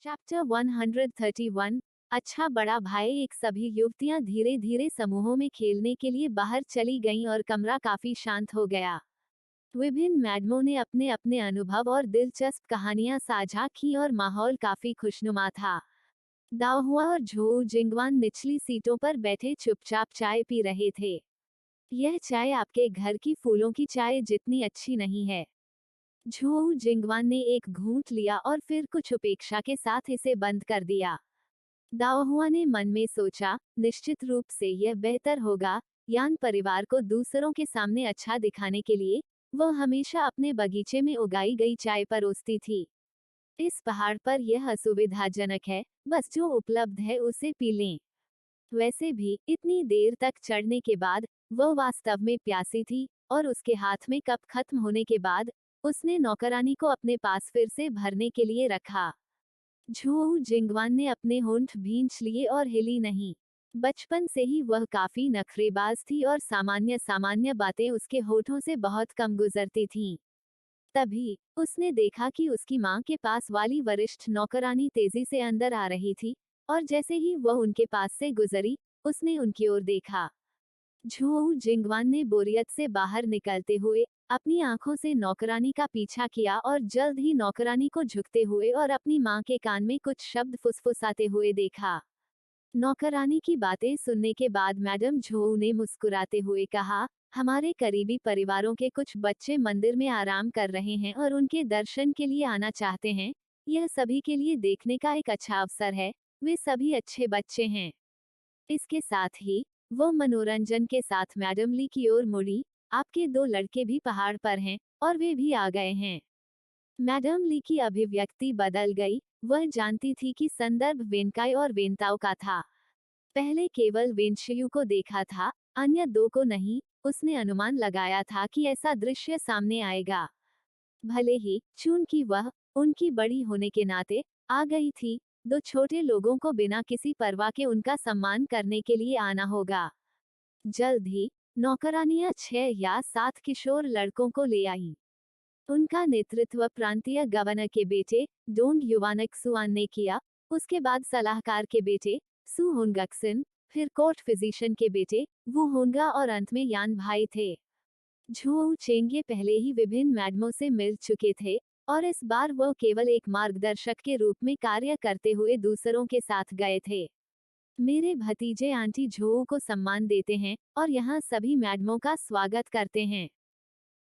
Chapter 131। अच्छा बड़ा भाई। एक सभी युवतियां धीरे धीरे समूहों में खेलने के लिए बाहर चली गईं और कमरा काफी शांत हो गया। विभिन्न मैडमों ने अपने अपने अनुभव और दिलचस्प कहानियां साझा की और माहौल काफी खुशनुमा था। दाओहुआ और झोऊ जिंगवान निचली सीटों पर बैठे चुपचाप चाय पी रहे थे। यह चाय आपके घर की फूलों की चाय जितनी अच्छी नहीं है। झोऊ जिंगवान ने एक घूंट लिया और फिर कुछ उपेक्षा के साथ इसे बंद कर दिया। दाओहुआ ने मन में सोचा, निश्चित रूप से यह बेहतर होगा। यान परिवार को दूसरों के सामने अच्छा दिखाने के लिए वह हमेशा अपने बगीचे में उगाई गई चाय परोसती थी। इस पहाड़ पर यह असुविधाजनक है, बस जो उपलब्ध है उसे पी लें। वैसे भी इतनी देर तक चढ़ने के बाद वह वास्तव में प्यासी थी और उसके हाथ में कप खत्म होने के बाद उसने नौकरानी को अपने पास फिर से भरने के लिए रखा। झोऊ जिंगवान ने अपने होंठ भींच लिए और हिली नहीं। बचपन से ही वह काफी नखरेबाज थी और सामान्य सामान्य बातें उसके होठों से बहुत कम गुजरती थीं। तभी उसने देखा कि उसकी मां के पास वाली वरिष्ठ नौकरानी तेजी से अंदर आ रही थी, और जैसे ही वह उनके पास से गुजरी उसने उनकी ओर देखा। झोऊ जिंगवान ने बोरियत से बाहर निकलते हुए अपनी आंखों से नौकरानी का पीछा किया और जल्द ही नौकरानी को झुकते हुए और अपनी मां के कान में कुछ शब्द फुसफुसाते हुए देखा। नौकरानी की बातें सुनने के बाद मैडम झोऊ ने मुस्कुराते हुए कहा, हमारे करीबी परिवारों के कुछ बच्चे मंदिर में आराम कर रहे हैं और उनके दर्शन के लिए आना चाहते हैं। यह सभी के लिए देखने का एक अच्छा अवसर है। वे सभी अच्छे बच्चे हैं। इसके साथ ही वो मनोरंजन के साथ मैडम ली की ओर मुड़ी। आपके दो लड़के भी पहाड़ पर हैं और वे भी आ गए हैं। मैडम ली की अभिव्यक्ति बदल गई। वह जानती थी कि संदर्भ वेनकाई और वेनताओ का था। पहले केवल वेनशियू को देखा था, अन्य दो को नहीं। उसने अनुमान लगाया था कि ऐसा दृश्य सामने आएगा। भले ही चूंकि वह उनकी बड़ी होने के नाते आ गई थी, दो छोटे लोगों को बिना किसी परवाह के उनका सम्मान करने के लिए आना होगा। जल्द ही नौकरानियां 6 या 7 किशोर लड़कों को ले आईं। उनका नेतृत्व प्रांतीय गवर्नर के बेटे डोंग युवानक सुआन ने किया। उसके बाद सलाहकार के बेटे सु होंगक्सिन, फिर कोर्ट फिजिशियन के बेटे वू होंगा और अंत में यान भाई थे। झोऊ चेंगे पहले ही विभिन्न मैडमों से मिल चुके थे और इस बार वह केवल एक मार्गदर्शक के रूप में कार्य करते हुए दूसरों के साथ गए थे। मेरे भतीजे आंटी झोऊ को सम्मान देते हैं और यहाँ सभी मैडमों का स्वागत करते हैं।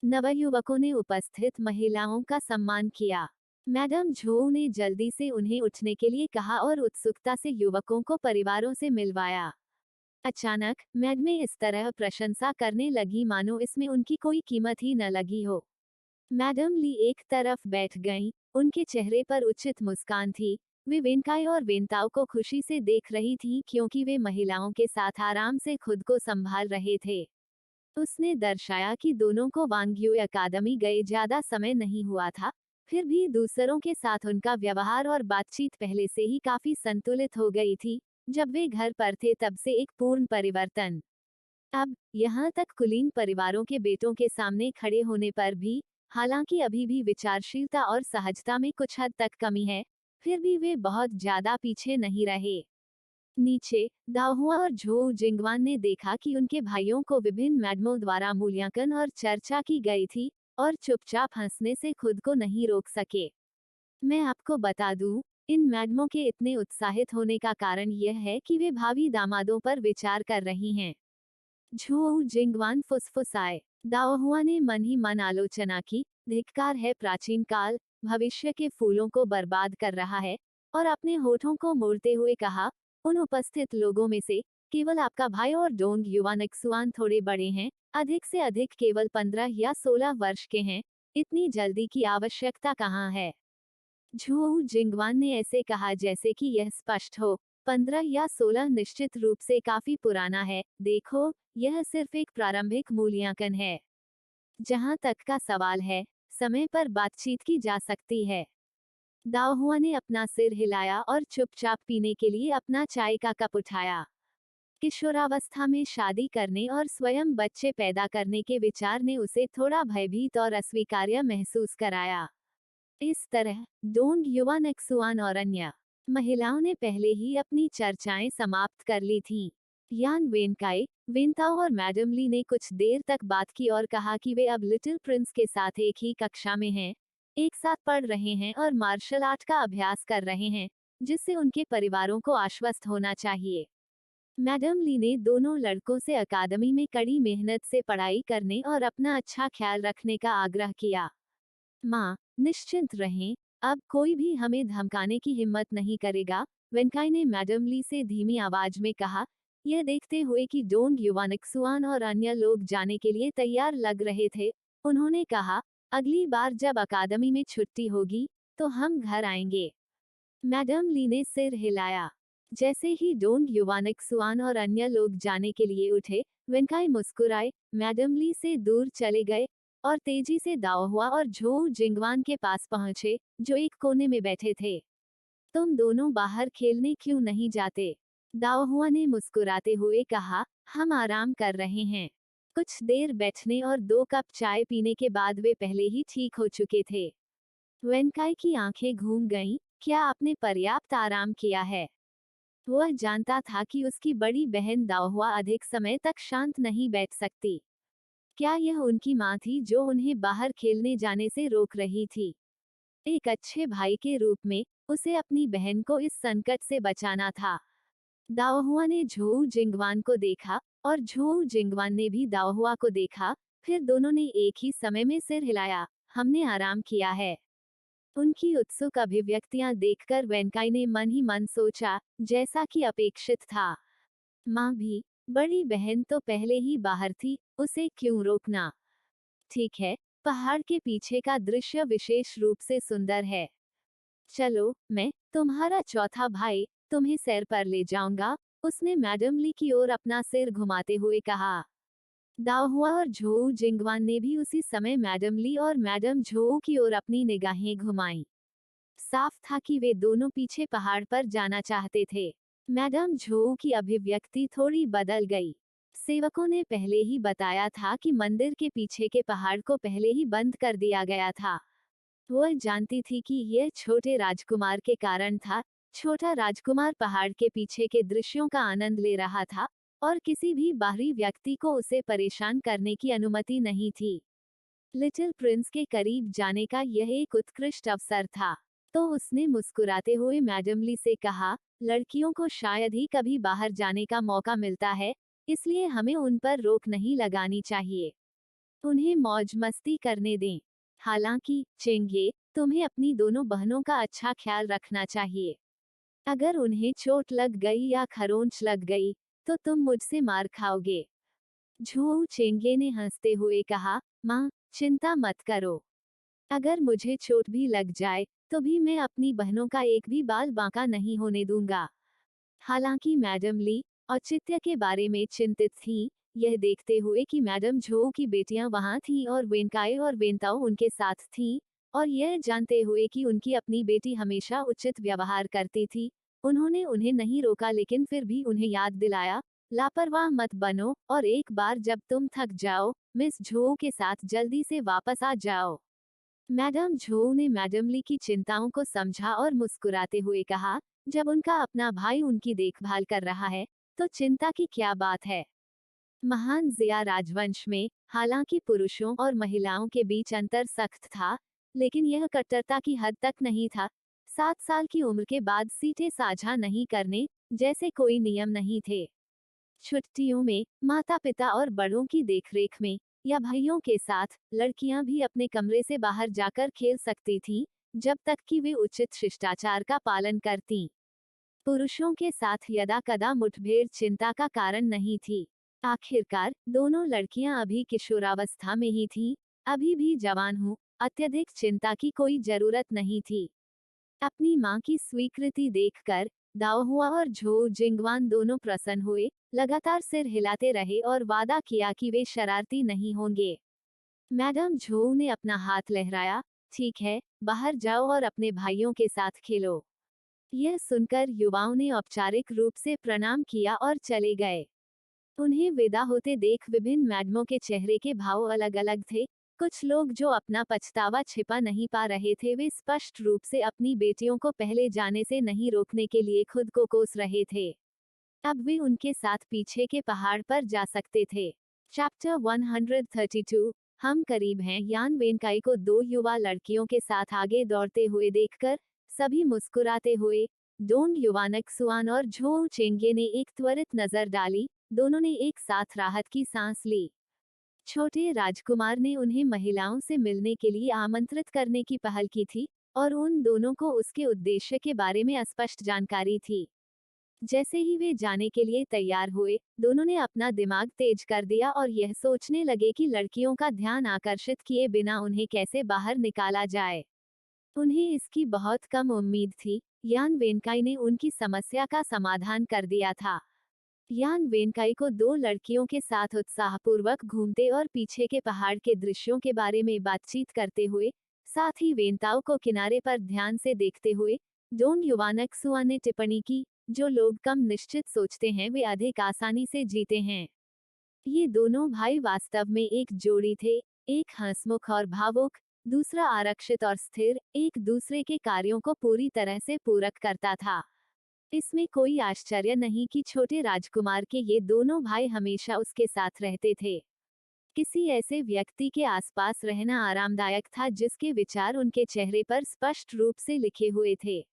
नवयुवकों ने उपस्थित महिलाओं का सम्मान किया। मैडम झोऊ ने जल्दी से उन्हें उठने के लिए कहा और उत्सुकता से युवकों को परिवारों से मिलवाया। अचानक मैडमें इस तरह प्रशंसा करने लगी मानो इसमें उनकी कोई कीमत ही न लगी हो। मैडम ली एक तरफ बैठ गईं। उनके चेहरे पर उचित मुस्कान थी। वे वेनकाई और वेनताओ को खुशी से देख रही थीं क्योंकि वे महिलाओं के साथ आराम से खुद को संभाल रहे थे। उसने दर्शाया कि दोनों को वांग्यू अकादमी गए ज्यादा समय नहीं हुआ था, फिर भी दूसरों के साथ उनका व्यवहार और बातचीत पहले से ही काफी संतुलित हो गई थी। जब वे घर पर थे तब से एक पूर्ण परिवर्तन। अब यहाँ तक कुलीन परिवारों के बेटों के सामने खड़े होने पर भी, हालांकि अभी भी विचारशीलता और सहजता में कुछ हद तक कमी है, फिर भी वे बहुत ज्यादा पीछे नहीं रहे। नीचे दाहुआ और झोऊ जिंगवान ने देखा कि उनके भाइयों को विभिन्न मैडमों द्वारा मूल्यांकन और चर्चा की गई थी और चुपचाप हंसने से खुद को नहीं रोक सके। मैं आपको बता दूं, इन मैडमों के इतने उत्साहित होने का कारण यह है कि वे भावी दामादों पर विचार कर रही हैं। झोऊ जिंगवान फुसफुसाए। दाओहुआ ने मन ही मन आलोचना की, धिक्कार है, प्राचीन काल भविष्य के फूलों को बर्बाद कर रहा है। और अपने होठों को मोड़ते हुए कहा, उन उपस्थित लोगों में से केवल आपका भाई और डोंग युवानक्सुआन थोड़े बड़े हैं, अधिक से अधिक केवल 15 या 16 वर्ष के हैं। इतनी जल्दी की आवश्यकता कहाँ है? झोऊ जिंगवान ने ऐसे कहा जैसे कि यह स्पष्ट हो। 15 या 16 निश्चित रूप से काफी पुराना है। देखो, यह सिर्फ एक प्रारंभिक मूल्यांकन है। जहां तक का सवाल है, समय पर बातचीत की जा सकती है। दाओहुआ ने अपना सिर हिलाया और चुपचाप पीने के लिए अपना चाय का कप उठाया। किशोरावस्था में शादी करने और स्वयं बच्चे पैदा करने के विचार ने उसे थोड़ा भयभीत और अस्वीकार्य महसूस कराया। इस तरह डोंग युवानक्सुआन और अन्य महिलाओं ने पहले ही अपनी चर्चाएं समाप्त कर ली थीं। यान वेनकाई, वेंताओ और मैडम ली ने कुछ देर तक बात की और कहा कि वे अब लिटिल प्रिंस के साथ एक ही कक्षा में हैं, एक साथ पढ़ रहे हैं और मार्शल आर्ट का अभ्यास कर रहे हैं, जिससे उनके परिवारों को आश्वस्त होना चाहिए। मैडम ली ने दोनों लड़कों से अकादमी में कड़ी मेहनत से पढ़ाई करने और अपना अच्छा ख्याल रखने का आग्रह किया। माँ, निश्चिंत रहें, अब कोई भी हमें धमकाने की हिम्मत नहीं करेगा, वेंकाई ने मैडम ली से धीमी आवाज में कहा, यह देखते हुए कि डोंग युवानिक्सुआन और अन्य लोग जाने के लिए तैयार लग रहे थे। उन्होंने कहा, अगली बार जब अकादमी में छुट्टी होगी, तो हम घर आएंगे। मैडम ली ने सिर हिलाया। जैसे ही डोंग युवानिक्सुआन और अन्य लोग जाने के लिए उठे, वेंकाई मुस्कुराए, मैडम ली से दूर चले गए और तेजी से दाओ हुआ और झोऊ जिंगवान के पास पहुंचे, जो एक कोने में बैठे थे। तुम दोनों बाहर खेलने क्यों नहीं जाते? दाओ हुआ ने मुस्कुराते हुए कहा, हम आराम कर रहे हैं। कुछ देर बैठने और 2 कप चाय पीने के बाद वे पहले ही ठीक हो चुके थे। वेंकाई की आंखें घूम गईं, क्या आपने पर्याप्त आराम किया है? वह जानता था कि उसकी बड़ी बहन दाओहुआ अधिक समय तक शांत नहीं बैठ सकती। क्या यह उनकी माँ थी जो उन्हें बाहर खेलने जाने से रोक रही थी? एक अच्छे भाई के रूप में उसे अपनी बहन को इस संकट से बचाना था। दाओहुआ ने झोऊ जिंगवान को देखा और झोऊ जिंगवान ने भी दाओहुआ को देखा, फिर दोनों ने एक ही समय में सिर हिलाया, हमने आराम किया है। उनकी उत्सुक अभिव्यक्तियां देखकर वेंकाई ने मन ही मन सोचा, जैसा कि अपेक्षित था। माँ भी, बड़ी बहन तो पहले ही बाहर थी, उसे क्यों रोकना? ठीक है, पहाड़ के पीछे का दृश्य विशेष रूप से सुंदर है। चलो, मैं, तुम्हारा चौथा भाई, तुम्हें सैर पर ले जाऊंगा, उसने मैडम ली की ओर अपना सिर घुमाते हुए कहा। दाओहुआ और झोऊ जिंगवान ने भी उसी समय मैडम ली और मैडम झोऊ की ओर अपनी निगाहें घुमाईं। साफ था कि वे दोनों पीछे पहाड़ पर जाना चाहते थे। मैडम झोऊ की अभिव्यक्ति थोड़ी बदल गई। सेवकों ने पहले ही बताया था कि मंदिर के पीछे के पहाड़ को पहले ही बंद कर दिया गया था। वह जानती थी कि यह छोटे राजकुमार के कारण था। छोटा राजकुमार पहाड़ के पीछे के दृश्यों का आनंद ले रहा था और किसी भी बाहरी व्यक्ति को उसे परेशान करने की अनुमति नहीं थी। लिटिल प्रिंस के करीब जाने का यह एक उत्कृष्ट अवसर था। तो उसने मुस्कुराते हुए मैडम ली से कहा, लड़कियों को शायद ही कभी बाहर जाने का मौका मिलता है, इसलिए हमें उन पर रोक नहीं लगानी चाहिए। उन्हें मौज मस्ती करने दें। हालांकि, चेंगे, तुम्हें अपनी दोनों बहनों का अच्छा ख्याल रखना चाहिए। अगर उन्हें चोट लग गई या खरोंच लग गई, तो तुम मुझसे मार खाओगे। झोऊ चेंगे ने हंसते हुए कहा, माँ, चिंता मत करो। अगर मुझे चोट भी लग जाए, तो भी मैं अपनी बहनों का एक भी बाल बांका नहीं होने दूंगा। हालांकि मैडम ली औचित्य के बारे में चिंतित थीं, यह देखते हुए कि मैडम झोऊ की बेटियां वहां थीं और वेनकाई और वेंताओ उनके साथ थीं, और यह जानते हुए कि उनकी अपनी बेटी हमेशा उचित व्यवहार करती थी, उन्होंने उन्हें नहीं रोका लेकिन फिर भी उन्हें याद दिलाया, लापरवाह मत बनो और एक बार जब तुम थक जाओ, मिस झोऊ के साथ जल्दी से वापस आ जाओ। मैडम झोऊ ने मैडम ली की चिंताओं को समझा और मुस्कुराते हुए कहा, जब उनका अपना भाई उनकी देखभाल कर रहा है, तो चिंता की क्या बात है। महान जिया राजवंश में, हालांकि पुरुषों और महिलाओं के बीच अंतर सख्त था, लेकिन यह कट्टरता की हद तक नहीं था। 7 साल की उम्र के बाद सीटें साझा नहीं करने जैसे कोई नियम नहीं थे। छुट्टियों में माता पिता और बड़ों की देखरेख में या भाइयों के साथ लड़कियां भी अपने कमरे से बाहर जाकर खेल सकती थीं, जब तक कि वे उचित शिष्टाचार का पालन करतीं। पुरुषों के साथ यदा कदा मुठभेड़ चिंता का कारण नहीं थी। आखिरकार दोनों लड़कियां अभी किशोरावस्था में ही थीं, अभी भी जवान हूँ, अत्यधिक चिंता की कोई जरूरत नहीं थी। अपनी मां की स्वीकृति देखकर दाओहुआ और झो जिंगवान दोनों प्रसन्न हुए, लगातार सिर हिलाते रहे और वादा किया कि वे शरारती नहीं होंगे। मैडम झो ने अपना हाथ लहराया, ठीक है, बाहर जाओ और अपने भाइयों के साथ खेलो। यह सुनकर युवाओं ने औपचारिक रूप से प्रणाम किया और चले गए। उन्हें विदा होते देख विभिन्न मैडमों के चेहरे के भाव अलग अलग थे। कुछ लोग जो अपना पछतावा छिपा नहीं पा रहे थे, वे स्पष्ट रूप से अपनी बेटियों को पहले जाने से नहीं रोकने के लिए खुद को कोस रहे थे। अब वे उनके साथ पीछे के पहाड़ पर जा सकते थे। चैप्टर 132, हम करीब हैं। यान वेनकाई को दो युवा लड़कियों के साथ आगे दौड़ते हुए देखकर सभी मुस्कुराते हुए डोंग युवानक्सुआन और झोउ चेंगे ने एक त्वरित नजर डाली। दोनों ने एक साथ राहत की सांस ली। छोटे राजकुमार ने उन्हें महिलाओं से मिलने के लिए आमंत्रित करने की पहल की थी और उन दोनों को उसके उद्देश्य के बारे में अस्पष्ट जानकारी थी। जैसे ही वे जाने के लिए तैयार हुए, दोनों ने अपना दिमाग तेज कर दिया और यह सोचने लगे कि लड़कियों का ध्यान आकर्षित किए बिना उन्हें कैसे बाहर निकाला जाए। उन्हें इसकी बहुत कम उम्मीद थी। यान वेनकाई ने उनकी समस्या का समाधान कर दिया था। यान वेनकाई को दो लड़कियों के साथ उत्साहपूर्वक घूमते और पीछे के पहाड़ के दृश्यों के बारे में बातचीत करते हुए, साथ ही वेनताओ को किनारे पर ध्यान से देखते हुए डोंग युवानक्सुआ ने टिप्पणी की, जो लोग कम निश्चित सोचते हैं वे अधिक आसानी से जीते हैं। ये दोनों भाई वास्तव में एक जोड़ी थे, एक हंसमुख और भावुक, दूसरा आरक्षित और स्थिर, एक दूसरे के कार्यों को पूरी तरह से पूरक करता था। इसमें कोई आश्चर्य नहीं कि छोटे राजकुमार के ये दोनों भाई हमेशा उसके साथ रहते थे। किसी ऐसे व्यक्ति के आसपास रहना आरामदायक था जिसके विचार उनके चेहरे पर स्पष्ट रूप से लिखे हुए थे।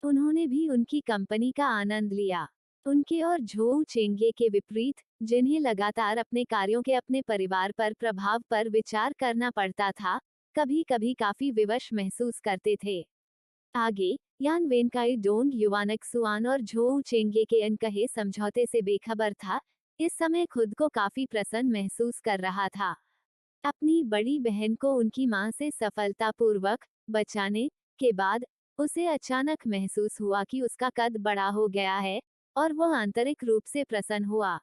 उन्होंने भी उनकी कंपनी का आनंद लिया। उनके और झोउ चेंगे के विपरीत, जिन्हें लगातार अपने कार्यों के अपने परिवार पर प्रभाव पर विचार करना पड़ता था, कभी कभी काफी विवश महसूस करते थे। आगे, यान वेनकाई डोंग युवानक्सुआन और झोउ चेंगे के अनकहे समझौते से बेखबर था। इस समय खुद को काफी प्रसन्न महसूस कर रहा था। अपनी बड़ी बहन को उनकी मां से सफलतापूर्वक बचाने के बाद उसे अचानक महसूस हुआ कि उसका कद बड़ा हो गया है और वह आंतरिक रूप से प्रसन्न हुआ।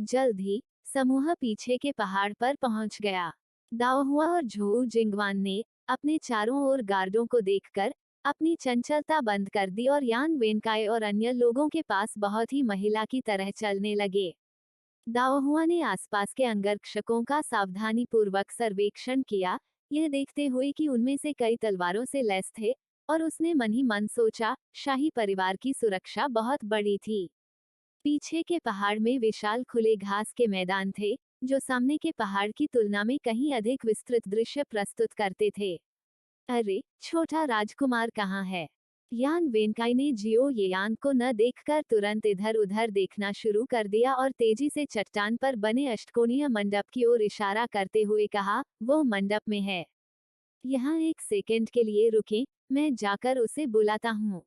जल्द ही समूह पीछे के पहाड़ पर पहुंच गया। दाओहुआ और झोउ जिंगवान ने अपने चारों ओर गार्डों को देखकर अपनी चंचलता बंद कर दी और यान वेनकाई और अन्य लोगों के पास बहुत ही महिला की तरह चलने लगे। दाओहुआ ने आसपास के अंगरक्षकों का सावधानीपूर्वक सर्वेक्षण किया, यह देखते हुए कि उनमें से कई तलवारों से लैस थे, और उसने मन ही मन सोचा, शाही परिवार की सुरक्षा बहुत बड़ी थी। पीछे के पहाड़ में विशाल खुले घास के मैदान थे, जो सामने के पहाड़ की तुलना में कहीं अधिक विस्तृत दृश्य प्रस्तुत करते थे। अरे, छोटा राजकुमार कहाँ है? यान वेनकाई ने जियो येयांग को न देखकर तुरंत इधर उधर देखना शुरू कर दिया और तेजी से चट्टान पर बने अष्टकोणीय मंडप की ओर इशारा करते हुए कहा, वो मंडप में है। यहाँ एक सेकंड के लिए रुकें, मैं जाकर उसे बुलाता हूँ।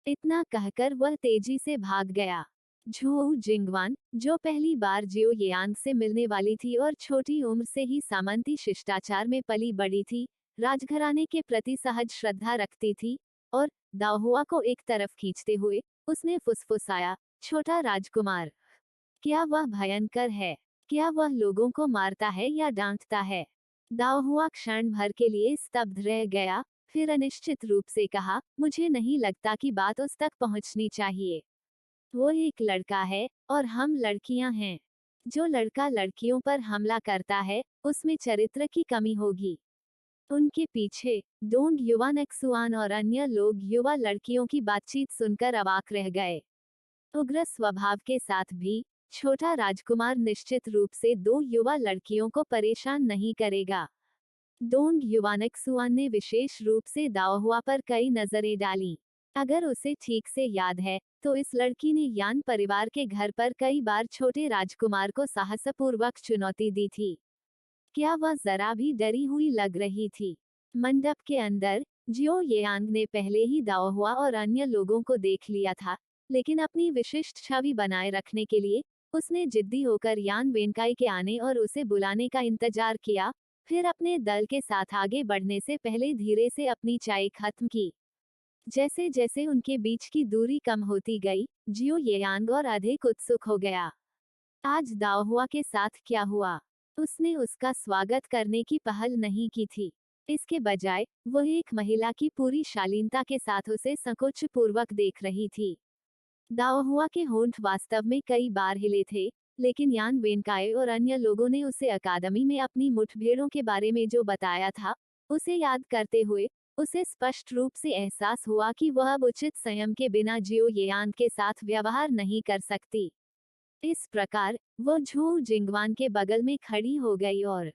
इतना कहकर वह तेजी से भाग गया। झोउ जिंगवान, जो पहली बार जियो येयांग से मिलने वाली थी और छोटी उम्र से ही सामंती शिष्टाचार में पली बड़ी थी, राजघराने के प्रति सहज श्रद्धा रखती थी, और दाओहुआ को एक तरफ खींचते हुए उसने फुसफुसाया, छोटा राजकुमार, क्या वह भयंकर है? क्या वह लोगों को मारता है या डांटता है? दाओहुआ क्षण भर के लिए स्तब्ध रह गया, फिर अनिश्चित रूप से कहा, मुझे नहीं लगता कि बात उस तक पहुंचनी चाहिए। वो एक लड़का है और हम लड़कियां हैं। जो लड़का लड़कियों पर हमला करता है, उसमें चरित्र की कमी होगी। उनके पीछे डोंग युवानक्सुआन और अन्य लोग युवा लड़कियों की बातचीत सुनकर अवाक रह गए। उग्र स्वभाव के साथ भी छोटा राजकुमार निश्चित रूप से दो युवा लड़कियों को परेशान नहीं करेगा। डोंग युवानक्सुआन ने विशेष रूप से दाओहुआ पर कई नजरें डाली। अगर उसे ठीक से याद है, तो इस लड़की ने यान परिवार के घर पर कई बार छोटे राजकुमार को साहसपूर्वक चुनौती दी थी। क्या वह जरा भी डरी हुई लग रही थी? मंडप के अंदर जियो येयांग ने पहले ही दाओहुआ और अन्य लोगों को देख लिया था, लेकिन अपनी विशिष्ट छवि बनाए रखने के लिए उसने जिद्दी होकर यान वेनकाई के आने और उसे बुलाने का इंतजार किया, फिर अपने दल के साथ आगे बढ़ने से पहले धीरे से अपनी चाय खत्म की। जैसे जैसे उनके बीच की दूरी कम होती गई, जियो येयांग और अधिक उत्सुक हो गया। आज दाओहुआ के साथ क्या हुआ? उसने उसका स्वागत करने की पहल नहीं की थी। इसके बजाय वह एक महिला की पूरी शालीनता के साथ उसे संकोच पूर्वक देख रही थी। दाओहुआ के होंठ वास्तव में कई बार हिले थे, लेकिन यान वेनकाए और अन्य लोगों ने उसे अकादमी में अपनी मुठभेड़ों के बारे में जो बताया था, उसे याद करते हुए उसे स्पष्ट रूप से एहसास हुआ कि वह अब उचित संयम के बिना जियो येयांग के साथ व्यवहार नहीं कर सकती। इस प्रकार वो झू जिंगवान के बगल में खड़ी हो गई और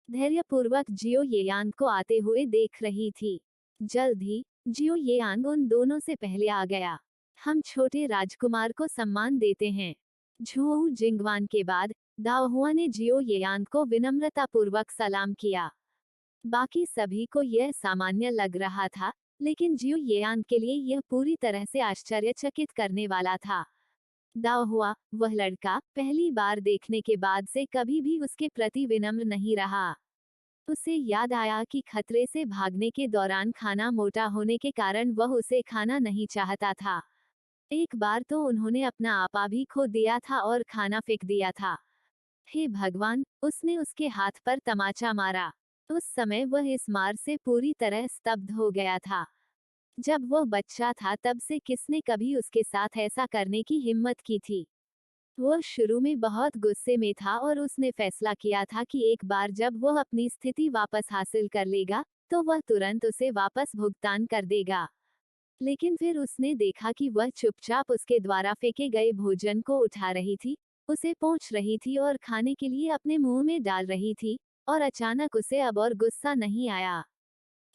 धैर्यपूर्वक जियो येयांग को आते हुए देख रही थी। जल्द ही जियो येयांग उन दोनों से पहले आ गया। हम छोटे राजकुमार को सम्मान देते हैं। झू जिंगवान के बाद दाओहुआ ने जियो येयांग को विनम्रतापूर्वक सलाम किया। बाकी सभी को यह सामान्य लग रहा था, लेकिन जियो येयांग के लिए यह पूरी तरह से आश्चर्यचकित करने वाला था। दाओहुआ, वह लड़का, पहली बार देखने के बाद से कभी भी उसके प्रति विनम्र नहीं रहा। उसे याद आया कि खतरे से भागने के दौरान खाना मोटा होने के कारण वह उसे खाना नहीं चाहता था। एक बार तो उन्होंने अपना आपा भी खो दिया था और खाना फेंक दिया था। हे भगवान, उसने उसके हाथ पर तमाचा मारा। उस समय वह इस मार से पूरी तरह स्तब्ध हो गया था। जब वह बच्चा था तब से किसने कभी उसके साथ ऐसा करने की हिम्मत की थी। वह शुरू में बहुत गुस्से में था और उसने फैसला किया था कि एक बार जब वह अपनी स्थिति वापस हासिल कर लेगा, तो वह तुरंत उसे वापस भुगतान कर देगा। लेकिन फिर उसने देखा कि वह चुपचाप उसके द्वारा फेंके गए भोजन को उठा रही थी, उसे पोंछ रही थी और खाने के लिए अपने मुंह में डाल रही थी, और अचानक उसे अब और गुस्सा नहीं आया।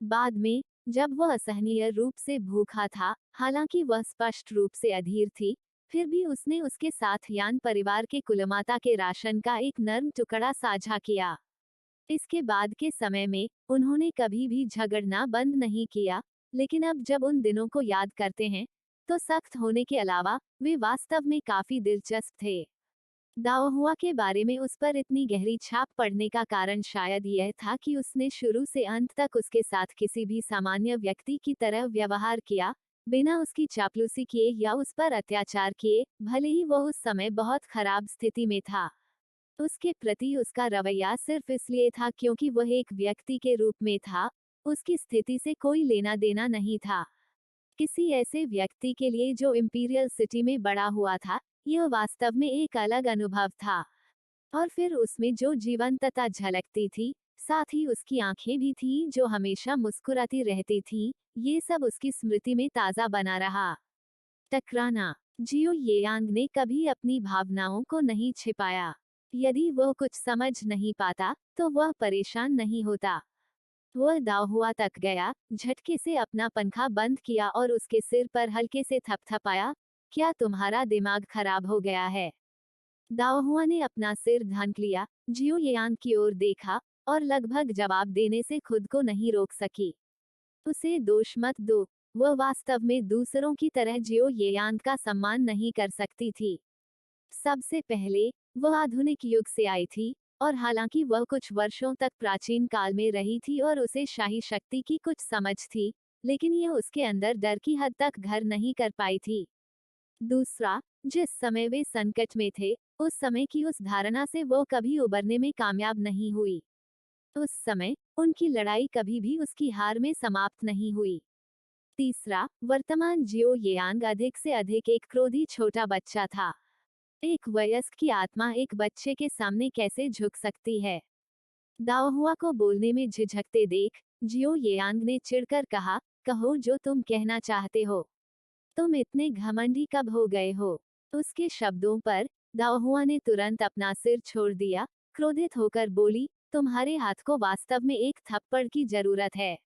बाद में, जब वह असहनीय रूप से भूखा था, हालांकि वह स्पष्ट रूप से अधीर थी, फिर भी उसने उसके साथ यान परिवार के कुलमाता के राशन का एक नर्म टुकड़ा साझा किया। इसके बाद के समय में उन्होंने कभी भी झगड़ना बंद नहीं किया, लेकिन अब जब उन दिनों को याद करते हैं, तो सख्त होने के अलावा वे वास्तव में काफी दिलचस्प थे। दाओहुआ के बारे में उस पर इतनी गहरी छाप पड़ने का कारण शायद यह था कि उसने शुरू से अंत तक उसके साथ किसी भी सामान्य व्यक्ति की तरह व्यवहार किया, बिना उसकी चापलूसी किए या उस पर अत्याचार किए, भले ही वह उस समय बहुत खराब स्थिति में था। उसके प्रति उसका रवैया सिर्फ इसलिए था क्योंकि वह एक व्यक्ति के रूप में था, उसकी स्थिति से कोई लेना देना नहीं था। किसी ऐसे व्यक्ति के लिए जो इंपीरियल सिटी में बड़ा हुआ था, यह वास्तव में एक अलग अनुभव था। और फिर उसमें जो जीवंतता झलकती थी, साथ ही उसकी आंखें भी थीं जो हमेशा मुस्कुराती रहती थीं, ये सब उसकी स्मृति में ताज़ा बना रहा। टकराना। जियो येयांग ने कभी अपनी भावनाओं को नहीं छिपाया। यदि वह कुछ समझ नहीं पाता, तो वह परेशान नहीं होता। वह दाओहुआ तक गया, झटके से अपना पंखा बंद किया और उसके सिर पर हल्के से थपथपाया। क्या तुम्हारा दिमाग खराब हो गया है? दाओहुआ ने अपना सिर ढांक लिया, जियो येयांग की ओर देखा, और लगभग जवाब देने से खुद को नहीं रोक सकी। उसे दोष मत दो, वह वास्तव में दूसरों की तरह जियो येयांग का सम्मान नहीं कर सकती थी। सबसे पहले, वह आधुनिक युग से आई थी, और हालांकि वह कुछ वर्षों तक प्राचीन काल में रही थी और उसे शाही शक्ति की कुछ समझ थी, लेकिन यह उसके अंदर डर की हद तक घर नहीं कर पाई थी। दूसरा, जिस समय वे संकट में थे, उस समय की उस धारणा से वो कभी उबरने में कामयाब नहीं हुई। उस समय उनकी लड़ाई कभी भी उसकी हार में समाप्त नहीं हुई। तीसरा, वर्तमान जियो येयांग अधिक से अधिक एक क्रोधी छोटा बच्चा था। एक वयस्क की आत्मा एक बच्चे के सामने कैसे झुक सकती है? दाओहुआ को बोलने में झिझकते देख जियो येयांग ने चिढ़कर कहा, कहो जो तुम कहना चाहते हो। तुम इतने घमंडी कब हो गए हो? उसके शब्दों पर दाओहुआ ने तुरंत अपना सिर छोड़ दिया, क्रोधित होकर बोली, तुम्हारे हाथ को वास्तव में एक थप्पड़ की जरूरत है।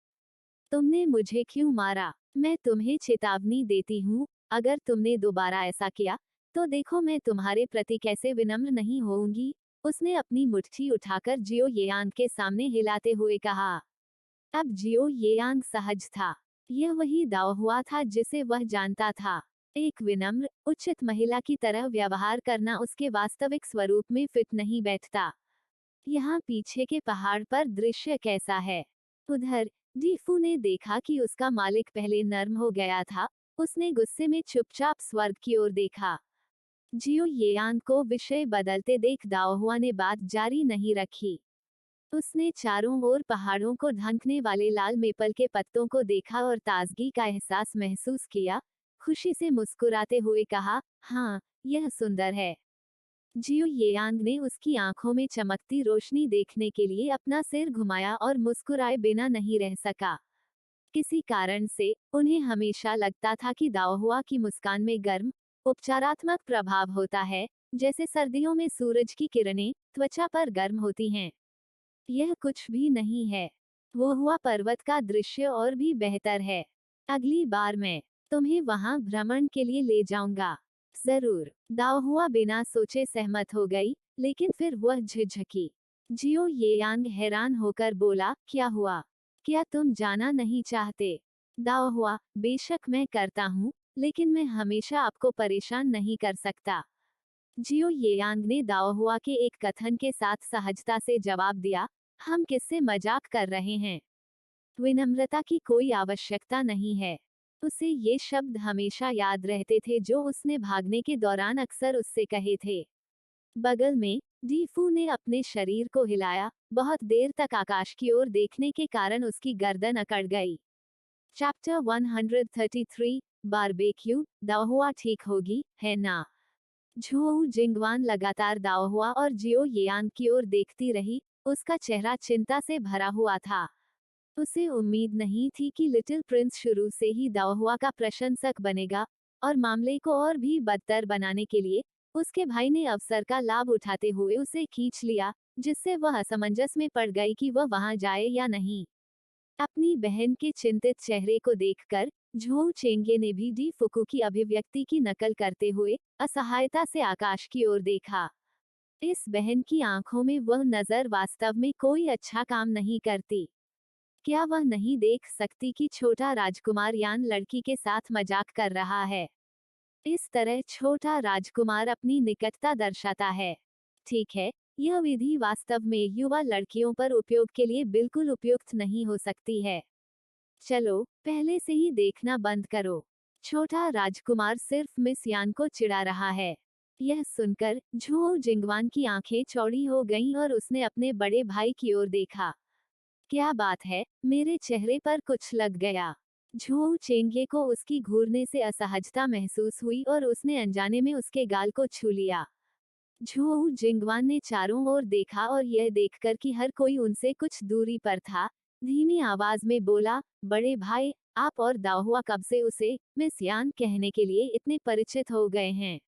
तुमने मुझे क्यों मारा? मैं तुम्हें चेतावनी देती हूँ, अगर तुमने दोबारा ऐसा किया, तो देखो मैं तुम्हारे प्रति कैसे विनम्र नहीं होऊंगी। उसने अपनी मुट्ठी उठाकर जियो येयांग के सामने हिलाते हुए कहा। अब जियो येयांग सहज था। यह वही दाओहुआ था जिसे वह जानता था। एक विनम्र, उचित महिला की तरह व्यवहार करना उसके वास्तविक स्वरूप में फिट नहीं बैठता। यहाँ पीछे के पहाड़ पर दृश्य कैसा है? उधर डीफू ने देखा कि उसका मालिक पहले नर्म हो गया था। उसने गुस्से में चुपचाप स्वर्ग की ओर देखा। जियो येयांग को विषय बदलते देख दाओहुआ ने बात जारी नहीं रखी। उसने चारों ओर पहाड़ों को ढंकने वाले लाल मेपल के पत्तों को देखा और ताजगी का एहसास महसूस किया। खुशी से मुस्कुराते हुए कहा, हाँ, यह सुंदर है। जियो येयांग ने उसकी आंखों में चमकती रोशनी देखने के लिए अपना सिर घुमाया और मुस्कुराए बिना नहीं रह सका। किसी कारण से उन्हें हमेशा लगता था कि दाओहुआ की मुस्कान में गर्म, उपचारात्मक प्रभाव होता है, जैसे सर्दियों में सूरज की किरणें त्वचा पर गर्म होती हैं। यह कुछ भी नहीं है। वो हुआ पर्वत का दृश्य और भी बेहतर है। अगली बार मैं तुम्हें वहां भ्रमण के लिए ले जाऊंगा। जरूर। दाओहुआ बिना सोचे सहमत हो गई, लेकिन फिर वह झिझकी। जियो येयांग हैरान होकर बोला, क्या हुआ? क्या तुम जाना नहीं चाहते? दाओहुआ, बेशक मैं करता हूँ, लेकिन मैं हमेशा आपको परेशान नहीं कर सकता। जियो येयांग ने दाओहुआ के एक कथन के साथ सहजता से जवाब दिया, हम किससे मजाक कर रहे हैं? विनम्रता की कोई आवश्यकता नहीं है। उसे ये शब्द हमेशा याद रहते थे जो उसने भागने के दौरान अक्सर उससे कहे थे। बगल में डीफू ने अपने शरीर को हिलाया, बहुत देर तक आकाश की ओर देखने के कारण उसकी गर्दन अकड़ गई। Chapter 133 barbecue. दाओहुआ ठीक होगी, है ना? झोऊ जिंगवान लगातार दाओहुआ और जियो येयांग की ओर देखती रही, उसका चेहरा चिंता से भरा हुआ था। उसे उम्मीद नहीं थी कि लिटिल प्रिंस शुरू से ही दाओहुआ का प्रशंसक बनेगा, और मामले को और भी बदतर बनाने के लिए उसके भाई ने अवसर का लाभ उठाते हुए उसे खींच लिया, जिससे वह असमंजस में पड़ गई कि वह वहां जाए या नहीं। अपनी बहन के चिंतित चेहरे को देखकर झोऊ चेंगे ने भी डी फुकू की अभिव्यक्ति की नकल करते हुए असहायता से आकाश की ओर देखा। इस बहन की आंखों में वह नजर वास्तव में कोई अच्छा काम नहीं करती। क्या वह नहीं देख सकती कि छोटा राजकुमार यान लड़की के साथ मजाक कर रहा है? इस तरह छोटा राजकुमार अपनी निकटता दर्शाता है। ठीक है, यह विधि वास्तव में युवा लड़कियों पर उपयोग के लिए बिल्कुल उपयुक्त नहीं हो सकती है। चलो, पहले से ही देखना बंद करो। छोटा राजकुमार सिर्फ मिस यान को चिढ़ा रहा है। यह सुनकर झोऊ जिंगवान की आंखें चौड़ी हो गईं और उसने अपने बड़े भाई की ओर देखा। क्या बात है, मेरे चेहरे पर कुछ लग गया। झोऊ चेंगे को उसकी घूरने से असहजता महसूस हुई और उसने अनजाने में उसके गाल को छू लिया। झोऊ जिंगवान ने चारों ओर देखा और यह देखकर कि हर कोई उनसे कुछ दूरी पर था, धीमी आवाज में बोला, बड़े भाई, आप और दाओहुआ कब से उसे मिस यान कहने के लिए इतने परिचित हो गए हैं?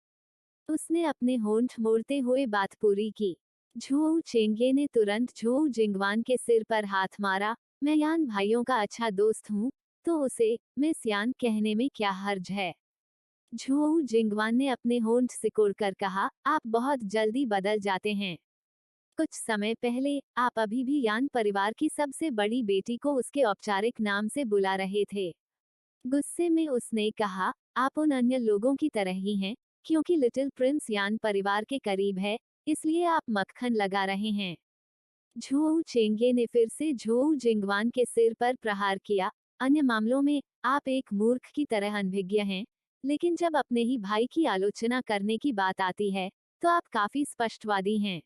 उसने अपने होंठ मोड़ते हुए बात पूरी की। झोऊ चेंगे ने तुरंत झोऊ जिंगवान के सिर पर हाथ मारा, मैं यान भाइयों का अच्छा दोस्त हूँ, तो उसे मिस यान कहने में क्या हर्ज है? झोऊ जिंगवान ने अपने होंठ सिकोड़कर कहा, आप बहुत जल्दी बदल जाते हैं। कुछ समय पहले आप अभी भी यान परिवार की सबसे बड़ी बेटी को उसके औपचारिक नाम से बुला रहे थे। गुस्से में उसने कहा, आप उन अन्य लोगों की तरह ही हैं, क्योंकि लिटिल प्रिंस यान परिवार के करीब है, इसलिए आप मक्खन लगा रहे हैं। झोऊ चेंगे ने फिर से झोऊ जिंगवान के सिर पर प्रहार किया, अन्य मामलों में आप एक मूर्ख की तरह अनभिज्ञ हैं, लेकिन जब अपने ही भाई की आलोचना करने की बात आती है, तो आप काफी स्पष्टवादी हैं।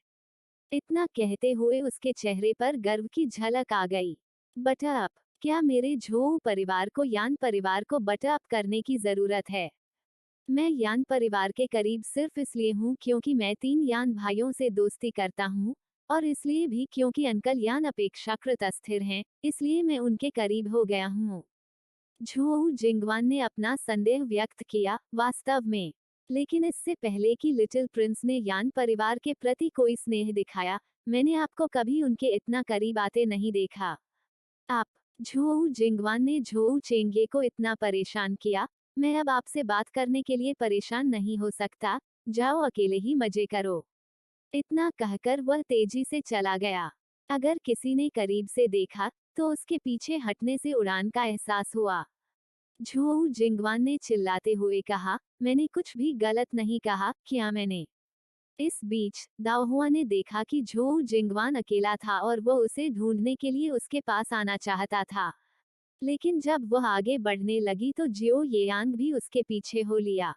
इतना कहते हुए उसके चेहरे पर गर्व की झलक आ गई। बट अप, क्या मेरे झोऊ परिवार को यान परिवार को बट अप करने की जरूरत है? मैं यान परिवार के करीब सिर्फ इसलिए हूँ क्योंकि मैं 3 यान भाइयों से दोस्ती करता हूँ, और इसलिए भी क्योंकि अंकल यान अपेक्षाकृत अस्थिर हैं, इसलिए मैं उनके करीब हो गया हूँ। झोऊ जिंगवान ने अपना संदेह व्यक्त किया, वास्तव में। लेकिन इससे पहले कि लिटिल प्रिंस ने यान परिवार के प्रति कोई स्नेह दिखाया, मैंने आपको कभी उनके इतना करीब आते नहीं देखा। आप। झोऊ जिंगवान ने झोऊ चेंगे को इतना परेशान किया, मैं अब आपसे बात करने के लिए परेशान नहीं हो सकता, जाओ अकेले ही मजे करो। इतना कहकर वह तेजी से चला गया। अगर किसी ने करीब से देखा, तो उसके पीछे हटने से उड़ान का एहसास हुआ। झोऊ जिंगवान ने चिल्लाते हुए कहा, मैंने कुछ भी गलत नहीं कहा, क्या मैंने? इस बीच दाओहुआ ने देखा कि झोऊ जिंगवान अकेला था और वह उसे ढूंढने के लिए उसके पास आना चाहता था। लेकिन जब वह आगे बढ़ने लगी तो जियो येयांग भी उसके पीछे हो लिया।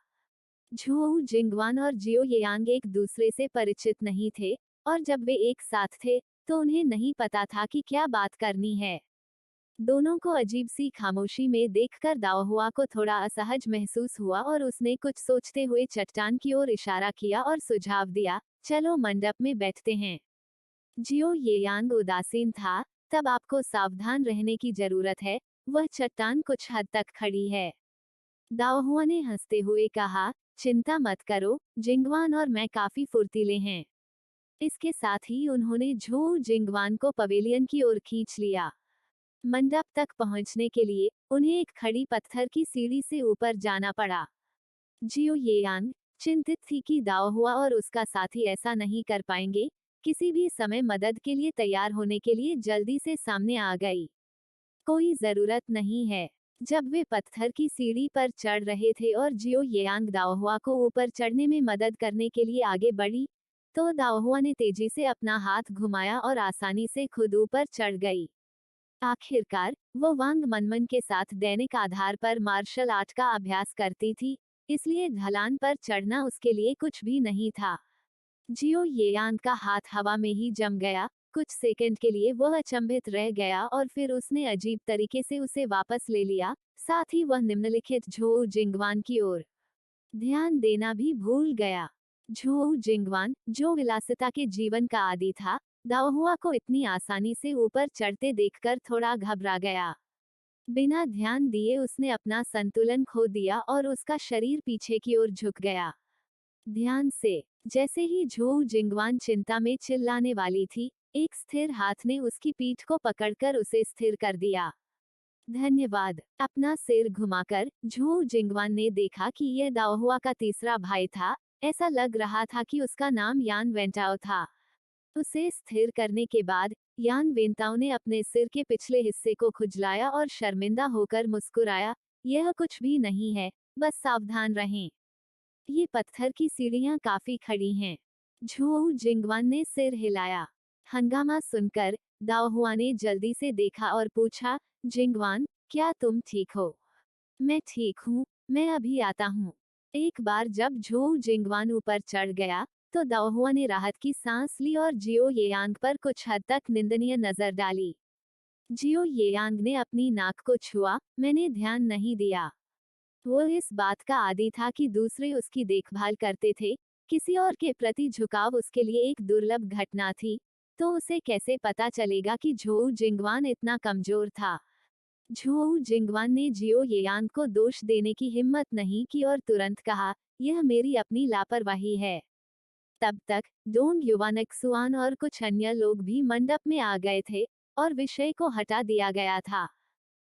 झोऊ जिंगवान और जियो येयांग एक दूसरे से परिचित नहीं थे, और जब वे एक साथ थे, तो उन्हें नहीं पता था कि क्या बात करनी है। दोनों को अजीब सी खामोशी में देखकर दाओहुआ को थोड़ा असहज महसूस हुआ और उसने कुछ सोचते हुए चट्टान की ओर इशारा किया और सुझाव दिया, चलो मंडप में बैठते हैं। जियो येयांग उदासीन था। तब आपको सावधान रहने की जरूरत है, वह चट्टान कुछ हद तक खड़ी है। दाओहुआ ने हंसते हुए कहा, चिंता मत करो, जिंगवान और मैं काफी फुर्तीले हैं। इसके साथ ही उन्होंने झू जिंगवान को पवेलियन की ओर खींच लिया। मंडप तक पहुंचने के लिए उन्हें एक खड़ी पत्थर की सीढ़ी से ऊपर जाना पड़ा। जियो येयांग चिंतित थी कि दाओहुआ और उसका साथी ऐसा नहीं कर पाएंगे। किसी भी समय मदद के लिए तैयार होने के लिए जल्दी से सामने आ गई। कोई जरूरत नहीं है। जब वे पत्थर की सीढ़ी पर चढ़ रहे थे और जियो येयांग दाओहुआ को ऊपर चढ़ने में मदद करने के लिए आगे बढ़ी, तो दाओहुआ ने तेजी से अपना हाथ घुमाया और आसानी से खुद ऊपर चढ़ गई। आखिरकार वो वांग मनमन के साथ दैनिक आधार पर मार्शल आर्ट का अभ्यास करती थी, इसलिए ढलान पर चढ़ना उसके लिए कुछ भी नहीं था। जियो येयांग का हाथ हवा में ही जम गया। कुछ सेकंड के लिए वह अचंभित रह गया और फिर उसने अजीब तरीके से उसे वापस ले लिया। साथ ही वह निम्नलिखित झोउ जिंगवान की ओर ध्यान देना भी भूल गया। झोउ जिंगवान, जो विलासिता के जीवन का आदी था, दाओहुआ को इतनी आसानी से ऊपर चढ़ते देखकर थोड़ा घबरा गया। बिना ध्यान दिए उसने अपना संतुलन खो दिया और उसका शरीर पीछे की ओर झुक गया। ध्यान से। जैसे ही झोउ जिंगवान चिंता में चिल्लाने वाली थी, एक स्थिर हाथ ने उसकी पीठ को पकड़कर उसे स्थिर कर दिया। धन्यवाद। अपना सिर घुमाकर झोउ जिंगवान ने देखा कि यह दाओहुआ का तीसरा भाई था। ऐसा लग रहा था कि उसका नाम यान वेंटाओ था। उसे स्थिर करने के बाद यान वेंताओ ने अपने सिर के पिछले हिस्से को खुजलाया और शर्मिंदा होकर मुस्कुराया, यह कुछ भी नहीं है, बस सावधान रहें। ये पत्थर की सीढ़ियां काफी खड़ी हैं। झोउ जिंगवान ने सिर हिलाया। हंगामा सुनकर दाओहुआ ने जल्दी से देखा और पूछा, जिंगवान, क्या तुम ठीक हो? मैं ठीक हूँ, मैं अभी आता हूँ। एक बार जब झोउ जिंगवान ऊपर चढ़ गया, तो दाओहुआ ने राहत की सांस ली और जियो येयांग पर कुछ हद तक निंदनीय नजर डाली। जियो येयांग ने अपनी नाक को छुआ, मैंने ध्यान नहीं दिया। वो इस बात का आदी था कि दूसरे उसकी देखभाल करते थे। किसी और के प्रति झुकाव उसके लिए एक दुर्लभ घटना थी। तो उसे कैसे पता चलेगा कि झोउ जिंगवान इतना कमजोर था? झोउ जिंगवान ने जियो येयांग को दोष देने की हिम्मत नहीं की और तुरंत कहा, यह मेरी अपनी लापरवाही है। तब तक डोंग युवानक्सुआन और कुछ अन्य लोग भी मंडप में आ गए थे और विषय को हटा दिया गया था।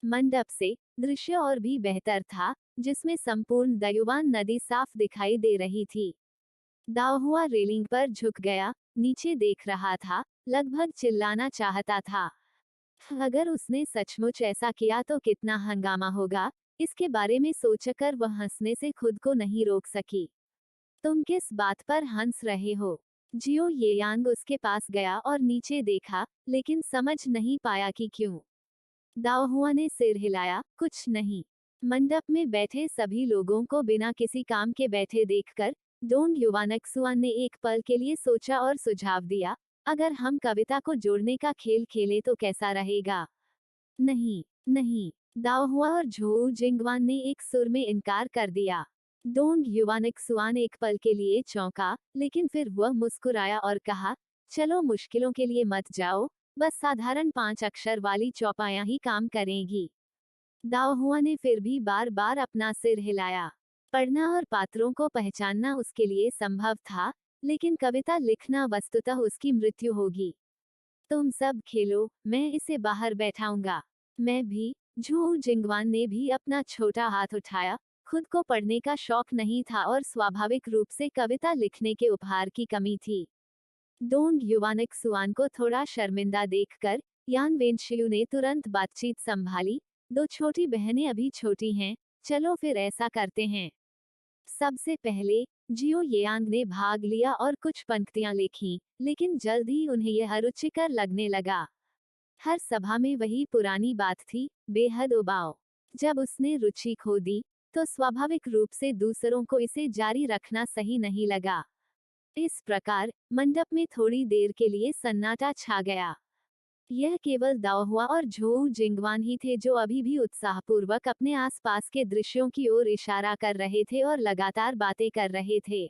मंडप से दृश्य और भी बेहतर था, जिसमें संपूर्ण दयुवान नदी साफ दिखाई दे रही थी। दाओहुआ रेलिंग पर झुक गया, नीचे देख रहा था, लगभग चिल्लाना चाहता था। अगर उसने सचमुच ऐसा किया तो कितना हंगामा होगा, इसके बारे में सोचकर वह हंसने से खुद को नहीं रोक सकी। तुम किस बात पर हंस रहे हो? जियो येयांग उसके पास गया और नीचे देखा, लेकिन समझ नहीं पाया कि क्यों। दाओहुआ ने सिर हिलाया, कुछ नहीं। मंडप में बैठे सभी लोगों को बिना किसी काम के बैठे देखकर डोंग युवानक्सुआन ने एक पल के लिए सोचा और सुझाव दिया, अगर हम कविता को जोड़ने का खेल खेले तो कैसा रहेगा? नहीं, नहीं। दाओहुआ और झोउ जिंगवान ने एक सुर में इनकार कर दिया। डोंग युवानक्सुआन एक पल के लिए चौंका, लेकिन फिर वह मुस्कुराया और कहा, चलो मुश्किलों के लिए मत जाओ, बस साधारण 5 अक्षर वाली चौपायां ही काम करेंगी। दाओहुआ ने फिर भी बार बार अपना सिर हिलाया। पढ़ना और पात्रों को पहचानना उसके लिए संभव था, लेकिन कविता लिखना वस्तुतः उसकी मृत्यु होगी। तुम सब खेलो, मैं इसे बाहर बैठाऊंगा। मैं भी। झू जिंगवान ने भी अपना छोटा हाथ उठाया। खुद को पढ़ने का शौक नहीं था और स्वाभाविक रूप से कविता लिखने के उपहार की कमी थी। डोंग युवानक्सुआन को थोड़ा शर्मिंदा देखकर यान वेंशियू ने तुरंत बातचीत संभाली, दो छोटी बहनें अभी छोटी हैं, चलो फिर ऐसा करते हैं। सबसे पहले जियो येयांग ने भाग लिया और कुछ पंक्तियां लिखीं, लेकिन जल्द ही उन्हें यह रुचिकर लगने लगा। हर सभा में वही पुरानी बात थी, बेहद उबाऊ। जब उसने रुचि खो दी, तो स्वाभाविक रूप से दूसरों को इसे जारी रखना सही नहीं लगा। इस प्रकार मंडप में थोड़ी देर के लिए सन्नाटा छा गया। यह केवल दाओहुआ और झोऊ जिंगवान ही थे जो अभी भी उत्साहपूर्वक अपने आसपास के दृश्यों की ओर इशारा कर रहे थे और लगातार बातें कर रहे थे।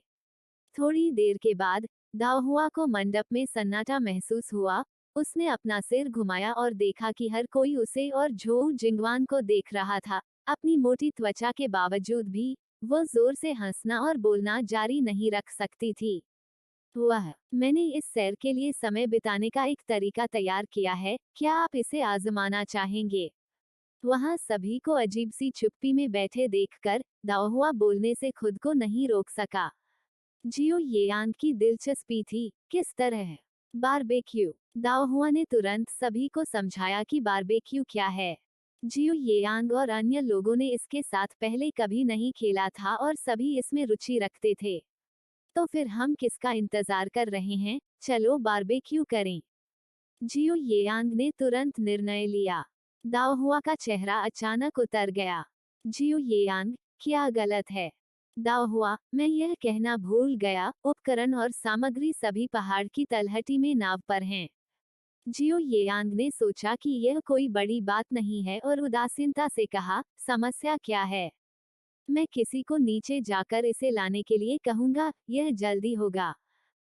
थोड़ी देर के बाद दाओहुआ को मंडप में सन्नाटा महसूस हुआ। उसने अपना सिर घुमाया और देखा कि हर कोई उसे और झोऊ जिंगवान को देख रहा था। अपनी मोटी त्वचा के बावजूद भी वो जोर से हंसना और बोलना जारी नहीं रख सकती थी। मैंने इस सैर के लिए समय बिताने का एक तरीका तैयार किया है, क्या आप इसे आजमाना चाहेंगे? वहां सभी को अजीब सी चुप्पी में बैठे देखकर दाओहुआ बोलने से खुद को नहीं रोक सका। जियो येयांग की दिलचस्पी थी, किस तरह? बारबेक्यू। दाओहुआ ने तुरंत सभी को समझाया कि बारबेक्यू क्या है। जियो येयांग और अन्य लोगों ने इसके साथ पहले कभी नहीं खेला था और सभी इसमें रुचि रखते थे। तो फिर हम किसका इंतजार कर रहे हैं, चलो बारबेक्यू करें। जियो येयांग ने तुरंत निर्णय लिया। दाओहुआ का चेहरा अचानक उतर गया। जियो येयांग, क्या गलत है? दाओहुआ, मैं यह कहना भूल गया, उपकरण और सामग्री सभी पहाड़ की तलहटी में नाव पर हैं। जियो येयांग ने सोचा कि यह कोई बड़ी बात नहीं है और उदासीनता से कहा, समस्या क्या है? मैं किसी को नीचे जाकर इसे लाने के लिए कहूंगा, यह जल्दी होगा।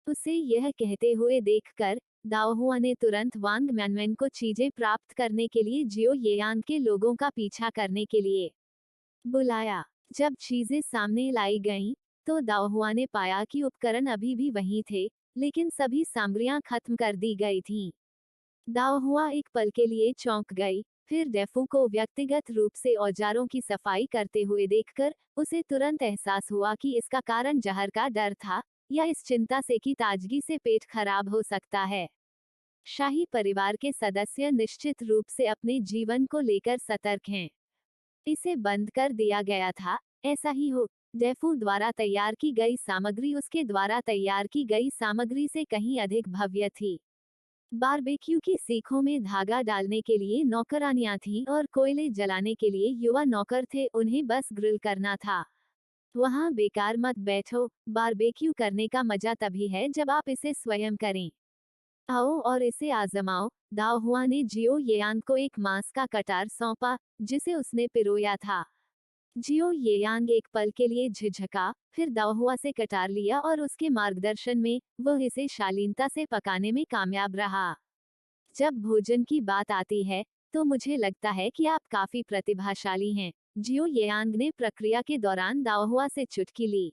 उसे यह कहते हुए देखकर दाओहुआ ने तुरंत वांग मैनमैन को चीजें प्राप्त करने के लिए जियो येयांग के लोगों का पीछा करने के लिए बुलाया। जब चीजें सामने लाई गईं, तो दाओहुआ ने पाया कि उपकरण अभी भी वहीं थे, लेकिन सभी सामग्रियां खत्म कर दी गई थीं। दाओहुआ एक पल के लिए चौंक गई, फिर डेफू को व्यक्तिगत रूप से औजारों की सफाई करते हुए देखकर उसे तुरंत एहसास हुआ कि इसका कारण जहर का डर था, या इस चिंता से कि ताजगी से पेट खराब हो सकता है। शाही परिवार के सदस्य निश्चित रूप से अपने जीवन को लेकर सतर्क हैं। इसे बंद कर दिया गया था, ऐसा ही हो। डेफू द्वारा तैयार की गई सामग्री उसके द्वारा तैयार की गई सामग्री से कहीं अधिक भव्य थी। बारबेक्यू की सीखों में धागा डालने के लिए नौकरानियां थीं और कोयले जलाने के लिए युवा नौकर थे, उन्हें बस ग्रिल करना था। वहां बेकार मत बैठो, बारबेक्यू करने का मजा तभी है जब आप इसे स्वयं करें। आओ और इसे आजमाओ। दाओहुआ ने जियो येयांग को एक मांस का कटार सौंपा, जिसे उसने पिरोया था। जियो येयांग एक पल के लिए झिझका, फिर दाओहुआ से कटार लिया और उसके मार्गदर्शन में वह इसे शालीनता से पकाने में कामयाब रहा। जब भोजन की बात आती है, तो मुझे लगता है कि आप काफी प्रतिभाशाली हैं। जियो येयांग ने प्रक्रिया के दौरान दाओहुआ से चुटकी ली।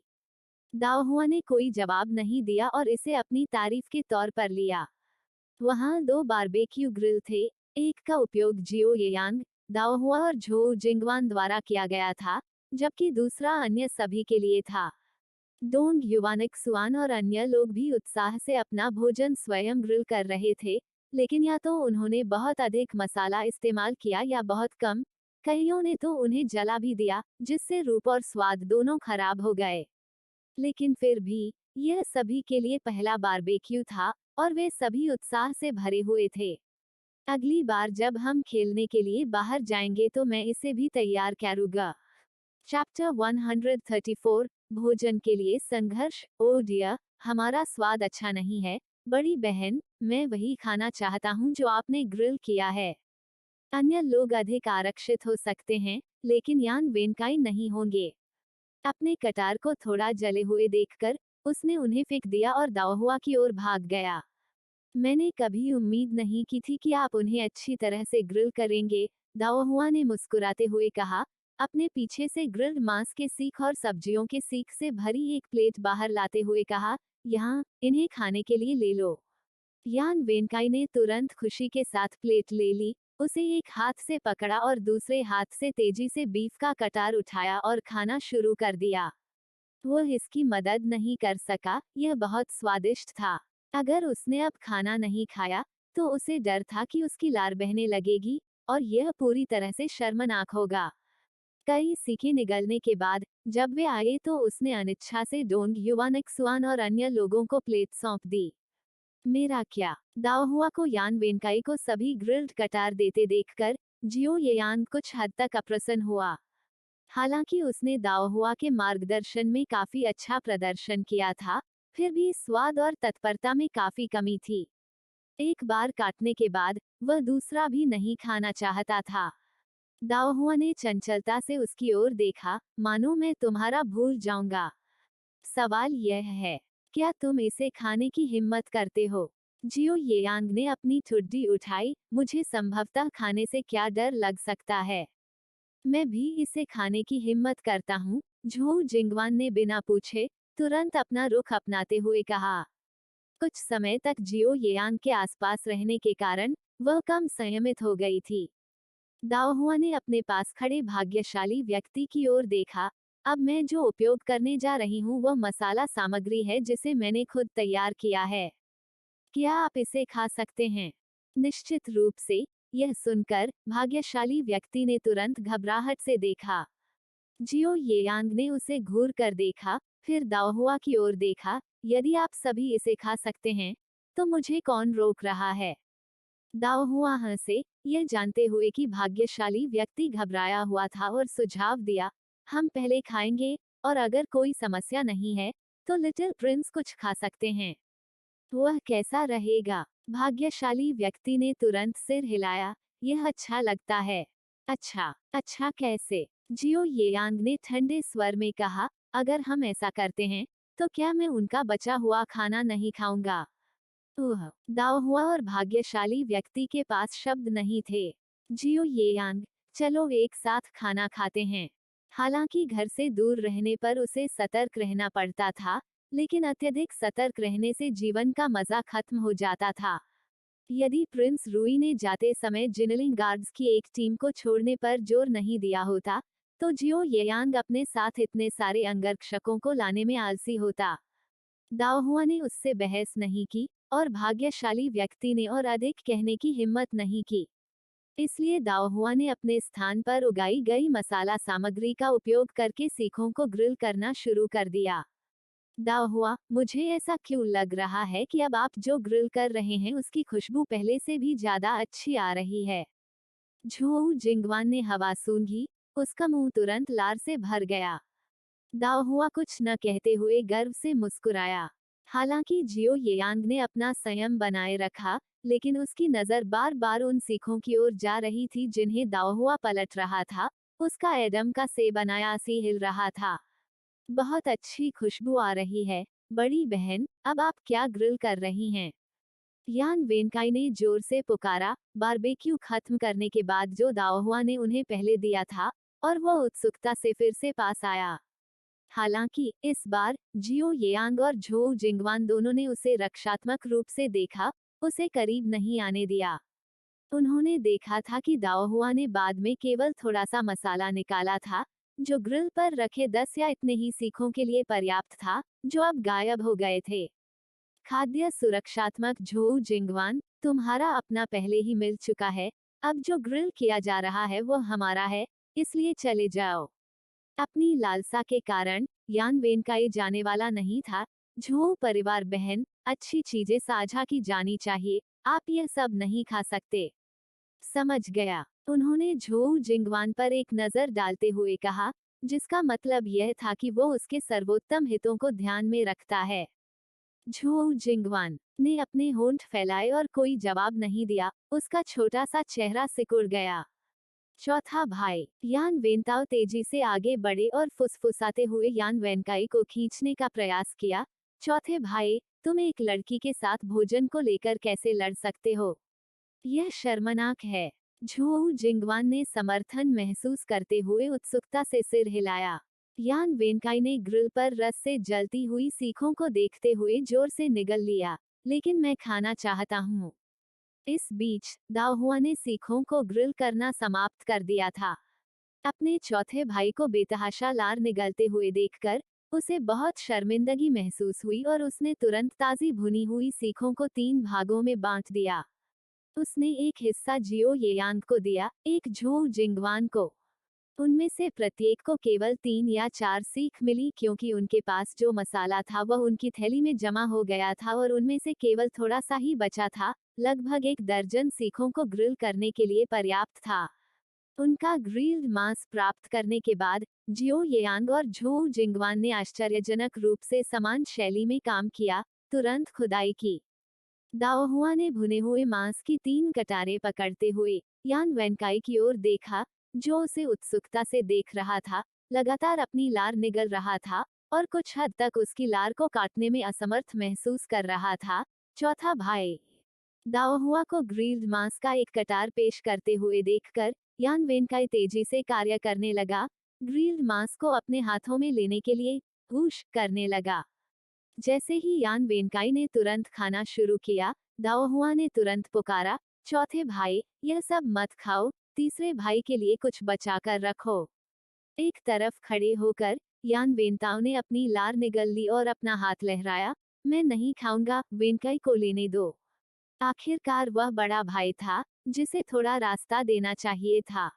दाओहुआ ने कोई जवाब नहीं दिया और इसे अपनी तारीफ के तौर पर लिया। वहां दो बारबेक्यू ग्रिल थे, एक का उपयोग जियो येयांग, दाओहुआ और झोऊ जिंगवान द्वारा किया गया था, जबकि दूसरा अन्य सभी के लिए था। डोंग युवानिक सुआन और अन्य लोग भी उत्साह से अपना भोजन स्वयं ग्रिल कर रहे थे, लेकिन या तो उन्होंने बहुत अधिक मसाला इस्तेमाल किया या बहुत कम। कईयों ने तो उन्हें जला भी दिया, जिससे रूप और स्वाद दोनों खराब हो गए। लेकिन फिर भी यह सभी के लिए पहला बारबेक्यू था और वे सभी उत्साह से भरे हुए थे। अगली बार जब हम खेलने के लिए बाहर जाएंगे तो मैं इसे भी तैयार करूंगा। चैप्टर 134, भोजन के लिए संघर्ष। ओ डियर, हमारा स्वाद अच्छा नहीं है, बड़ी बहन, मैं वही खाना चाहता हूँ जो आपने ग्रिल किया है। अन्य लोग अधिक आरक्षित हो सकते हैं, लेकिन यान वेनकाई नहीं होंगे। अपने कटार को थोड़ा जले हुए देखकर उसने उन्हें फेंक दिया और दाओहुआ की ओर भाग गया। मैंने कभी उम्मीद नहीं की थी कि आप उन्हें अच्छी तरह से ग्रिल करेंगे, दाओहुआ ने मुस्कुराते हुए कहा, अपने पीछे से ग्रिल्ड मांस के सीख और सब्जियों के सीख से भरी एक प्लेट बाहर लाते हुए कहा, यहाँ, इन्हें खाने के लिए ले लो। यान वेनकाई ने तुरंत खुशी के साथ प्लेट ले ली, उसे एक हाथ से पकड़ा और दूसरे हाथ से तेजी से बीफ का कटार उठाया और खाना शुरू कर दिया। वह इसकी मदद नहीं कर सका, यह बहुत स्वादिष्ट था। अगर उसने अब खाना नहीं खाया, तो उसे डर था कि उसकी लार बहने लगेगी, और यह पूरी तरह से शर्मनाक होगा। कई सीखें निगलने के बाद जब वे आए तो उसने अनिच्छा से डोंग युवानिक सुआन और अन्य लोगों को प्लेट सौंप दी। मेरा क्या? दाओहुआ को यान वेनकाई को सभी ग्रिल्ड कटार देते देखकर जियो येयान कुछ हद तक अप्रसन्न हुआ। हालांकि उसने दाओहुआ के मार्गदर्शन में काफी अच्छा प्रदर्शन किया था, फिर भी स्वाद और तत्परता में काफी कमी थी। एक बार काटने के बाद वह दूसरा भी नहीं खाना चाहता था। दाओहुआ ने चंचलता से उसकी ओर देखा, मानो मैं तुम्हारा भूल जाऊंगा। सवाल यह है, क्या तुम इसे खाने की हिम्मत करते हो? जियो येयांग ने अपनी ठुड्डी उठाई, मुझे संभवतः खाने से क्या डर लग सकता है। मैं भी इसे खाने की हिम्मत करता हूँ, झोऊ जिंगवान ने बिना पूछे तुरंत अपना रुख अपनाते हुए कहा। कुछ समय तक जियो येयांग के आसपास रहने के कारण वह कम संयमित हो गई थी। दाओहुआ ने अपने पास खड़े भाग्यशाली व्यक्ति की ओर देखा। अब मैं जो उपयोग करने जा रही हूँ वह मसाला सामग्री है जिसे मैंने खुद तैयार किया है। क्या आप इसे खा सकते हैं? निश्चित रूप से। यह सुनकर भाग्यशाली व्यक्ति ने तुरंत घबराहट से देखा। जियो येयांग ने उसे घूर कर देखा, फिर दाओहुआ की ओर देखा। यदि आप सभी इसे खा सकते हैं, तो मुझे कौन रोक रहा है? दाओहुआ हंसे, यह जानते हुए कि भाग्यशाली व्यक्ति घबराया हुआ था और सुझाव दिया, हम पहले खाएंगे, और अगर कोई समस्या नहीं है, तो लिटिल प्रिंस कुछ खा सकते हैं। वह कैसा रहेगा? भाग्यशाली व्यक्ति ने तुरंत सिर हिलाया, यह अच्छा लगता है। अच्छा, अच्छा कैसे? जियो येयांग ने ठंडे स्वर में कहा, अगर हम ऐसा करते हैं, तो क्या मैं उनका बचा हुआ खाना नहीं खाऊंगा? ओह! दाओहुआ और भाग्यशाली व्यक्ति के पास शब्द नहीं थे। जियो येयांग, चलो एक साथ खाना खाते हैं। हालांकि घर से दूर रहने पर उसे सतर्क रहना पड़ता था, लेकिन अत्यधिक सतर्क रहने से जीवन का मजा खत्म हो जाता था। यदि प्रिंस रूई ने जाते समय जिनलिंग गार्ड्स की एक टीम को छोड़ने पर जोर नहीं दिया होता, तो जियो येयांग अपने साथ इतने सारे अंगरक्षकों को लाने में आलसी होता। दाओहुआ ने उससे बहस नहीं की, और भाग्यशाली व्यक्ति ने और अधिक कहने की हिम्मत नहीं की। इसलिए दाओहुआ ने अपने स्थान पर उगाई गई मसाला सामग्री का उपयोग करके सीखों को ग्रिल करना शुरू कर दिया। दाओहुआ, मुझे ऐसा क्यों लग रहा है कि अब आप जो ग्रिल कर रहे हैं उसकी खुशबू पहले से भी ज्यादा अच्छी आ रही है। झोऊ जिंगवान ने हवा सूंघी, उसका मुंह तुरंत लार से भर गया। दाओहुआ कुछ न कहते हुए गर्व से मुस्कुराया। हालांकि जियो येयांग ने अपना संयम बनाए रखा, लेकिन उसकी नजर बार बार उन सीखों की ओर जा रही थी जिन्हें दाओहुआ पलट रहा था। उसका एडम का सेब अनायासी हिल रहा था। बहुत अच्छी खुशबू आ रही है, बड़ी बहन, अब आप क्या ग्रिल कर रही हैं? यान वेनकाई ने जोर से पुकारा, बारबेक्यू खत्म करने के बाद जो दाओहुआ ने उन्हें पहले दिया था, और वो उत्सुकता से फिर से पास आया। हालांकि इस बार जियो येयांग और झोऊ जिंगवान दोनों ने उसे रक्षात्मक रूप से देखा, उसे करीब नहीं आने दिया। उन्होंने देखा था कि दाओहुआ ने बाद में केवल थोड़ा सा मसाला निकाला था, जो ग्रिल पर रखे 10 या इतने ही सीखों के लिए पर्याप्त था, जो अब गायब हो गए थे। खाद्य सुरक्षात्मक झोऊ जिंगवान, तुम्हारा अपना पहले ही मिल चुका है, अब जो ग्रिल किया जा रहा है वो हमारा है, इसलिए चले जाओ। अपनी लालसा के कारण यान वेनकाई जाने वाला नहीं था। झोऊ परिवार बहन, अच्छी चीजें साझा की जानी चाहिए, आप यह सब नहीं खा सकते। समझ गया, उन्होंने झोऊ जिंगवान पर एक नजर डालते हुए कहा, जिसका मतलब यह था कि वो उसके सर्वोत्तम हितों को ध्यान में रखता है। झोऊ जिंगवान ने अपने होंठ फैलाए और कोई जवाब नहीं दिया, उसका छोटा सा चेहरा सिकुड़ गया। चौथा भाई यान वेनताओ तेजी से आगे बढ़े और फुसफुसाते हुए यान वेनकाई को खींचने का प्रयास किया। चौथे भाई, तुम एक लड़की के साथ भोजन को लेकर कैसे लड़ सकते हो? यह शर्मनाक है। झोऊ जिंगवान ने समर्थन महसूस करते हुए उत्सुकता से सिर हिलाया। यान वेनकाई ने ग्रिल पर रस से जलती हुई सीखों को देखते हुए जोर से निगल लिया, लेकिन मैं खाना चाहता हूँ। इस बीच दाओहुआ ने सीखों को ग्रिल करना समाप्त कर दिया था। अपने चौथे भाई को बेतहाशा लार निगलते हुए देखकर उसे बहुत शर्मिंदगी महसूस हुई और उसने तुरंत ताजी भुनी हुई सीखों को 3 भागों में बांट दिया। उसने एक हिस्सा जियो येयांग को दिया, एक झोऊ जिंगवान को। उनमें से प्रत्येक को केवल 3 या 4 सीख मिली क्योंकि उनके पास जो मसाला था वह उनकी थैली में जमा हो गया था और उनमें से केवल थोड़ा सा ही बचा था, लगभग 1 दर्जन सीखों को ग्रिल करने के लिए पर्याप्त था। उनका ग्रिल्ड मांस प्राप्त करने के बाद जियो येयांग और झोऊ जिंगवान ने आश्चर्यजनक रूप से समान शैली में काम किया, तुरंत खुदाई की। दाओहुआ ने भुने हुए मांस की 3 कटारें पकड़ते हुए यान वेनकाई की ओर देखा, जो उसे उत्सुकता से देख रहा था, लगातार अपनी लार निगल रहा था और कुछ हद तक उसकी लार को काटने में असमर्थ महसूस कर रहा था। चौथा भाई दाओहुआ को ग्रिल्ड मांस का एक कटार पेश करते हुए देखकर यान वेनकाई तेजी से कार्य करने लगा, ग्रिल्ड मांस को अपने हाथों में लेने के लिए हुश करने लगा। जैसे ही यान वेनकाई ने तुरंत खाना शुरू किया, दाओहुआ ने तुरंत पुकारा, चौथे भाई, यह सब मत खाओ, तीसरे भाई के लिए कुछ बचा कर रखो। एक तरफ खड़े होकर यान वेनताओ ने अपनी लार निगल ली और अपना हाथ लहराया, मैं नहीं खाऊंगा, वेनकाई को लेने दो। आखिरकार वह बड़ा भाई था, जिसे थोड़ा रास्ता देना चाहिए था।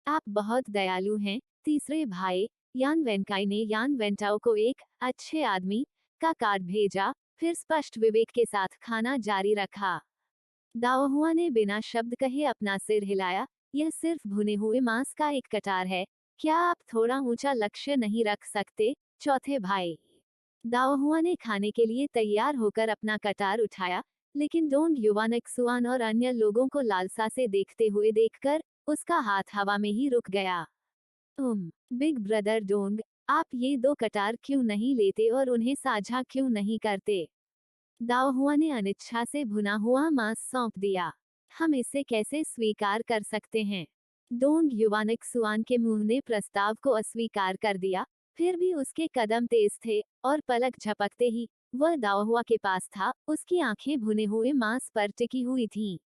आप बहुत दयालु हैं, तीसरे भाई यान वेनकाई ने यान वेंटाओ को एक अच्छे आदमी का कार्ड भेजा, फिर स्पष्ट विवेक के साथ खाना जारी रखा। दाओहुआ ने बिना शब्द कहे अपना सिर हिलाया, यह सिर्फ भुने हुए मांस का एक कटार है, क्या आप थोड़ा ऊंचा लक्ष्य नहीं रख सकते? चौथे भाई दाओहुआ ने खाने के लिए तैयार होकर अपना कटार उठाया, लेकिन डोंग युवानक्सुआन और अन्य लोगों को लालसा से देखते हुए देखकर उसका हाथ हवा में ही रुक गया। बिग ब्रदर डोंग, आप ये 2 कटार क्यों नहीं लेते और उन्हें साझा क्यों नहीं करते? दाओहुआ ने अनिच्छा से भुना हुआ मांस सौंप दिया। हम इसे कैसे स्वीकार कर सकते हैं? डोंग युवानक्सुआन के मुंह ने प्रस्ताव को अस्वीकार कर दिया, फिर भी उसके कदम तेज थे और पलक झपकते ही वह दाओहुआ के पास था, उसकी आंखें भुने हुए मांस पर टिकी हुई थीं।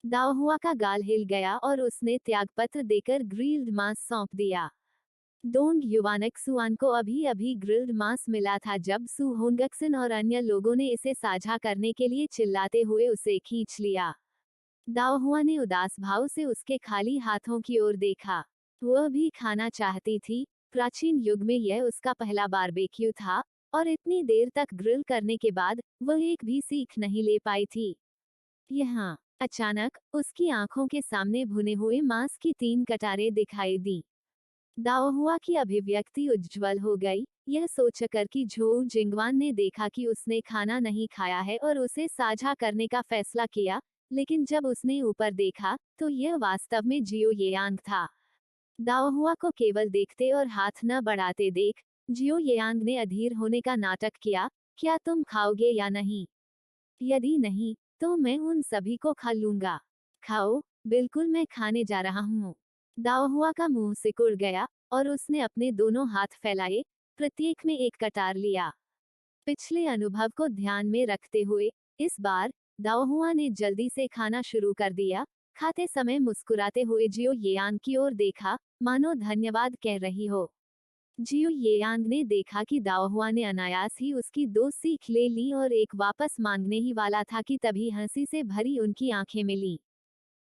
दाओहुआ का गाल हिल गया और उसने त्यागपत्र देकर ग्रिल्ड मांस सौंप दिया। डोंग युवानक्सुआन को अभी अभी ग्रिल्ड मांस मिला था जब सू होंगक्सन और अन्य लोगों ने इसे साझा करने के लिए चिल्लाते हुए उसे खींच लिया। दाओहुआ ने उदास भाव से उसके खाली हाथों की ओर देखा। वह भी खाना चाहती थी, प्राचीन युग में यह उसका पहला बारबेक्यू था और इतनी देर तक ग्रिल करने के बाद वह एक भी सीख नहीं ले पाई थी। यहाँ अचानक उसकी आंखों के सामने भुने हुए मांस की 3 कटारें दिखाई दी। दाओहुआ की अभिव्यक्ति उज्ज्वल हो गई, यह सोचकर कि झोउ जिंगवान ने देखा कि उसने खाना नहीं खाया है और उसे साझा करने का फैसला किया, लेकिन जब उसने ऊपर देखा तो यह वास्तव में जियो येयांग था। दाओहुआ को केवल देखते और हाथ न बढ़ाते देख जियो येयांग ने अधीर होने का नाटक किया, क्या तुम खाओगे या नहीं? यदि नहीं, तो मैं उन सभी को खा लूंगा। खाओ, बिल्कुल मैं खाने जा रहा हूँ। दाओहुआ का मुंह सिकुड़ गया और उसने अपने दोनों हाथ फैलाए, प्रत्येक में एक कटार लिया। पिछले अनुभव को ध्यान में रखते हुए इस बार दाओहुआ ने जल्दी से खाना शुरू कर दिया। खाते समय मुस्कुराते हुए जियो येयांग की ओर देखा, मानो धन्यवाद कह रही हो। जियो येयांग ने देखा कि दाओहुआ ने अनायास ही उसकी 2 सीख ले ली और एक वापस मांगने ही वाला था कि तभी हंसी से भरी उनकी आंखें मिली।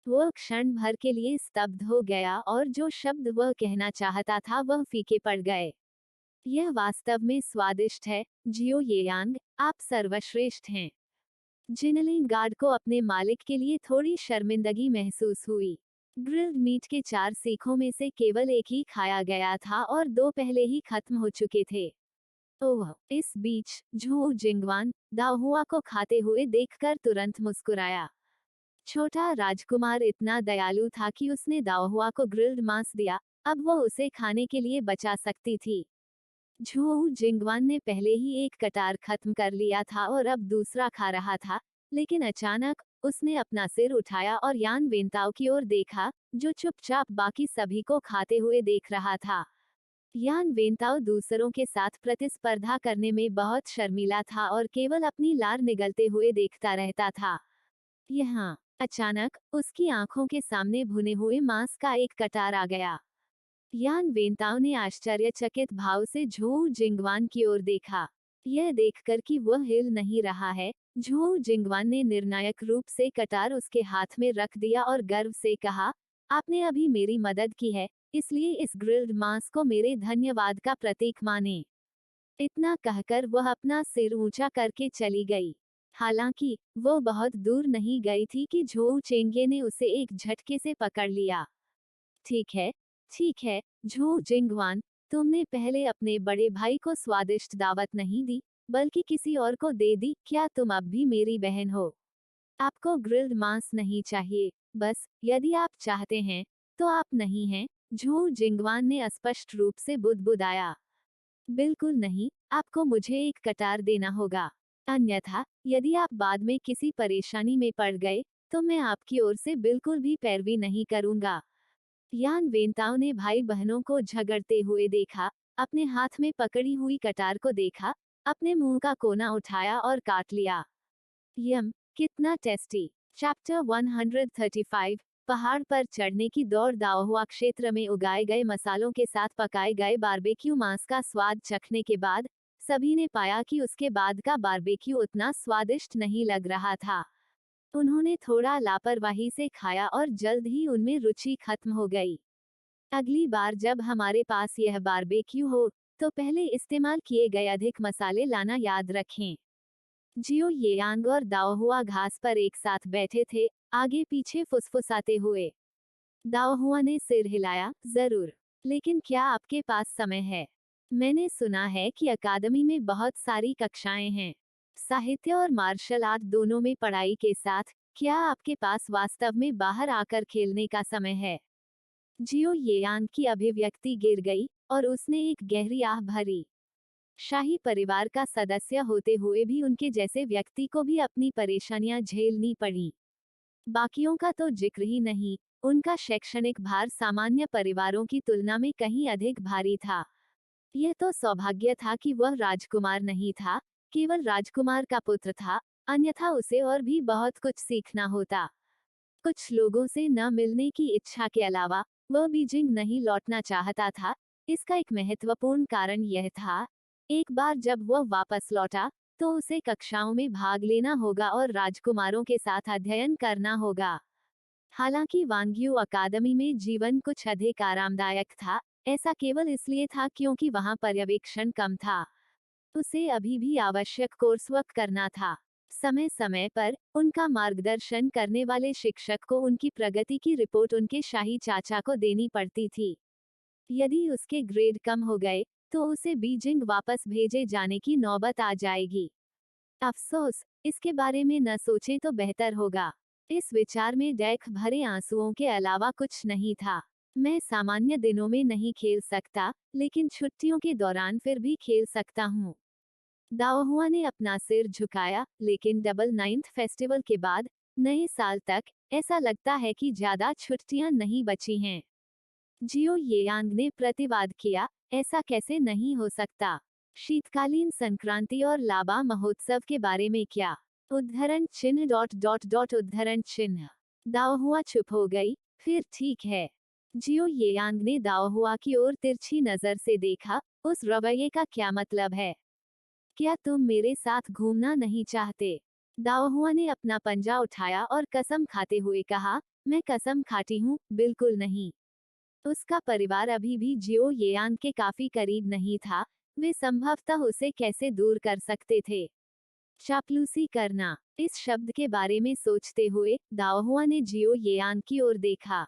वह क्षण भर के लिए स्तब्ध हो गया और जो शब्द वह कहना चाहता था वह फीके पड़ गए। यह वास्तव में स्वादिष्ट है, जियो येयांग, आप सर्वश्रेष्ठ हैं। जिनलिंग गार्ड को अपने मालिक के लिए थोड़ी शर्मिंदगी महसूस हुई। ग्रिल्ड मीट के 4 सीखों में से केवल एक ही खाया गया था और 2 पहले ही खत्म हो चुके थे। ओह! इस बीच झू जिंगवान दाओहुआ को खाते हुए देखकर तुरंत मुस्कुराया। छोटा राजकुमार इतना दयालु था कि उसने दाओहुआ को ग्रिल्ड मांस दिया, अब वह उसे खाने के लिए बचा सकती थी। झू जिंगवान ने पहले ही एक कटार खत्म कर लिया था और अब दूसरा खा रहा था, लेकिन अचानक उसने अपना सिर उठाया और यान वेंताओ की ओर देखा, जो चुपचाप बाकी सभी को खाते हुए देख रहा था। यान वेंताओ दूसरों के साथ प्रतिस्पर्धा करने में बहुत शर्मीला था और केवल अपनी लार निगलते हुए देखता रहता था। यहाँ अचानक उसकी आंखों के सामने भुने हुए मांस का एक कटार आ गया। यान वेंताओ ने आश्चर्यचकित भाव से झोउ जिंगवान की ओर देखा। यह देखकर कि वह हिल नहीं रहा है, झोउ जिंगवान ने निर्णायक रूप से कटार उसके हाथ में रख दिया और गर्व से कहा, आपने अभी मेरी मदद की है, इसलिए इस ग्रिल्ड मांस को मेरे धन्यवाद का प्रतीक माने। इतना कहकर वह अपना सिर ऊंचा करके चली गई। हालांकि वो बहुत दूर नहीं गई थी कि झोउ चेंगे ने उसे एक झटके से पकड़ लिया। ठीक है, झू जिंगवान, तुमने पहले अपने बड़े भाई को स्वादिष्ट दावत नहीं दी, बल्कि किसी और को दे दी, क्या तुम अब भी मेरी बहन हो? आपको ग्रिल्ड मांस नहीं चाहिए, बस यदि आप चाहते हैं तो आप नहीं हैं, झू जिंगवान ने स्पष्ट रूप से बुदबुदाया। बिल्कुल नहीं, आपको मुझे एक कटार देना होगा। अन्यथा, यदि आप बाद में किसी परेशानी में पड़ गए, तो मैं आपकी ओर से बिल्कुल भी पैरवी नहीं करूंगा। यान वेंताओ ने भाई बहनों को झगड़ते हुए देखा, अपने हाथ में पकड़ी हुई कटार को देखा, अपने मुंह का कोना उठाया और काट लिया। यम, कितना टेस्टी। चैप्टर 135, पहाड़ पर चढ़ने की दौड़। दाओहुआ क्षेत्र में उगाए गए मसालों के साथ पकाए गए बारबेक्यू मांस का स्वाद चखने के बाद सभी ने पाया कि उसके बाद का बारबेक्यू उतना स्वादिष्ट नहीं लग रहा था। उन्होंने थोड़ा लापरवाही से खाया और जल्द ही उनमें रुचि खत्म हो गई। अगली बार जब हमारे पास यह बारबेक्यू हो, तो पहले इस्तेमाल किए गए अधिक मसाले लाना याद रखें। जियो येयांग और दाओहुआ घास पर एक साथ बैठे थे, आगे पीछे फुसफुसाते हुए। दाओहुआ ने सिर हिलाया, जरूर। लेकिन क्या आपके पास समय है? मैंने सुना है कि अकादमी में बहुत सारी कक्षाएं हैं। साहित्य और मार्शल आर्ट दोनों में पढ़ाई के साथ, क्या आपके पास वास्तव में बाहर आकर खेलने का समय है? जियो येयांग की अभिव्यक्ति गिर गई और उसने एक गहरी आह भरी। शाही परिवार का सदस्य होते हुए भी उनके जैसे व्यक्ति को भी अपनी परेशानियां झेलनी पड़ी। बाकियों का तो जिक्र ही नहीं, उनका शैक्षणिक भार सामान्य परिवारों की तुलना में कहीं अधिक भारी था। यह तो सौभाग्य था कि वह राजकुमार नहीं था, केवल राजकुमार का पुत्र था, अन्यथा उसे और भी बहुत कुछ सीखना होता। कुछ लोगों से न मिलने की इच्छा के अलावा वह बीजिंग नहीं लौटना चाहता था। इसका एक महत्वपूर्ण कारण यह था, एक बार जब वह वापस लौटा, तो उसे कक्षाओं में भाग लेना होगा और राजकुमारों के साथ अध्ययन करना होगा। हालांकि वांग्यू अकादमी में जीवन कुछ अधिक आरामदायक था, ऐसा केवल इसलिए था क्योंकि वहां पर्यवेक्षण कम था। उसे अभी भी आवश्यक कोर्सवर्क करना था। समय समय पर उनका मार्गदर्शन करने वाले शिक्षक को उनकी प्रगति की रिपोर्ट उनके शाही चाचा को देनी पड़ती थी। यदि उसके ग्रेड कम हो गए, तो उसे बीजिंग वापस भेजे जाने की नौबत आ जाएगी। अफसोस, इसके बारे में न सोचे तो बेहतर होगा। इस विचार में डैख भरे आंसुओं के अलावा कुछ नहीं था। मैं सामान्य दिनों में नहीं खेल सकता, लेकिन छुट्टियों के दौरान फिर भी खेल सकता हूँ। दाओहुआ ने अपना सिर झुकाया, लेकिन डबल नाइन्थ फेस्टिवल के बाद नए साल तक ऐसा लगता है कि ज्यादा छुट्टियां नहीं बची हैं। जियो येयांग ने प्रतिवाद किया, ऐसा कैसे नहीं हो सकता? शीतकालीन संक्रांति और लाबा महोत्सव के बारे में क्या? उद्धरण चिन्ह डॉट डॉट डॉट उद्धरण चिन्ह। दाओहुआ चुप हो गई, फिर ठीक है। जियो येयांग ने दाओहुआ की ओर तिरछी नजर से देखा, उस रवैये का क्या मतलब है? क्या तुम मेरे साथ घूमना नहीं चाहते? दाओहुआ ने अपना पंजा उठाया और कसम खाते हुए कहा, मैं कसम खाती हूँ, बिल्कुल नहीं। उसका परिवार अभी भी जियो येयांग के काफी करीब नहीं था, वे संभवतः उसे कैसे दूर कर सकते थे? चापलूसी करना, इस शब्द के बारे में सोचते हुए दाओहुआ ने जियो येयांग की ओर देखा।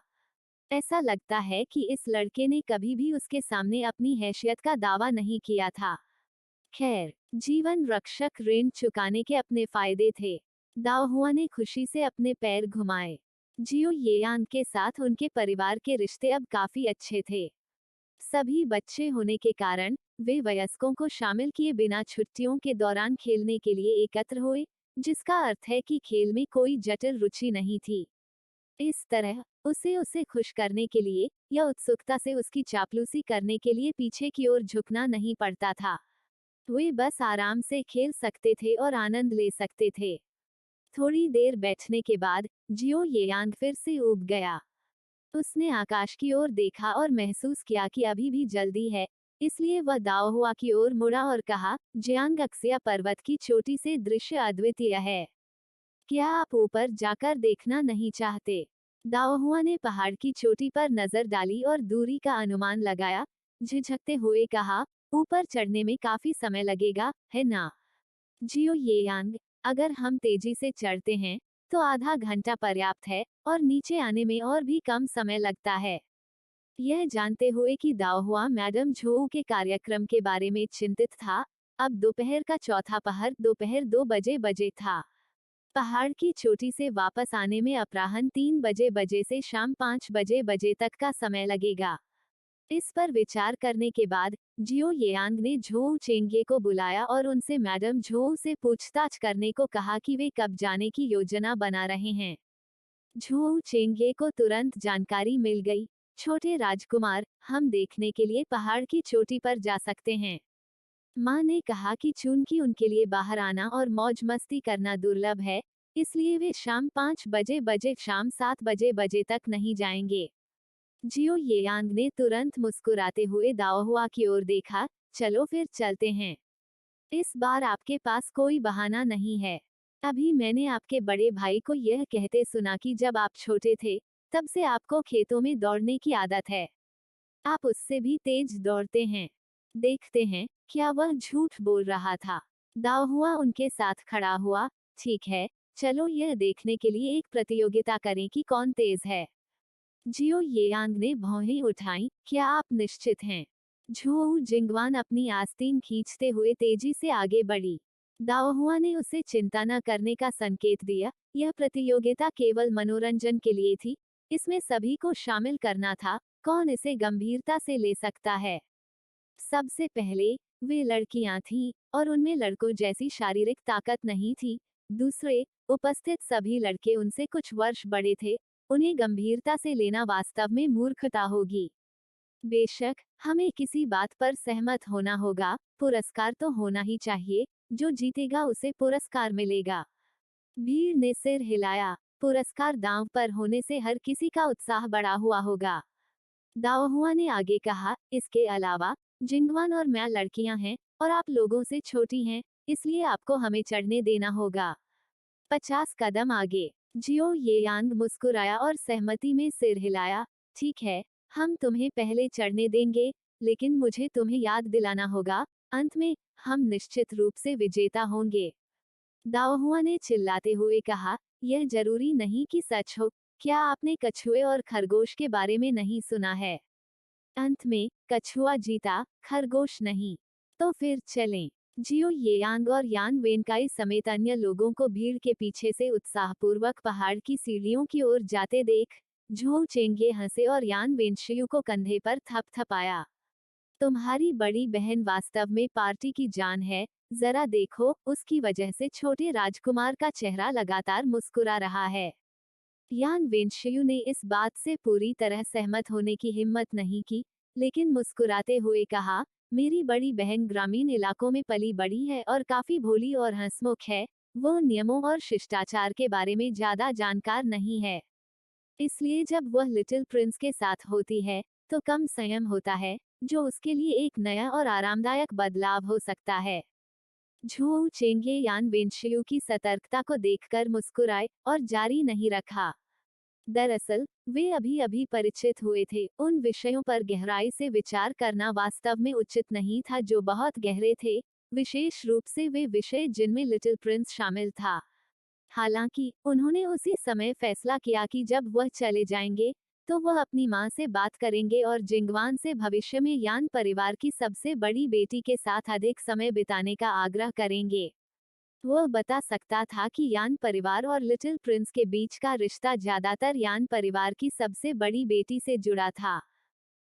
ऐसा लगता है कि इस लड़के ने कभी भी उसके सामने अपनी हैसियत का दावा नहीं किया था। खैर, जीवन रक्षक ऋण चुकाने के अपने फायदे थे। दाओहुआ ने खुशी से अपने पैर घुमाए। जियो येयांग के साथ उनके परिवार के रिश्ते अब काफी अच्छे थे। सभी बच्चे होने के कारण वे वयस्कों को शामिल किए बिना छुट्टियों के दौरान खेलने के लिए एकत्र हुए, जिसका अर्थ है कि खेल में कोई जटिल रुचि नहीं थी। इस तरह उसे उसे खुश करने के लिए या उत्सुकता से उसकी चापलूसी करने के लिए पीछे की ओर झुकना नहीं पड़ता था। वे बस आराम से खेल सकते थे और आनंद ले सकते थे। थोड़ी देर बैठने के बाद जियो येयांग फिर से ऊब गया। उसने आकाश की ओर देखा और महसूस किया कि अभी भी जल्दी है, इसलिए वह दाओहुआ की ओर मुड़ा और कहा, जियांग अक्सिया पर्वत की चोटी से दृश्य अद्वितीय है। क्या आप ऊपर जाकर देखना नहीं चाहते? दाओहुआ ने पहाड़ की चोटी पर नजर डाली और दूरी का अनुमान लगाया, झिझकते हुए कहा, ऊपर चढ़ने में काफी समय लगेगा, है ना? जियो येयांग, अगर हम तेजी से चढ़ते हैं, तो आधा घंटा पर्याप्त है, और नीचे आने में और भी कम समय लगता है। यह जानते हुए कि दाओहुआ मैडम झोऊ के कार्यक्रम के बारे में चिंतित था, अब दोपहर का चौथा पहर दोपहर 2 बजे था। पहाड़ की चोटी से वापस आने में अपराह्न 3 बजे से शाम 5 बजे तक का समय लगेगा। इस पर विचार करने के बाद जियो येयांग ने झोउ चेंगे को बुलाया और उनसे मैडम झोउ से पूछताछ करने को कहा कि वे कब जाने की योजना बना रहे हैं। झोउ चेंगे को तुरंत जानकारी मिल गई। छोटे राजकुमार, हम देखने के लिए पहाड़ की चोटी पर जा सकते हैं। माँ ने कहा कि चूंकि उनके लिए बाहर आना और मौज मस्ती करना दुर्लभ है, इसलिए वे शाम 5 बजे शाम 7 बजे तक नहीं जाएंगे। जियो येयांग ने तुरंत मुस्कुराते हुए दाओहुआ की ओर देखा। चलो फिर चलते हैं। इस बार आपके पास कोई बहाना नहीं है। अभी मैंने आपके बड़े भाई को यह कहते सुना कि जब आप छोटे थे, तब से आपको खेतों में दौड़ने की आदत है। आप उससे भी तेज दौड़ते हैं। देखते हैं, क्या वह झूठ बोल रहा था। दाओहुआ उनके साथ खड़ा हुआ। ठीक है, चलो यह देखने के लिए एक प्रतियोगिता करें कि कौन तेज है। जियो येयांग ने भौहें उठाई। क्या आप निश्चित हैं? झोउ जिंगवान अपनी आस्तीन खींचते हुए तेजी से आगे बढ़ी। दाओहुआ ने उसे चिंता न करने का संकेत दिया। यह प्रतियोगिता केवल मनोरंजन के लिए थी, इसमें सभी को शामिल करना था। कौन इसे गंभीरता से ले सकता है? सबसे पहले, वे लड़कियां थीं, और उनमें लड़कों जैसी शारीरिक ताकत नहीं थी। दूसरे, उपस्थित सभी लड़के उनसे कुछ वर्ष बड़े थे। उन्हें गंभीरता से लेना वास्तव में मूर्खता होगी। बेशक, हमें किसी बात पर सहमत होना होगा। पुरस्कार तो होना ही चाहिए। जो जीतेगा उसे पुरस्कार मिलेगा। भीड़ ने सिर हिलाया। पुरस्कार दांव पर होने से हर किसी का उत्साह बढ़ा हुआ होगा। दाओहुआ ने आगे कहा, इसके अलावा जिंगवान और मैं लड़कियां हैं, और आप लोगों से छोटी हैं, इसलिए आपको हमें चढ़ने देना होगा। 50 कदम आगे। जियो येयांग मुस्कुराया और सहमति में सिर हिलाया। ठीक है, हम तुम्हें पहले चढ़ने देंगे, लेकिन मुझे तुम्हें याद दिलाना होगा, अंत में हम निश्चित रूप से विजेता होंगे। दाओहुआ ने चिल्लाते हुए कहा, यह जरूरी नहीं कि सच हो। क्या आपने कछुए और खरगोश के बारे में नहीं सुना है? अंत में कछुआ जीता, खरगोश नहीं। तो फिर चलें। जियो येयांग और यान वेनकाई समेत अन्य लोगों को भीड़ के पीछे से उत्साहपूर्वक पहाड़ की सीढ़ियों की ओर जाते देख झोउ चेंगे हंसे और यान वेनशियू को कंधे पर थपथपाया। तुम्हारी बड़ी बहन वास्तव में पार्टी की जान है, जरा देखो, उसकी वजह से छोटे राजकुमार का चेहरा लगातार मुस्कुरा रहा है। यान वेनशियू ने इस बात से पूरी तरह सहमत होने की हिम्मत नहीं की, लेकिन मुस्कुराते हुए कहा, मेरी बड़ी बहन ग्रामीण इलाकों में पली बड़ी है और काफी भोली और हंसमुख है। वो नियमों और शिष्टाचार के बारे में ज्यादा जानकार नहीं है, इसलिए जब वह लिटिल प्रिंस के साथ होती है, तो कम संयम होता है, जो उसके लिए एक नया और आरामदायक बदलाव हो सकता है। झोउ चेंगे यान वेनशियू की सतर्कता को देखकर मुस्कुराए और जारी नहीं रखा। दरअसल, वे अभी अभी परिचित हुए थे। उन विषयों पर गहराई से विचार करना वास्तव में उचित नहीं था जो बहुत गहरे थे, विशेष रूप से वे विषय जिनमें लिटिल प्रिंस शामिल था। हालांकि, उन्होंने उसी समय फैसला किया कि जब वह चले जाएंगे, तो वह अपनी मां से बात करेंगे और जिंगवान से भविष्य में यान परिवार की सबसे बड़ी बेटी के साथ अधिक समय बिताने का आग्रह करेंगे। वह बता सकता था कि यान परिवार और लिटिल प्रिंस के बीच का रिश्ता ज्यादातर यान परिवार की सबसे बड़ी बेटी से जुड़ा था।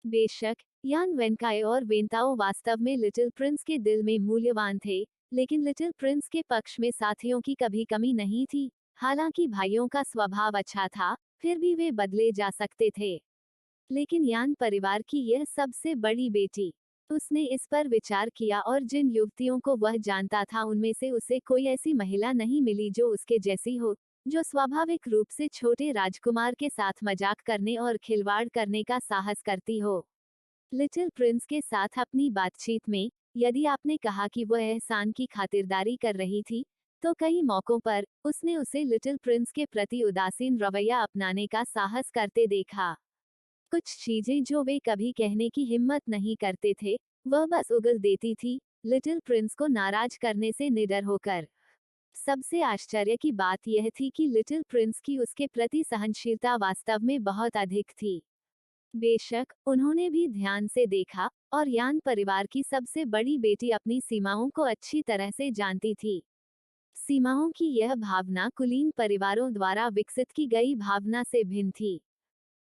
बेशक, यान वेनकाए और वेंताओ वास्तव में लिटिल प्रिंस के दिल में मूल्यवान थे, लेकिन लिटिल प्रिंस के पक्ष में साथियों की कभी कमी नहीं थी। हालांकि भाइयों का स्वभाव अच्छा था, फिर भी वे बदले जा सकते थे। लेकिन यान परिवार की यह सबसे बड़ी बेटी। उसने इस पर विचार किया और जिन युवतियों को वह जानता था उनमें से उसे कोई ऐसी महिला नहीं मिली जो उसके जैसी हो, जो स्वाभाविक रूप से छोटे राजकुमार के साथ मजाक करने और खिलवाड़ करने का साहस करती हो। लिटिल प्रिंस के साथ अपनी बातचीत में, यदि आपने कहा कि वह एहसान की खातिरदारी कर रही थी, तो कई मौकों पर उसने उसे लिटिल प्रिंस के प्रति उदासीन रवैया अपनाने का साहस करते देखा। कुछ चीजें जो वे कभी कहने की हिम्मत नहीं करते थे, वह बस उगल देती थी, लिटिल प्रिंस को नाराज करने से निडर होकर। सबसे आश्चर्य की बात यह थी कि लिटिल प्रिंस की उसके प्रति सहनशीलता वास्तव में बहुत अधिक थी। बेशक, उन्होंने भी ध्यान से देखा, और यान परिवार की सबसे बड़ी बेटी अपनी सीमाओं को अच्छी तरह से जानती थी। सीमाओं की यह भावना कुलीन परिवारों द्वारा विकसित की गई भावना से भिन्न थी।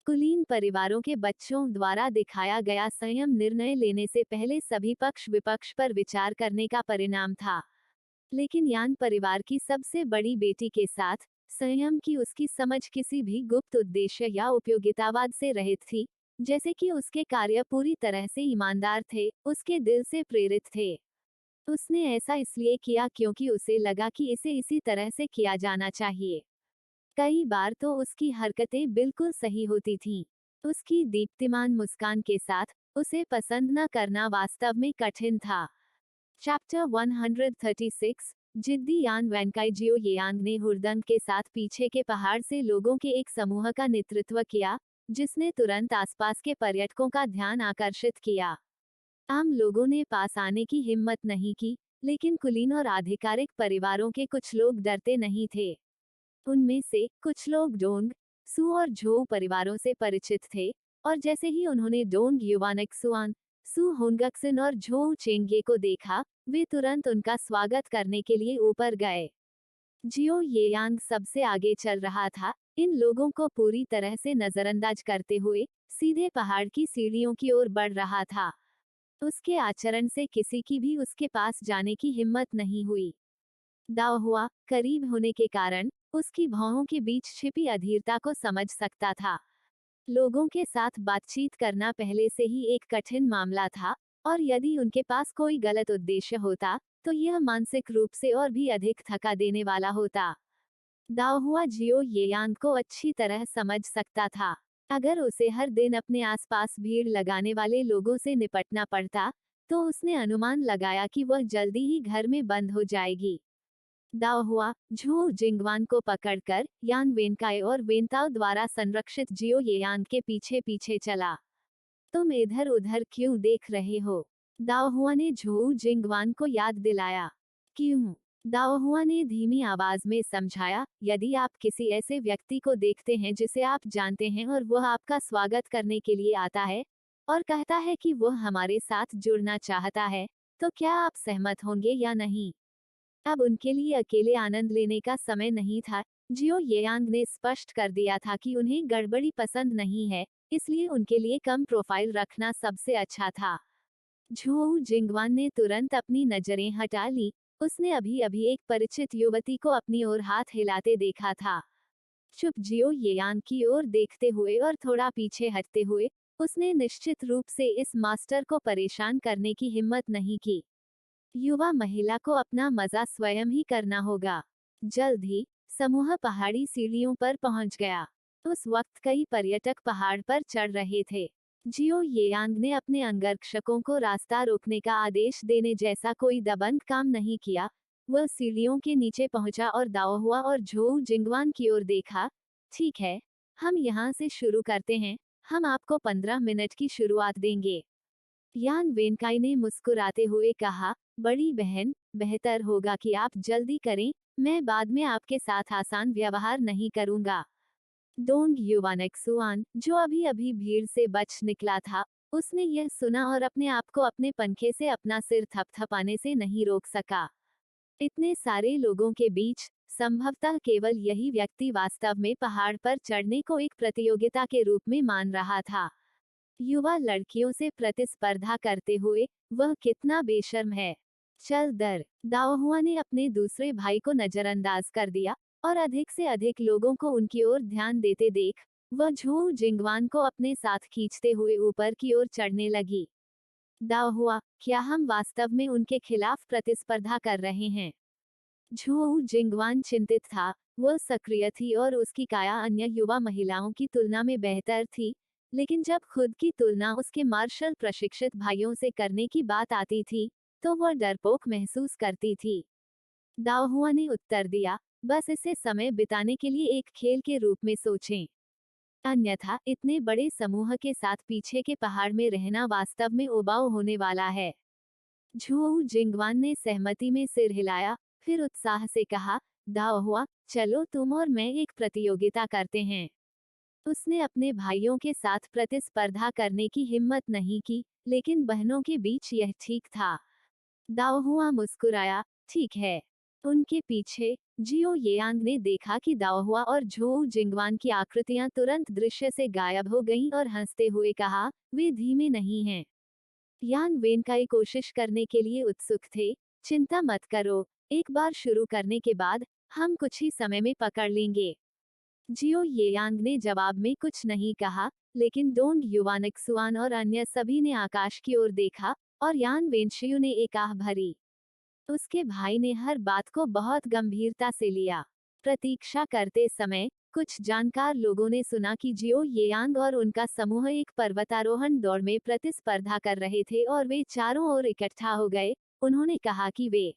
कुलीन परिवारों के बच्चों द्वारा दिखाया गया संयम निर्णय लेने से पहले सभी पक्ष विपक्ष पर विचार करने का परिणाम था। लेकिन यान परिवार की सबसे बड़ी बेटी के साथ संयम की उसकी समझ किसी भी गुप्त उद्देश्य या उपयोगितावाद से रहित थी, जैसे कि उसके कार्य पूरी तरह से ईमानदार थे, उसके दिल से प्रेरित थे। उसने ऐसा इसलिए किया क्योंकि उसे लगा कि इसे इसी तरह से किया जाना चाहिए। कई बार तो उसकी हरकतें बिल्कुल सही होती थीं। उसकी दीप्तिमान मुस्कान के साथ उसे पसंद न करना वास्तव में कठिन था। चैप्टर 136 जिद्दी यान वेंकाइजियो येयांग ने हुरदंग के साथ पीछे के पहाड़ से लोगों के एक समूह का नेतृत्व किया, जिसने तुरंत आसपास के पर्यटकों का ध्यान आकर्षित किया। आम लोगों ने पास आने की हिम्मत नहीं की, लेकिन कुलीन और आधिकारिक परिवारों के कुछ लोग डरते नहीं थे। उनमें से कुछ लोग डोंग, सू और झोउ परिवारों से परिचित थे, और जैसे ही उन्होंने डोंग युवानक्सुआन, सू होंगक्सन और झोउ चेंगे को देखा, वे तुरंत उनका स्वागत करने के लिए ऊपर गए। जियो येयांग सबसे आगे चल रहा था, इन लोगों को पूरी तरह से नजरअंदाज करते हुए सीधे पहाड़ की सीढ़ियों की ओर बढ़ रहा था। उसके आचरण से किसी की भी उसके पास जाने की हिम्मत नहीं हुई। दाव हुआ, करीब होने के कारण उसकी भौहों के बीच छिपी अधीरता को समझ सकता था। लोगों के साथ बातचीत करना पहले से ही एक कठिन मामला था, और यदि उनके पास कोई गलत उद्देश्य होता, तो यह मानसिक रूप से और भी अधिक थका देने वाला होता। दाव हुआ जियो येयांग को अच्छी तरह समझ सकता था। अगर उसे हर दिन अपने आसपास भीड़ लगाने वाले लोगों से निपटना पड़ता, तो उसने अनुमान लगाया कि वह जल्दी ही घर में बंद हो जाएगी। दाव हुआ झू जिंगवान को पकड़कर यान वेनकाई और वेनताओ द्वारा संरक्षित जियो येयांग के पीछे पीछे चला। तुम इधर उधर क्यों देख रहे हो? दाव हुआ ने झू जिंगवान को याद दिलाया। क्यों? दाव हुआ ने धीमी आवाज में समझाया, यदि आप किसी ऐसे व्यक्ति को देखते हैं जिसे आप जानते हैं और वह आपका स्वागत करने के लिए आता है और कहता है कि वह हमारे साथ जुड़ना चाहता है, तो क्या आप सहमत होंगे या नहीं? अब उनके लिए अकेले आनंद लेने का समय नहीं था। जियो येयांग ने स्पष्ट कर दिया था कि उन्हें गड़बड़ी पसंद नहीं है, इसलिए उनके लिए कम प्रोफाइल रखना सबसे अच्छा था। झू जिंगवान ने तुरंत अपनी नजरें हटा ली। उसने अभी अभी एक परिचित युवती को अपनी ओर हाथ हिलाते देखा था। चुप जियो येयांग की ओर देखते हुए और थोड़ा पीछे हटते हुए, उसने निश्चित रूप से इस मास्टर को परेशान करने की हिम्मत नहीं की। युवा महिला को अपना मजा स्वयं ही करना होगा। जल्द ही समूह पहाड़ी सीढ़ियों पर पहुंच गया। उस वक्त कई पर्यटक पहाड़ पर चढ़ रहे थे। जियो येयांग ने अपने अंगरक्षकों को रास्ता रोकने का आदेश देने जैसा कोई दबंग काम नहीं किया। वह सीढ़ियों के नीचे पहुंचा और दाओ हुआ और झोउ जिंगवान की ओर देखा। ठीक है, हम यहाँ से शुरू करते हैं, हम आपको 15 मिनट की शुरुआत देंगे। यान वेनकाई ने मुस्कुराते हुए कहा, बड़ी बहन, बेहतर होगा कि आप जल्दी करें, मैं बाद में आपके साथ आसान व्यवहार नहीं करूंगा। डोंग युवानक्सुआन, जो अभी अभी भीड़ से बच निकला था, उसने यह सुना और अपने आप को अपने पंखे से अपना सिर थपथपाने से नहीं रोक सका। इतने सारे लोगों के बीच संभवतः केवल यही व्यक्ति वास्तव में पहाड़ पर चढ़ने को एक प्रतियोगिता के रूप में मान रहा था। युवा लड़कियों से प्रतिस्पर्धा करते हुए वह कितना बेशर्म है। चल दर दाओ हुआ ने अपने दूसरे भाई को नजरअंदाज कर दिया, और अधिक से अधिक लोगों को उनकी ओर ध्यान देते देख वह झू जिंगवान को अपने साथ खींचते हुए ऊपर की ओर चढ़ने लगी। दाओ हुआ, क्या हम वास्तव में उनके खिलाफ प्रतिस्पर्धा कर रहे हैं? झू जिंगवान चिंतित था। वह सक्रिय थी और उसकी काया अन्य युवा महिलाओं की तुलना में बेहतर थी, लेकिन जब खुद की तुलना उसके मार्शल प्रशिक्षित भाइयों से करने की बात आती थी, तो वह डरपोक महसूस करती थी। दाओ हुआ ने उत्तर दिया, बस इसे समय बिताने के लिए एक खेल के रूप में सोचें। अन्यथा इतने बड़े समूह के साथ पीछे के पहाड़ में रहना वास्तव में उबाऊ होने वाला है। झू जिंगवान ने सहमति में सिर हिलाया, फिर उत्साह से कहा, दाओ हुआ, चलो तुम और मैं एक प्रतियोगिता करते हैं। उसने अपने भाइयों के साथ प्रतिस्पर्धा करने की हिम्मत नहीं की, लेकिन बहनों के बीच यह ठीक था। दाओ हुआ मुस्कुराया, ठीक है। उनके पीछे जियो येयांग ने देखा कि दाओहुआ और झोऊ जिंगवान की आकृतियां तुरंत दृश्य से गायब हो गईं और हंसते हुए कहा, वे धीमे नहीं हैं। यान वेनकाई कोशिश करने के लिए उत्सुक थे। चिंता मत करो, एक बार शुरू करने के बाद हम कुछ ही समय में पकड़ लेंगे। जियो येयांग ने जवाब में कुछ नहीं कहा, लेकिन डोंग युवानिक्सुआन और अन्य सभी ने आकाश की ओर देखा और यान वेनशियू ने एक आह भरी। उसके भाई ने हर बात को बहुत गंभीरता से लिया। प्रतीक्षा करते समय कुछ जानकार लोगों ने सुना कि जियो येयांग और उनका समूह एक पर्वतारोहण दौड़ में प्रतिस्पर्धा कर रहे थे और वे चारों ओर इकट्ठा हो गए। उन्होंने कहा कि वे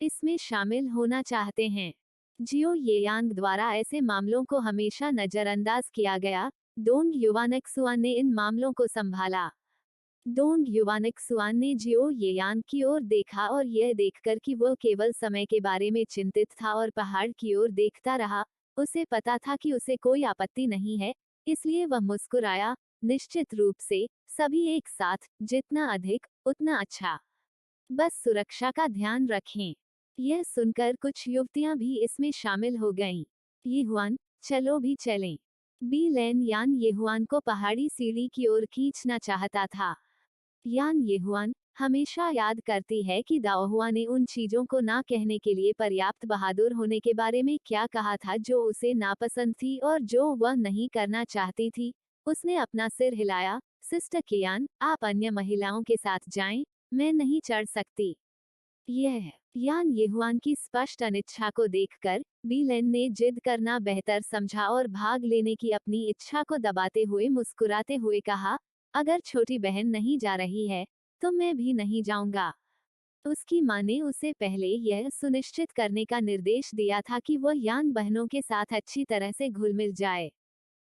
इसमें शामिल होना चाहते हैं। जियो येयांग द्वारा ऐसे मामलों को हमेशा नजरअंदाज किया गया। डोंग युवानिक्सुआन ने इन मामलों को संभाला। डोंग युवानिक्सुआन ने जियो येयांग की ओर देखा और यह देखकर कि वह केवल समय के बारे में चिंतित था और पहाड़ की ओर देखता रहा, उसे पता था कि उसे कोई आपत्ति नहीं है, इसलिए वह मुस्कुराया। निश्चित रूप से, सभी एक साथ, जितना अधिक उतना अच्छा। बस सुरक्षा का ध्यान रखें। यह सुनकर कुछ युवतियां भी इसमें शामिल हो गईं। येहुआन, चलो भी चलें। बी लैन यान येहुआन को पहाड़ी सीढ़ी की ओर खींचना चाहता था। यान येहुआन हमेशा याद करती है कि दाओहुआ ने उन चीजों को ना कहने के लिए पर्याप्त बहादुर होने के बारे में क्या कहा था जो उसे नापसंद थी और जो वह नहीं करना चाहती थी। उसने अपना सिर हिलाया। सिस्टर कियान, आप अन्य महिलाओं के साथ जाएं, मैं नहीं चढ़ सकती। यह यान येहुआन की स्पष्ट अनिच्छा को देखकर बीलेन ने जिद करना बेहतर समझा और भाग लेने की अपनी इच्छा को दबाते हुए मुस्कुराते हुए कहा, अगर छोटी बहन नहीं जा रही है तो मैं भी नहीं जाऊंगा। उसकी मां ने उसे पहले यह सुनिश्चित करने का निर्देश दिया था कि वह यान बहनों के साथ अच्छी तरह से घुल मिल जाए।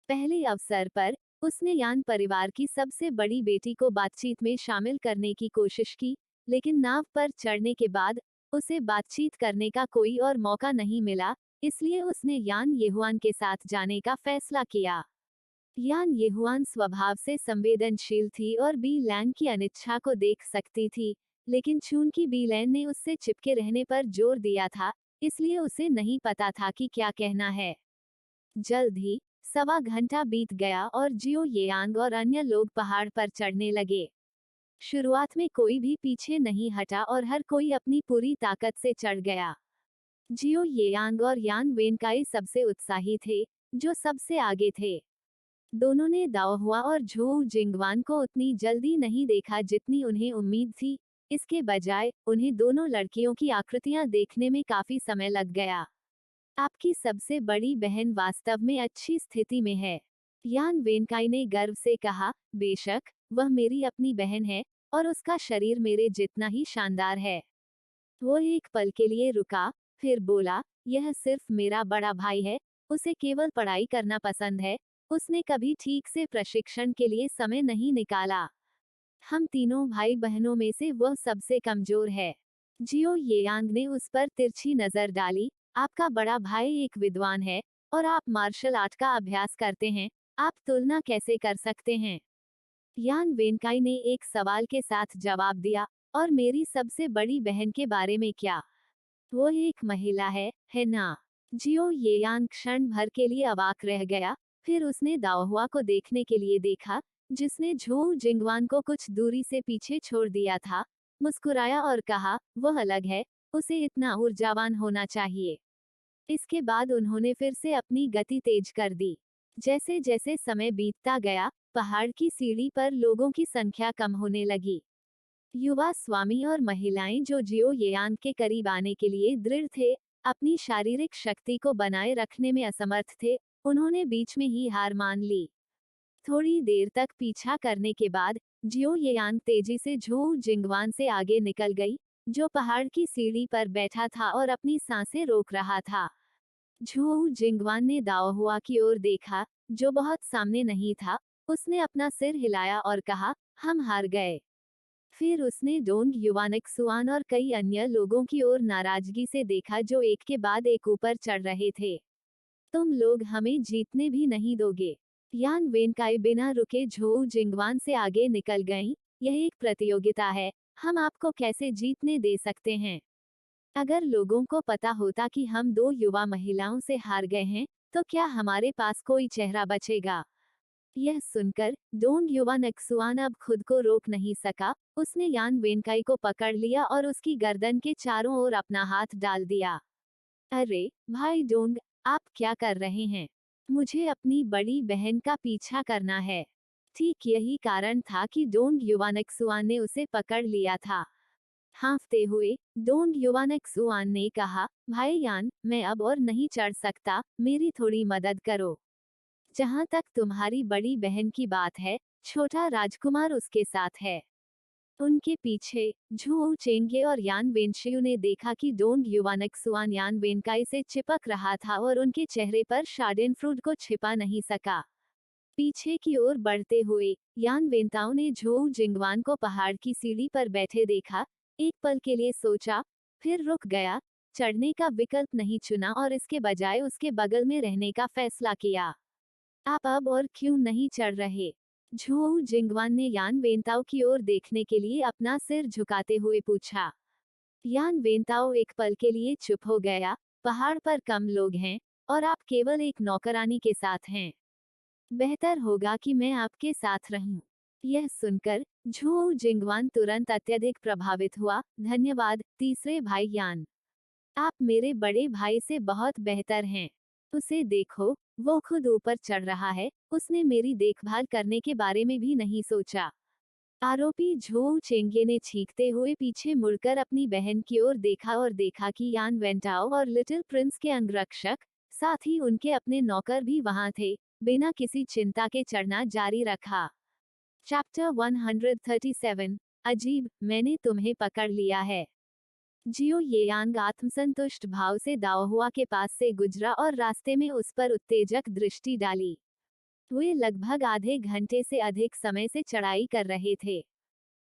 पहले अवसर पर उसने यान परिवार की सबसे बड़ी बेटी को बातचीत में शामिल करने की कोशिश की, लेकिन नाव पर चढ़ने के बाद उसे बातचीत करने का कोई और मौका नहीं मिला, इसलिए उसने यान येहुआन के साथ जाने का फैसला किया। यान येहुआन स्वभाव से संवेदनशील थी और बी लैंग की अनिच्छा को देख सकती थी, लेकिन चूंकि बी लैंग ने उससे चिपके रहने पर जोर दिया था, इसलिए उसे नहीं पता था कि क्या कहना है। जल्द ही 1.25 घंटा बीत गया और जियो येयांग और अन्य लोग पहाड़ पर चढ़ने लगे। शुरुआत में कोई भी पीछे नहीं हटा और हर कोई अपनी पूरी ताकत से चढ़ गया। जियो येयांग और यान वेनकाई सबसे उत्साही थे, जो सबसे आगे थे। दोनों ने दाओहुआ और झोऊ जिंगवान को उतनी जल्दी नहीं देखा जितनी उन्हें उम्मीद थी। इसके बजाय उन्हें दोनों लड़कियों की आकृतियां देखने में काफी समय लग गया। आपकी सबसे बड़ी बहन वास्तव में अच्छी स्थिति में है, यान वेनकाई ने गर्व से कहा। बेशक, वह मेरी अपनी बहन है और उसका शरीर मेरे जितना ही शानदार है। वो एक पल के लिए रुका, फिर बोला, यह सिर्फ मेरा बड़ा भाई है, उसे केवल पढ़ाई करना पसंद है, उसने कभी ठीक से प्रशिक्षण के लिए समय नहीं निकाला। हम तीनों भाई बहनों में से वह सबसे कमजोर है। जियो येयांग ने उस पर तिरछी नजर डाली। आपका बड़ा भाई एक विद्वान है और आप मार्शल आर्ट का अभ्यास करते हैं, आप तुलना कैसे कर सकते हैं? यान वेनकाई ने एक सवाल के साथ जवाब दिया, और मेरी सबसे बड़ी बहन के बारे में क्या? वो एक महिला है ना? जियो येयांग क्षण भर के लिए अवाक रह गया, फिर उसने दाओहुआ को देखने के लिए देखा, जिसने झोऊ जिंगवान को कुछ दूरी से पीछे छोड़ दिया था, मुस्कुराया और कहा, वह अलग है, उसे इतना ऊर्जावान होना चाहिए। इसके बाद उन्होंने फिर से अपनी गति तेज कर दी। जैसे जैसे समय बीतता गया, पहाड़ की सीढ़ी पर लोगों की संख्या कम होने लगी। युवा स्वामी और महिलाएं जो जियो येयांग के करीब आने के लिए दृढ़ थे, अपनी शारीरिक शक्ति को बनाए रखने में असमर्थ थे, उन्होंने बीच में ही हार मान ली। थोड़ी देर तक पीछा करने के बाद जियो येयांग तेजी से झोऊ जिंगवान से आगे निकल गई, जो पहाड़ की सीढ़ी पर बैठा था और अपनी सांसें रोक रहा था। झोऊ जिंगवान ने दाओहुआ की ओर देखा, जो बहुत सामने नहीं था। उसने अपना सिर हिलाया और कहा, हम हार गए। फिर उसने डोंग युवानिक्सुआन और कई अन्य लोगों की ओर नाराजगी से देखा जो एक के बाद एक ऊपर चढ़ रहे थे। तुम लोग हमें जीतने भी नहीं दोगे। यान वेनकाई बिना रुके झोऊ जिंगवान से आगे निकल गईं। यह एक प्रतियोगिता है, हम आपको कैसे जीतने दे सकते हैं? अगर लोगों को पता होता कि हम दो युवा महिलाओं से हार गए हैं, तो क्या हमारे पास कोई चेहरा बचेगा? यह सुनकर डोंग युवा नक्सुआन अब खुद को रोक नहीं सका। उसने यान वेनकाई को पकड़ लिया और उसकी गर्दन के चारों ओर अपना हाथ डाल दिया। अरे भाई डोंग, आप क्या कर रहे हैं? मुझे अपनी बड़ी बहन का पीछा करना है। ठीक यही कारण था कि डोंग युवा नक्सुआन ने उसे पकड़ लिया था। हाँफते हुए डोंग युवा नक्सुआन ने कहा, भाई यान, मैं अब और नहीं चढ़ सकता, मेरी थोड़ी मदद करो। जहां तक तुम्हारी बड़ी बहन की बात है, छोटा राजकुमार उसके साथ है। उनके पीछे झू चेंगे और यान वेनशियू ने देखा कि डोंग युवानक्सुआन यान वेनकाई से चिपक रहा था और उनके चेहरे पर शाडेनफ्रूड को छिपा नहीं सका। पीछे की ओर बढ़ते हुए यान वेनताओ ने झू जिंगवान को पहाड़ की सीढ़ी पर बैठे देखा। एक पल के लिए सोचा, फिर रुक गया। चढ़ने का विकल्प नहीं चुना और इसके बजाय उसके बगल में रहने का फैसला किया। आप अब और क्यों नहीं चढ़ रहे? झू जिंगवान ने यान वेनताओ की ओर देखने के लिए अपना सिर झुकाते हुए पूछा। यान वेनताओ एक पल के लिए चुप हो गया। पहाड़ पर कम लोग हैं और आप केवल एक नौकरानी के साथ हैं। बेहतर होगा कि मैं आपके साथ रहूं। यह सुनकर झू जिंगवान तुरंत अत्यधिक प्रभावित हुआ। धन्यवाद तीसरे भाई यान, आप मेरे बड़े भाई से बहुत बेहतर हैं। उसे देखो, वो खुद ऊपर चढ़ रहा है, उसने मेरी देखभाल करने के बारे में भी नहीं सोचा। आरोपी झो चेंगे ने चीखते हुए पीछे मुड़कर अपनी बहन की ओर देखा और देखा कि यान वेंटाओ और लिटिल प्रिंस के अंगरक्षक, साथ ही उनके अपने नौकर भी वहां थे। बिना किसी चिंता के चढ़ना जारी रखा। चैप्टर 137, अजीब, मैंने तुम्हें पकड़ लिया है। जियो येयांग आत्मसंतुष्ट भाव से दाओहुआ के पास से गुजरा और रास्ते में उस पर उत्तेजक दृष्टि डाली। वे लगभग आधे घंटे से अधिक समय से चढ़ाई कर रहे थे।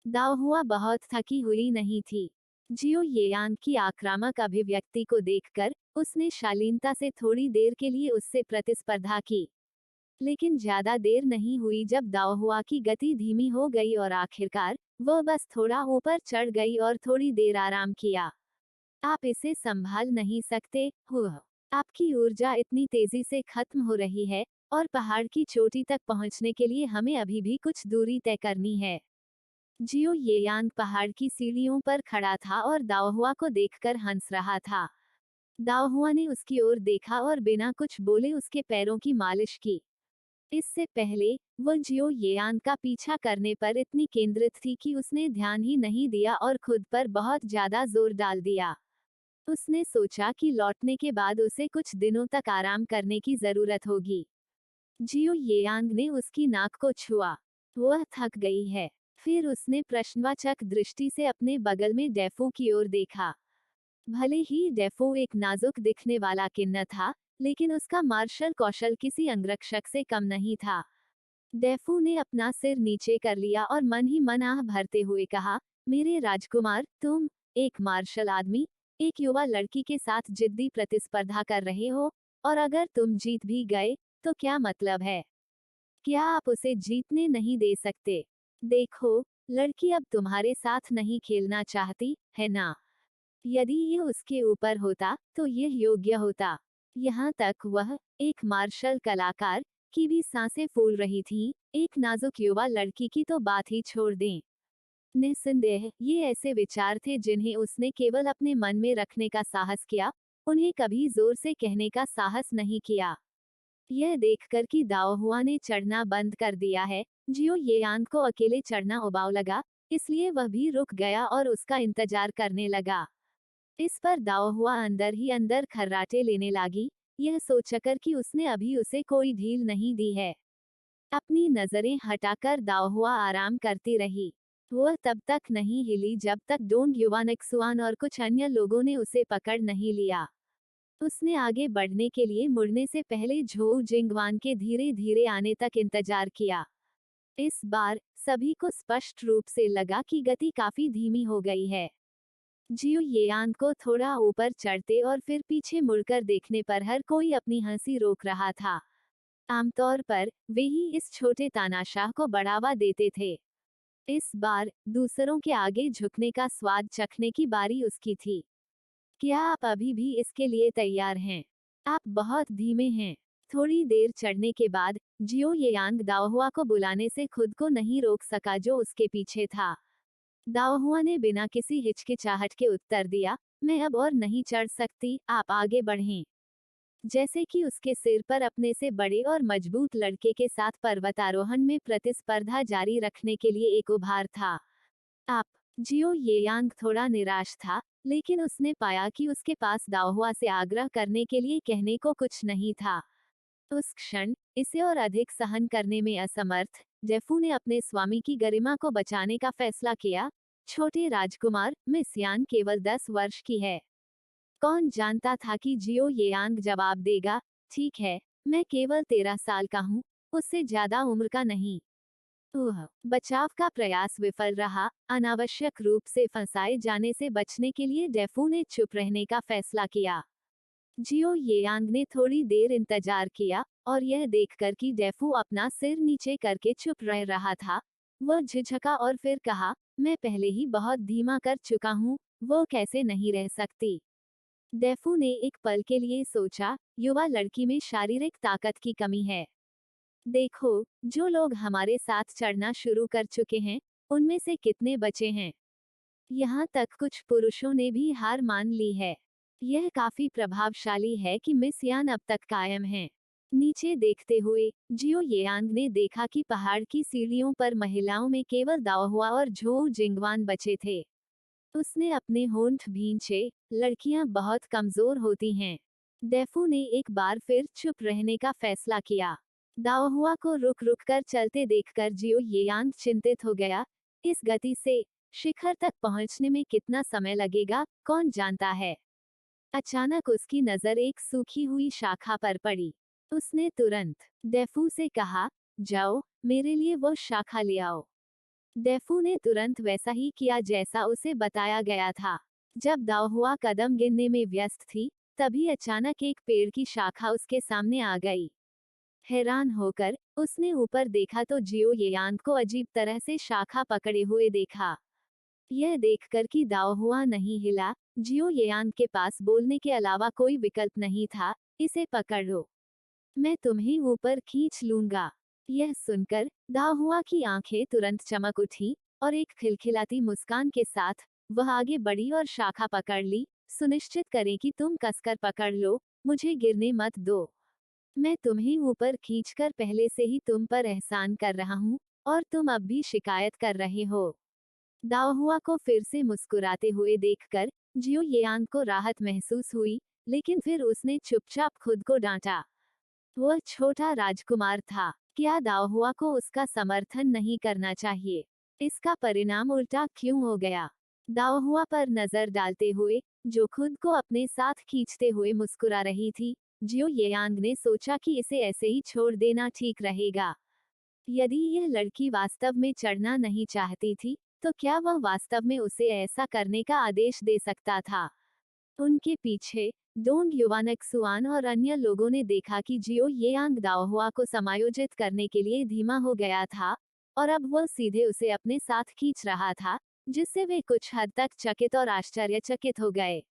दाओहुआ बहुत थकी हुई नहीं थी। जियो येयांग की आक्रामक अभिव्यक्ति को देखकर उसने शालीनता से थोड़ी देर के लिए उससे प्रतिस्पर्धा की। लेकिन ज्यादा देर नहीं हुई जब दाओहुआ की गति धीमी हो गई और आखिरकार वह बस थोड़ा ऊपर चढ़ गई और थोड़ी देर आराम किया। आप इसे संभाल नहीं सकते हो। आपकी ऊर्जा इतनी तेजी से खत्म हो रही है और पहाड़ की चोटी तक पहुंचने के लिए हमें अभी भी कुछ दूरी तय करनी है। जियो येयांग पहाड़ की सीढ़ियों पर खड़ा था और दाओहुआ को देखकर हंस रहा था। दाओहुआ ने उसकी ओर देखा और बिना कुछ बोले उसके पैरों की मालिश की। इससे पहले वह जियो येयांग का पीछा करने पर इतनी केंद्रित थी कि उसने ध्यान ही नहीं दिया और खुद पर बहुत ज्यादा जोर डाल दिया। उसने सोचा कि लौटने के बाद उसे कुछ दिनों तक आराम करने की जरूरत होगी। जियो येयांग ने उसकी नाक को छुआ। वह थक गई है। फिर उसने प्रश्नवाचक दृष्टि से अपने बगल में डेफो की ओर देखा। भले ही डेफो एक नाजुक दिखने वाला किन्नर था, लेकिन उसका मार्शल कौशल किसी अंगरक्षक से कम नहीं था। डेफो ने अपना सिर नीचे कर लिया और मन ही मन आह भरते हुए कहा, मेरे राजकुमार, तुम एक मार्शल आदमी एक युवा लड़की के साथ जिद्दी प्रतिस्पर्धा कर रहे हो, और अगर तुम जीत भी गए तो क्या मतलब है? क्या आप उसे जीतने नहीं दे सकते? देखो, लड़की अब तुम्हारे साथ नहीं खेलना चाहती है ना? यदि ये उसके ऊपर होता तो यह योग्य होता। यहाँ तक वह एक मार्शल कलाकार की भी सांसें फूल रही थीं। एक नाजुक युवा लड़की की तो बात ही छोड़ दें। निस्संदेह ये ऐसे विचार थे जिन्हें उसने केवल अपने मन में रखने का साहस किया, उन्हें कभी जोर से कहने का साहस नहीं किया। यह देखकर कि दाओहुआ ने चढ़ना बंद कर दिया है, जियो येयांग को अकेले चढ़ना उबाऊ लगा, इसलिए वह भी रुक गया और उसका इंतजार करने लगा। इस पर दाओहुआ अंदर ही अंदर खर्राटे लेने लगी, यह सोचकर कि उसने अभी उसे कोई ढील नहीं दी है। अपनी नजरें हटाकर दाओहुआ आराम करती रही। वह तब तक नहीं हिली जब तक डोंग युवानक्सुआन और कुछ अन्य लोगों ने उसे पकड़ नहीं लिया। उसने आगे बढ़ने के लिए मुड़ने से पहले झोउ जिंगवान के धीरे धीरे आने तक इंतजार किया। इस बार सभी को स्पष्ट रूप से लगा कि गति काफी धीमी हो गई है। जियो येयांग को थोड़ा ऊपर चढ़ते और फिर पीछे मुड़कर देखने पर हर कोई अपनी हंसी रोक रहा था। आमतौर पर वे ही इस छोटे तानाशाह को बढ़ावा देते थे। इस बार दूसरों के आगे झुकने का स्वाद चखने की बारी उसकी थी। क्या आप अभी भी इसके लिए तैयार हैं? आप बहुत धीमे हैं। थोड़ी देर चढ़ने के बाद जियो येयांग दाओहुआ को बुलाने से खुद को नहीं रोक सका जो उसके पीछे था। दाओहुआ ने बिना किसी हिचकिचाहट के उत्तर दिया, मैं अब और नहीं चढ़ सकती, आप आगे बढ़ें। जैसे कि उसके सिर पर अपने से बड़े और मजबूत लड़के के साथ पर्वतारोहण में प्रतिस्पर्धा जारी रखने के लिए एक उभार था। आप। जियो येयांग थोड़ा निराश था, लेकिन उसने पाया कि उसके पास दाओहुआ से आग्रह करने के लिए कहने को कुछ नहीं था। उस क्षण, इसे और अधिक सहन करने में असमर्थ, जेफू ने अपने स्वामी की गरिमा को बचाने का फैसला किया। छोटे राजकुमार, मिस यान केवल 10 वर्ष की है। कौन जानता था कि जियो येयांग जवाब देगा, ठीक है, मैं केवल 13 साल का हूँ, उससे ज्यादा उम्र का नहीं। बचाव का प्रयास विफल रहा। अनावश्यक रूप से फंसाए जाने से बचने के लिए डेफू ने चुप रहने का फैसला किया। जियो येयांग ने थोड़ी देर इंतजार किया, और यह देखकर कि डेफू अपना सिर नीचे करके चुप रह रहा था, वह झिझका और फिर कहा, मैं पहले ही बहुत धीमा कर चुका हूँ, वो कैसे नहीं रह सकती। डेफू ने एक पल के लिए सोचा, युवा लड़की में शारीरिक ताकत की कमी है। देखो, जो लोग हमारे साथ चढ़ना शुरू कर चुके हैं, उनमें से कितने बचे हैं। यहाँ तक कुछ पुरुषों ने भी हार मान ली है। यह काफी प्रभावशाली है कि मिस यान अब तक कायम है। नीचे देखते हुए जियो येयांग ने देखा कि पहाड़ की सीढ़ियों पर महिलाओं में केवल दाओहुआ और झोउ जिंगवान बचे थे। उसने अपने होंठ भींचे, लड़कियां बहुत कमजोर होती हैं। डेफू ने एक बार फिर चुप रहने का फैसला किया। दाओहुआ को रुक रुक कर चलते देखकर जियो येयांग चिंतित हो गया। इस गति से शिखर तक पहुंचने में कितना समय लगेगा, कौन जानता है। अचानक उसकी नजर एक सूखी हुई शाखा पर पड़ी। उसने तुरंत डेफू से कहा, जाओ, मेरे लिए वो शाखा ले आओ। डेफू ने तुरंत वैसा ही किया जैसा उसे बताया गया था। जब दाओहुआ कदम गिनने में व्यस्त थी, तभी अचानक एक पेड़ की शाखा उसके सामने आ गई। हैरान होकर उसने ऊपर देखा तो जियो येयांग को अजीब तरह से शाखा पकड़े हुए देखा। यह देखकर कि दाओहुआ नहीं हिला, जियो येयांग के पास बोलने के अलावा कोई विकल्प नहीं था, इसे पकड़ लो, मैं तुम्हें ऊपर खींच लूंगा। यह सुनकर दाओहुआ की आंखें तुरंत चमक उठी, और एक खिलखिलाती मुस्कान के साथ वह आगे बढ़ी और शाखा पकड़ ली। सुनिश्चित करें कि तुम कसकर पकड़ लो, मुझे गिरने मत दो। मैं तुम्हें ऊपर खींचकर पहले से ही तुम पर एहसान कर रहा हूँ, और तुम अब भी शिकायत कर रहे हो। दाओहुआ को फिर से मुस्कुराते हुए देखकर जियो येयांग को राहत महसूस हुई, लेकिन फिर उसने चुपचाप खुद को डांटा। वह छोटा राजकुमार था, क्या दाओहुआ को उसका समर्थन नहीं करना चाहिए? इसका परिणाम उल्टा क्यों हो गया? दाओहुआ पर नजर डालते हुए, जो खुद को अपने साथ खींचते हुए मुस्कुरा रही थी, जियो येयांग ने सोचा कि इसे ऐसे ही छोड़ देना ठीक रहेगा। यदि यह लड़की वास्तव में चढ़ना नहीं चाहती थी, तो क्या वह वास्तव में उसे ऐसा करने का आदेश दे सकता था? उनके पीछे डोंग युवानक्सुआन और अन्य लोगों ने देखा कि जियो येयांग दाओहुआ को समायोजित करने के लिए धीमा हो गया था, और अब वह सीधे उसे अपने साथ खींच रहा था, जिससे वे कुछ हद तक चकित और आश्चर्यचकित हो गए।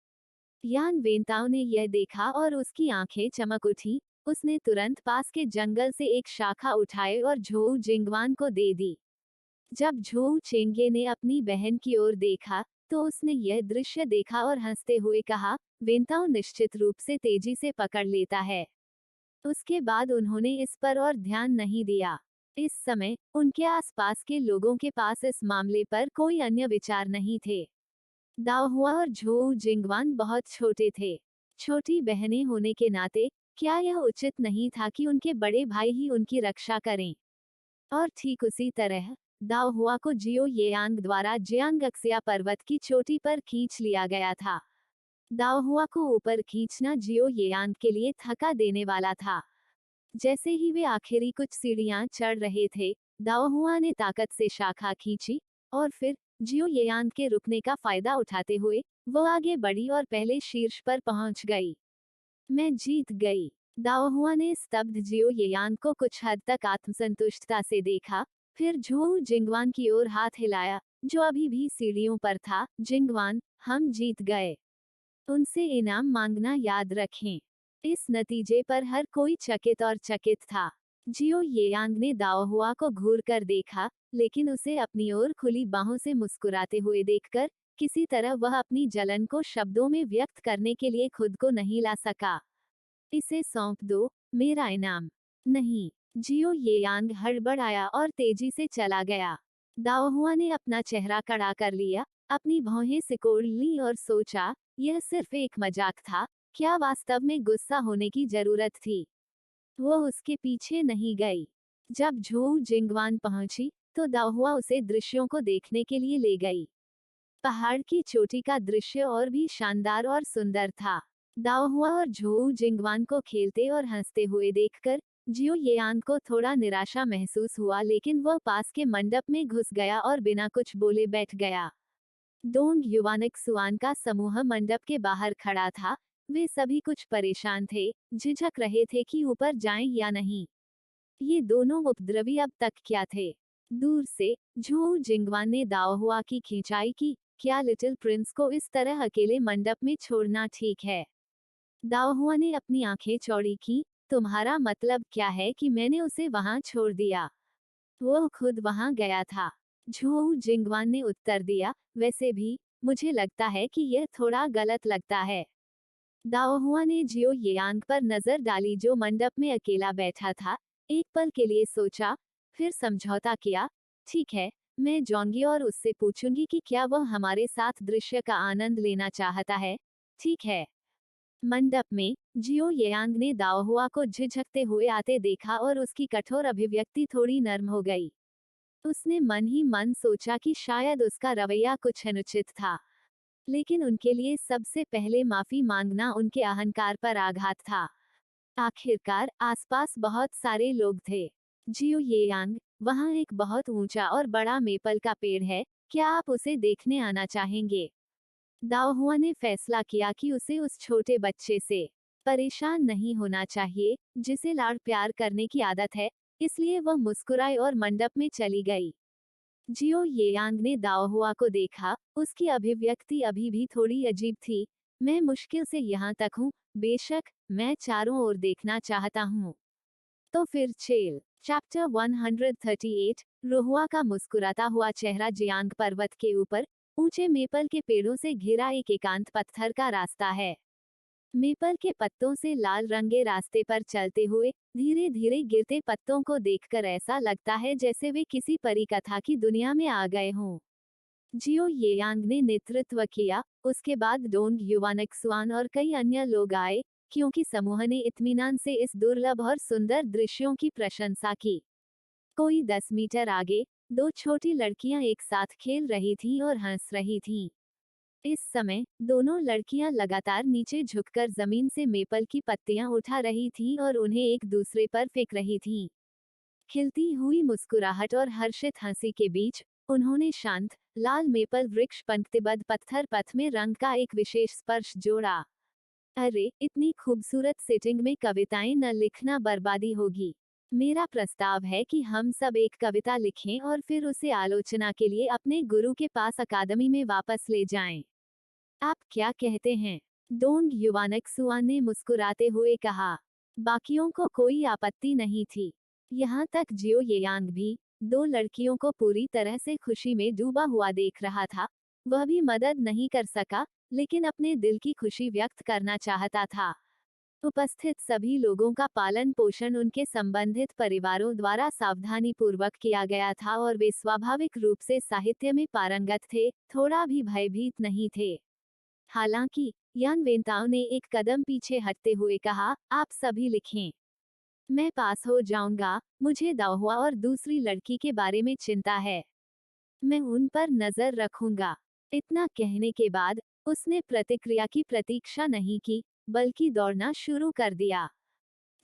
यान वेंताओ ने यह देखा और उसकी आंखें चमक उठी। उसने तुरंत पास के जंगल से एक शाखा उठाए और झोउ जिंगवान को दे दी। जब झोउ चेंगे ने अपनी बहन की ओर देखा, तो उसने यह दृश्य देखा और हंसते हुए कहा, वेंताओ निश्चित रूप से तेजी से पकड़ लेता है। उसके बाद उन्होंने इस पर और ध्यान नहीं दिया। इस समय उनके आसपास के लोगों के पास इस मामले पर कोई अन्य विचार नहीं थे। दाओहुआ और झोउ जिंगवान बहुत छोटे थे। छोटी बहनें होने के नाते क्या यह उचित नहीं था कि उनके बड़े भाई ही उनकी रक्षा करें? और ठीक उसी तरह दाओहुआ को जियो येयांग द्वारा जियांगक्सिया पर्वत की चोटी पर खींच लिया गया था। दाओहुआ को ऊपर खींचना जियो येयांग के लिए थका देने वाला था। जैसे ही वे आखिरी कुछ सीढ़ियां चढ़ रहे थे, दाओहुआ ने ताकत से शाखा खींची, और फिर जियो येयांग के रुकने का फायदा उठाते हुए वो आगे बढ़ी और पहले शीर्ष पर पहुंच गई। मैं जीत गई। दाओहुआ ने स्तब्ध जियो येयांग को कुछ हद तक आत्मसंतुष्टता से देखा, फिर झोउ जिंगवान की ओर हाथ हिलाया, जो अभी भी सीढ़ियों पर था। जिंगवान, हम जीत गए। उनसे इनाम मांगना याद रखें। इस नतीजे पर हर कोई चकित और चकित था। जियो येयांग ने दाओहुआ को घूर कर देखा, लेकिन उसे अपनी ओर खुली बाहों से मुस्कुराते हुए देखकर किसी तरह वह अपनी जलन को शब्दों में व्यक्त करने के लिए खुद को नहीं ला सका। इसे सौंप दो, मेरा इनाम। नहीं। जियो येयांग हड़बड़ाया और तेजी से चला गया। दाओहुआ ने अपना चेहरा कड़ा कर लिया, अपनी भौहें सिकोड़ ली और सोचा, यह सिर्फ एक मजाक था, क्या वास्तव में गुस्सा होने की जरूरत थी। वो उसके पीछे नहीं गई। जब झोऊ जिंगवान पहुंची, तो दाओहुआ उसे दृश्यों को देखने के लिए ले गई। पहाड़ की चोटी का दृश्य और भी शानदार और सुंदर था। दाओहुआ और झोऊ जिंगवान को खेलते और हंसते हुए देखकर जियो येआंग को थोड़ा निराशा महसूस हुआ, लेकिन वह पास के मंडप में घुस गया और बिना कुछ बोले बैठ गया। डोंग युवानिक सुआन का समूह मंडप के बाहर खड़ा था। वे सभी कुछ परेशान थे, झिझक रहे थे कि ऊपर जाएं या नहीं। ये दोनों उपद्रवी अब तक क्या थे। दूर से झू जिंगवान ने दाओहुआ की खिंचाई की, क्या लिटिल प्रिंस को इस तरह अकेले मंडप में छोड़ना ठीक है। दाओहुआ ने अपनी आंखें चौड़ी की, तुम्हारा मतलब क्या है कि मैंने उसे वहां छोड़ दिया। वो खुद वहां गया था। झू जिंगवान ने उत्तर दिया, वैसे भी मुझे लगता है कि यह थोड़ा गलत लगता है। दाओहुआ ने जियो येयांग पर नजर डाली जो मंडप में अकेला बैठा था। एक पल के लिए सोचा, फिर समझौता किया, ठीक है, मैं जाऊंगी और उससे पूछूंगी कि क्या वह हमारे साथ दृश्य का आनंद लेना चाहता है। ठीक है। मंडप में जियो येयांग ने दाओहुआ को झिझकते हुए आते देखा और उसकी कठोर अभिव्यक्ति थोड़ी नर्म हो गई। उसने मन ही मन सोचा कि शायद उसका रवैया कुछ अनुचित था, लेकिन उनके लिए सबसे पहले माफी मांगना उनके अहंकार पर आघात था। आखिरकार आसपास बहुत सारे लोग थे। जियो येयांग, वहाँ एक बहुत ऊंचा और बड़ा मेपल का पेड़ है, क्या आप उसे देखने आना चाहेंगे। दाओहुआ ने फैसला किया कि उसे उस छोटे बच्चे से परेशान नहीं होना चाहिए, जिसे लाड़ प्यार करने की आदत है, इसलिए वह मुस्कुराई और मंडप में चली गई। जियो येयांग ने दाओहुआ को देखा, उसकी अभिव्यक्ति अभी भी थोड़ी अजीब थी। मैं मुश्किल से यहाँ तक हूँ, बेशक मैं चारों ओर देखना चाहता हूँ। तो फिर चेल। चैप्टर 138, रोहुआ का मुस्कुराता हुआ चेहरा जियांग पर्वत के ऊपर ऊंचे मेपल के पेड़ों से घिरा एक एकांत पत्थर का रास्ता है। मेपल के पत्तों से लाल रंगे रास्ते पर चलते हुए धीरे धीरे गिरते पत्तों को देखकर ऐसा लगता है जैसे वे किसी परी कथा की दुनिया में आ गए हों। जियो येयांग ने नेतृत्व किया, उसके बाद डोंग युवानक सुआन और कई अन्य लोग आए, क्योंकि समूह ने इत्मीनान से इस दुर्लभ और सुंदर दृश्यों की प्रशंसा की। कोई 10 मीटर आगे दो छोटी लड़कियां एक साथ खेल रही थीं और हंस रही थीं। इस समय दोनों लड़कियां लगातार नीचे झुककर जमीन से मेपल की पत्तियां उठा रही थीं और उन्हें एक दूसरे पर फेंक रही थीं। खिलती हुई मुस्कुराहट और हर्षित हंसी के बीच उन्होंने शांत लाल मेपल वृक्ष पंक्तिबद्ध पत्थर पथ में रंग का एक विशेष स्पर्श जोड़ा। अरे, इतनी खूबसूरत सेटिंग में कविताएं न लिखना बर्बादी होगी। मेरा प्रस्ताव है कि हम सब एक कविता लिखें और फिर उसे आलोचना के लिए अपने गुरु के पास अकादमी में वापस ले जाएं। आप क्या कहते हैं। डोंग युवानक सुआन ने मुस्कुराते हुए कहा। बाकियों को कोई आपत्ति नहीं थी, यहाँ तक जियो येयांग भी दो लड़कियों को पूरी तरह से खुशी में डूबा हुआ देख रहा था। वह भी मदद नहीं कर सका, लेकिन अपने दिल की खुशी व्यक्त करना चाहता था। उपस्थित सभी लोगों का पालन पोषण उनके संबंधित परिवारों द्वारा सावधानी पूर्वक किया गया था और वे स्वाभाविक रूप से साहित्य में पारंगत थे, थोड़ा भी भयभीत नहीं थे। हालांकि यान वेंताओ ने एक कदम पीछे हटते हुए कहा, आप सभी लिखें, मैं पास हो जाऊंगा, मुझे दाओहुआ और दूसरी लड़की के बारे में चिंता है, मैं उन पर नजर रखूंगा। इतना कहने के बाद उसने प्रतिक्रिया की प्रतीक्षा नहीं की, बल्कि दौड़ना शुरू कर दिया।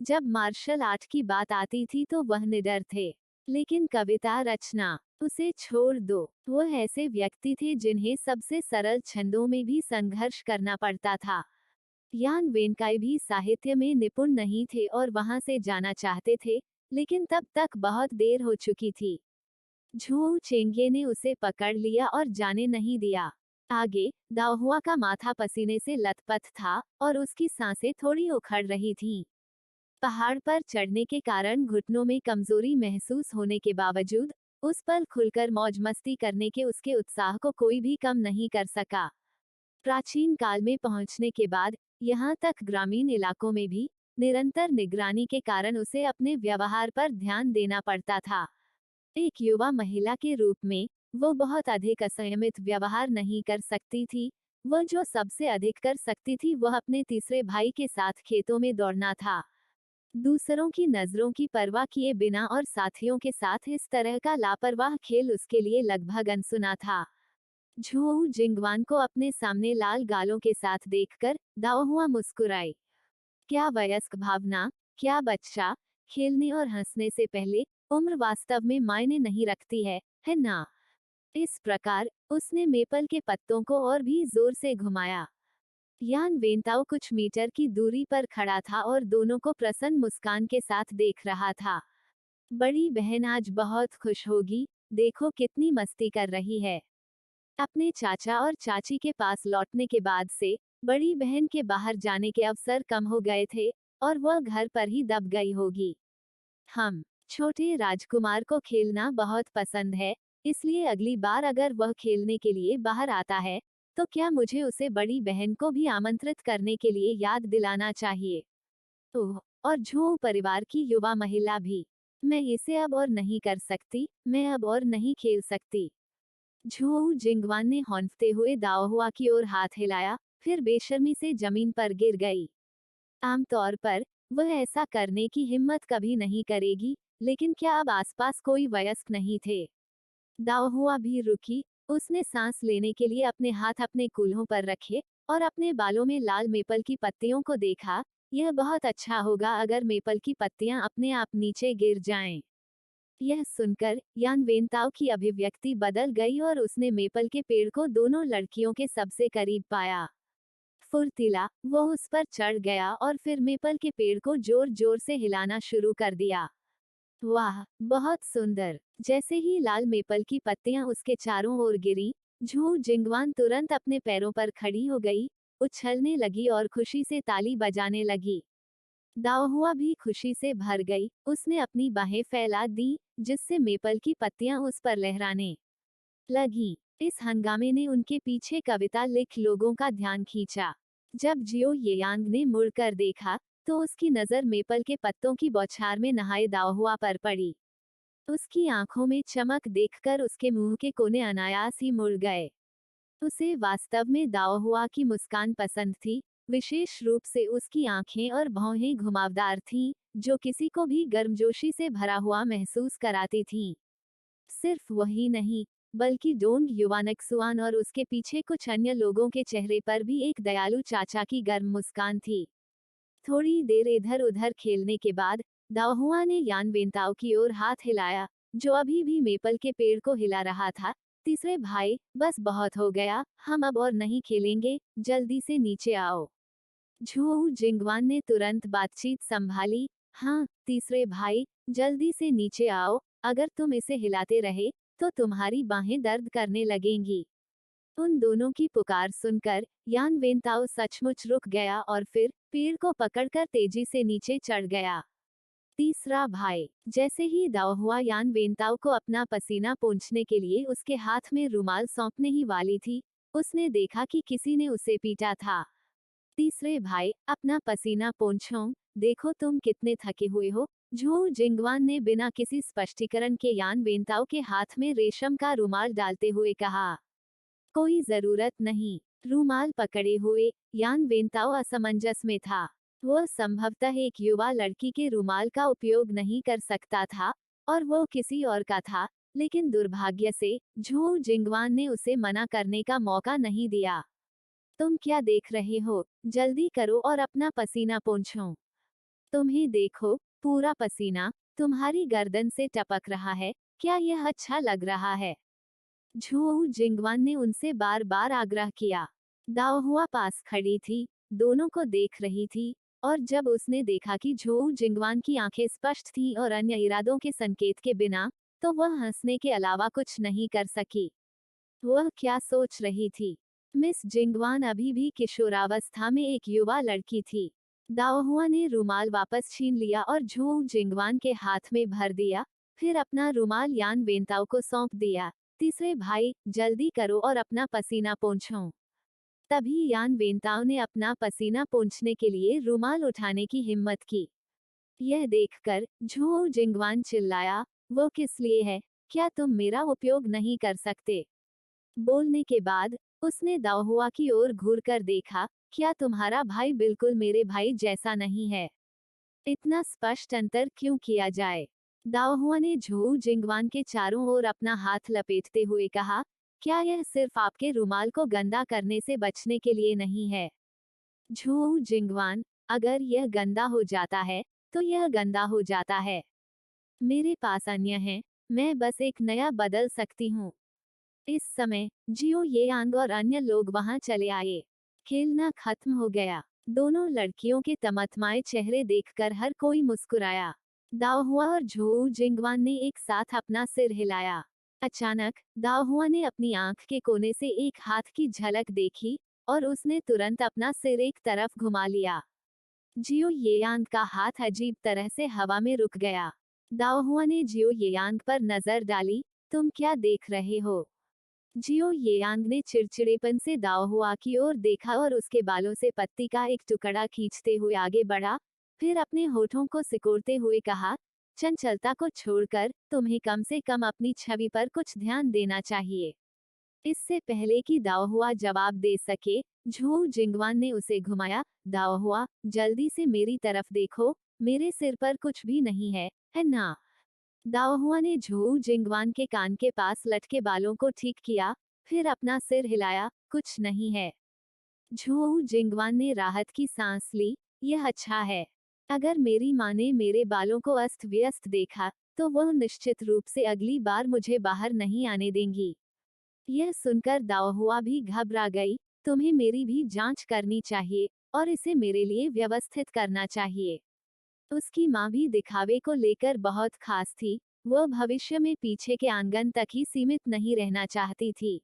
जब मार्शल आर्ट की बात आती थी तो वह निडर थे, लेकिन कविता रचना, उसे छोड़ दो। वह ऐसे व्यक्ति थे जिन्हें सबसे सरल छंदों में भी संघर्ष करना पड़ता था। यान वेनकाई भी साहित्य में निपुण नहीं थे और वहां से जाना चाहते थे, लेकिन तब तक बहुत देर हो चुकी थी। झू चेंगे ने उसे पकड़ लिया और जाने नहीं दिया। आगे दाओहुआ का माथा पसीने से लथपथ था और उसकी सांसें थोड़ी उखड़ रही थीं। पहाड़ पर चढ़ने के कारण घुटनों में कमजोरी महसूस होने के बावजूद उस पर खुलकर मौज मस्ती करने के उसके उत्साह को कोई भी कम नहीं कर सका। प्राचीन काल में पहुंचने के बाद यहाँ तक ग्रामीण इलाकों में भी निरंतर निगरानी के कारण उसे अपने व्यवहार पर ध्यान देना पड़ता था। एक युवा महिला के रूप में वो बहुत अधिक असंयमित व्यवहार नहीं कर सकती थी। वह जो सबसे अधिक कर सकती थी वह अपने तीसरे भाई के साथ खेतों में दौड़ना था। दूसरों की नजरों की परवाह किए बिना और साथियों के साथ इस तरह का लापरवाह खेल उसके लिए लगभग अनसुना था। झोऊ जिंगवान को अपने सामने लाल गालों के साथ देखकर दाओहुआ मुस्कुराई। क्या वयस्क भावना, क्या बच्चा। खेलने और हंसने से पहले उम्र वास्तव में मायने नहीं रखती है ना। इस प्रकार उसने मेपल के पत्तों को और भी जोर से घुमाया। यान वेंताओ कुछ मीटर की दूरी पर खड़ा था और दोनों को प्रसन्न मुस्कान के साथ देख रहा था। बड़ी बहन आज बहुत खुश होगी, देखो कितनी मस्ती कर रही है। अपने चाचा और चाची के पास लौटने के बाद से बड़ी बहन के बाहर जाने के अवसर कम हो गए थे और वह घर पर ही दब गई होगी। हम छोटे राजकुमार को खेलना बहुत पसंद है, इसलिए अगली बार अगर वह खेलने के लिए बाहर आता है तो क्या मुझे उसे बड़ी बहन को भी आमंत्रित करने के लिए याद दिलाना चाहिए। ओह, और झो परिवार की युवा महिला भी। मैं इसे अब और नहीं कर सकती, मैं अब और नहीं खेल सकती। झो जिंगवान ने हौंफते हुए दाओहुआ की ओर हाथ हिलाया, फिर बेशर्मी से जमीन पर गिर गई। आमतौर पर वह ऐसा करने की हिम्मत कभी नहीं करेगी, लेकिन क्या अब आसपास कोई वयस्क नहीं थे। दाओहुआ भी रुकी, उसने सांस लेने के लिए अपने हाथ अपने कूल्हों पर रखे और अपने बालों में लाल मेपल की पत्तियों को देखा। यह बहुत अच्छा होगा अगर मेपल की पत्तियां अपने आप नीचे गिर जाएं। यह सुनकर यान वेंताओ की अभिव्यक्ति बदल गई और उसने मेपल के पेड़ को दोनों लड़कियों के सबसे करीब पाया। फुर्तीला वो उस पर चढ़ गया और फिर मेपल के पेड़ को जोर जोर से हिलाना शुरू कर दिया। वाह, बहुत सुंदर। जैसे ही लाल मेपल की पत्तियां उसके चारों ओर गिरी, झू जिंगवान तुरंत अपने पैरों पर खड़ी हो गई, उछलने लगी और खुशी से ताली बजाने लगी। दाओहुआ भी खुशी से भर गई, उसने अपनी बाहें फैला दी, जिससे मेपल की पत्तियां उस पर लहराने लगी। इस हंगामे ने उनके पीछे कविता लिख लोगों का ध्यान खींचा। जब जियो येयांग ने मुड़कर देखा तो उसकी नजर मेपल के पत्तों की बौछार में नहाए दाओहुआ पर पड़ी। उसकी आंखों में चमक देखकर उसके मुंह के कोने अनायास ही मुड़ गए। उसे वास्तव में दाओहुआ की मुस्कान पसंद थी, विशेष रूप से उसकी आंखें और भौहें घुमावदार थीं, जो किसी को भी गर्मजोशी से भरा हुआ महसूस कराती थीं। सिर्फ वही नहीं, बल्कि डोंग युवानक्सुआन और उसके पीछे कुछ अन्य लोगों के चेहरे पर भी एक दयालु चाचा की गर्म मुस्कान थी। थोड़ी देर इधर उधर खेलने के बाद दाओहुआ ने यान वेंताओ की ओर हाथ हिलाया, जो अभी भी मेपल के पेड़ को हिला रहा था। तीसरे भाई, बस बहुत हो गया, हम अब और नहीं खेलेंगे, जल्दी से नीचे आओ। झू जिंगवान ने तुरंत बातचीत संभाली। हाँ तीसरे भाई, जल्दी से नीचे आओ, अगर तुम इसे हिलाते रहे तो तुम्हारी बाहें दर्द करने लगेंगी। उन दोनों की पुकार सुनकर यान वेंताओ सचमुच रुक गया और फिर पेड़ को पकड़कर तेजी से नीचे चढ़ गया। तीसरा भाई, जैसे ही दाओहुआ यान वेंताओ को अपना पसीना पोंछने के लिए उसके हाथ में रुमाल सौंपने ही वाली थी, उसने देखा कि किसी ने उसे पीटा था। तीसरे भाई, अपना पसीना पोंछो, देखो तुम कितने थके हुए हो। झू जिंगवान ने बिना किसी स्पष्टीकरण के यान वेंताओ के हाथ में रेशम का रुमाल डालते हुए कहा। कोई जरूरत नहीं। रूमाल पकड़े हुए यान वेंताओ असमंजस में था। वह संभवतः एक युवा लड़की के रूमाल का उपयोग नहीं कर सकता था और वो किसी और का था, लेकिन दुर्भाग्य से झू जिंगवान ने उसे मना करने का मौका नहीं दिया। तुम क्या देख रहे हो, जल्दी करो और अपना पसीना पोंछो। तुम्हें देखो, पूरा पसीना तुम्हारी गर्दन से टपक रहा है, क्या यह अच्छा लग रहा है। झू जिंगवान ने उनसे बार बार आग्रह किया। दाओहुआ पास खड़ी थी, दोनों को देख रही थी, और जब उसने देखा कि झू जिंगवान की आंखें स्पष्ट थीं और अन्य इरादों के संकेत के बिना, तो वह हंसने के अलावा कुछ नहीं कर सकी। वह क्या सोच रही थी? मिस जिंगवान अभी भी किशोरावस्था में एक युवा लड़की थी। दाओहुआ ने रुमाल वापस छीन लिया और झू जिंगवान के हाथ में भर दिया, फिर अपना रुमाल यान वेंताओ को सौंप दिया। तीसरे भाई, जल्दी करो और अपना पसीना पोंछो। तभी यान वेंताओ ने अपना पसीना पोंछने के लिए रुमाल उठाने की हिम्मत की। यह देखकर झू जिंगवान चिल्लाया, वो किस लिए है? क्या तुम मेरा उपयोग नहीं कर सकते? बोलने के बाद उसने दाओहुआ की ओर घूरकर देखा, क्या तुम्हारा भाई बिल्कुल मेरे भाई जैसा नहीं है? इतना स्पष्ट अंतर क्यों किया जाए? दाओहुआ ने झू जिंगवान के चारों ओर अपना हाथ लपेटते हुए कहा, क्या यह सिर्फ आपके रुमाल को गंदा करने से बचने के लिए नहीं है? झू जिंगवान, अगर यह गंदा हो जाता है तो यह गंदा हो जाता है। मेरे पास अन्य है, मैं बस एक नया बदल सकती हूँ। इस समय जियो येयांग और अन्य लोग वहां चले आए। खेलना खत्म हो गया। दोनों लड़कियों के तमतमाए चेहरे देखकर हर कोई मुस्कुराया। दाओहुआ और झू जिंगवान ने एक साथ अपना सिर हिलाया। अचानक दाओहुआ ने अपनी आंख के कोने से एक हाथ की झलक देखी और उसने तुरंत अपना सिर एक तरफ घुमा लिया। जियो येयांग का हाथ अजीब तरह से हवा में रुक गया। दाओहुआ ने जियो येयांग पर नजर डाली, तुम क्या देख रहे हो? जियो येयांग ने चिड़चिड़ेपन से दाओहुआ की ओर देखा और उसके बालों से पत्ती का एक टुकड़ा खींचते हुए आगे बढ़ा, फिर अपने होठों को सिकोड़ते हुए कहा, चंचलता को छोड़कर तुम्हें कम से कम अपनी छवि पर कुछ ध्यान देना चाहिए। इससे पहले कि दाओहुआ जवाब दे सके, झू जिंगवान ने उसे घुमाया। दाओहुआ, जल्दी से मेरी तरफ देखो, मेरे सिर पर कुछ भी नहीं है ना? दाओहुआ ने झू जिंगवान के कान के पास लटके बालों को ठीक किया, फिर अपना सिर हिलाया, कुछ नहीं है। झू जिंगवान ने राहत की सांस ली, यह अच्छा है। अगर मेरी माँ ने मेरे बालों को अस्त व्यस्त देखा, तो वह निश्चित रूप से अगली बार मुझे बाहर नहीं आने देंगी। यह सुनकर दाओहुआ भी घबरा गई, तुम्हें मेरी भी जांच करनी चाहिए और इसे मेरे लिए व्यवस्थित करना चाहिए। उसकी माँ भी दिखावे को लेकर बहुत खास थी, वह भविष्य में पीछे के आंगन तक ही सीमित नहीं रहना चाहती थी।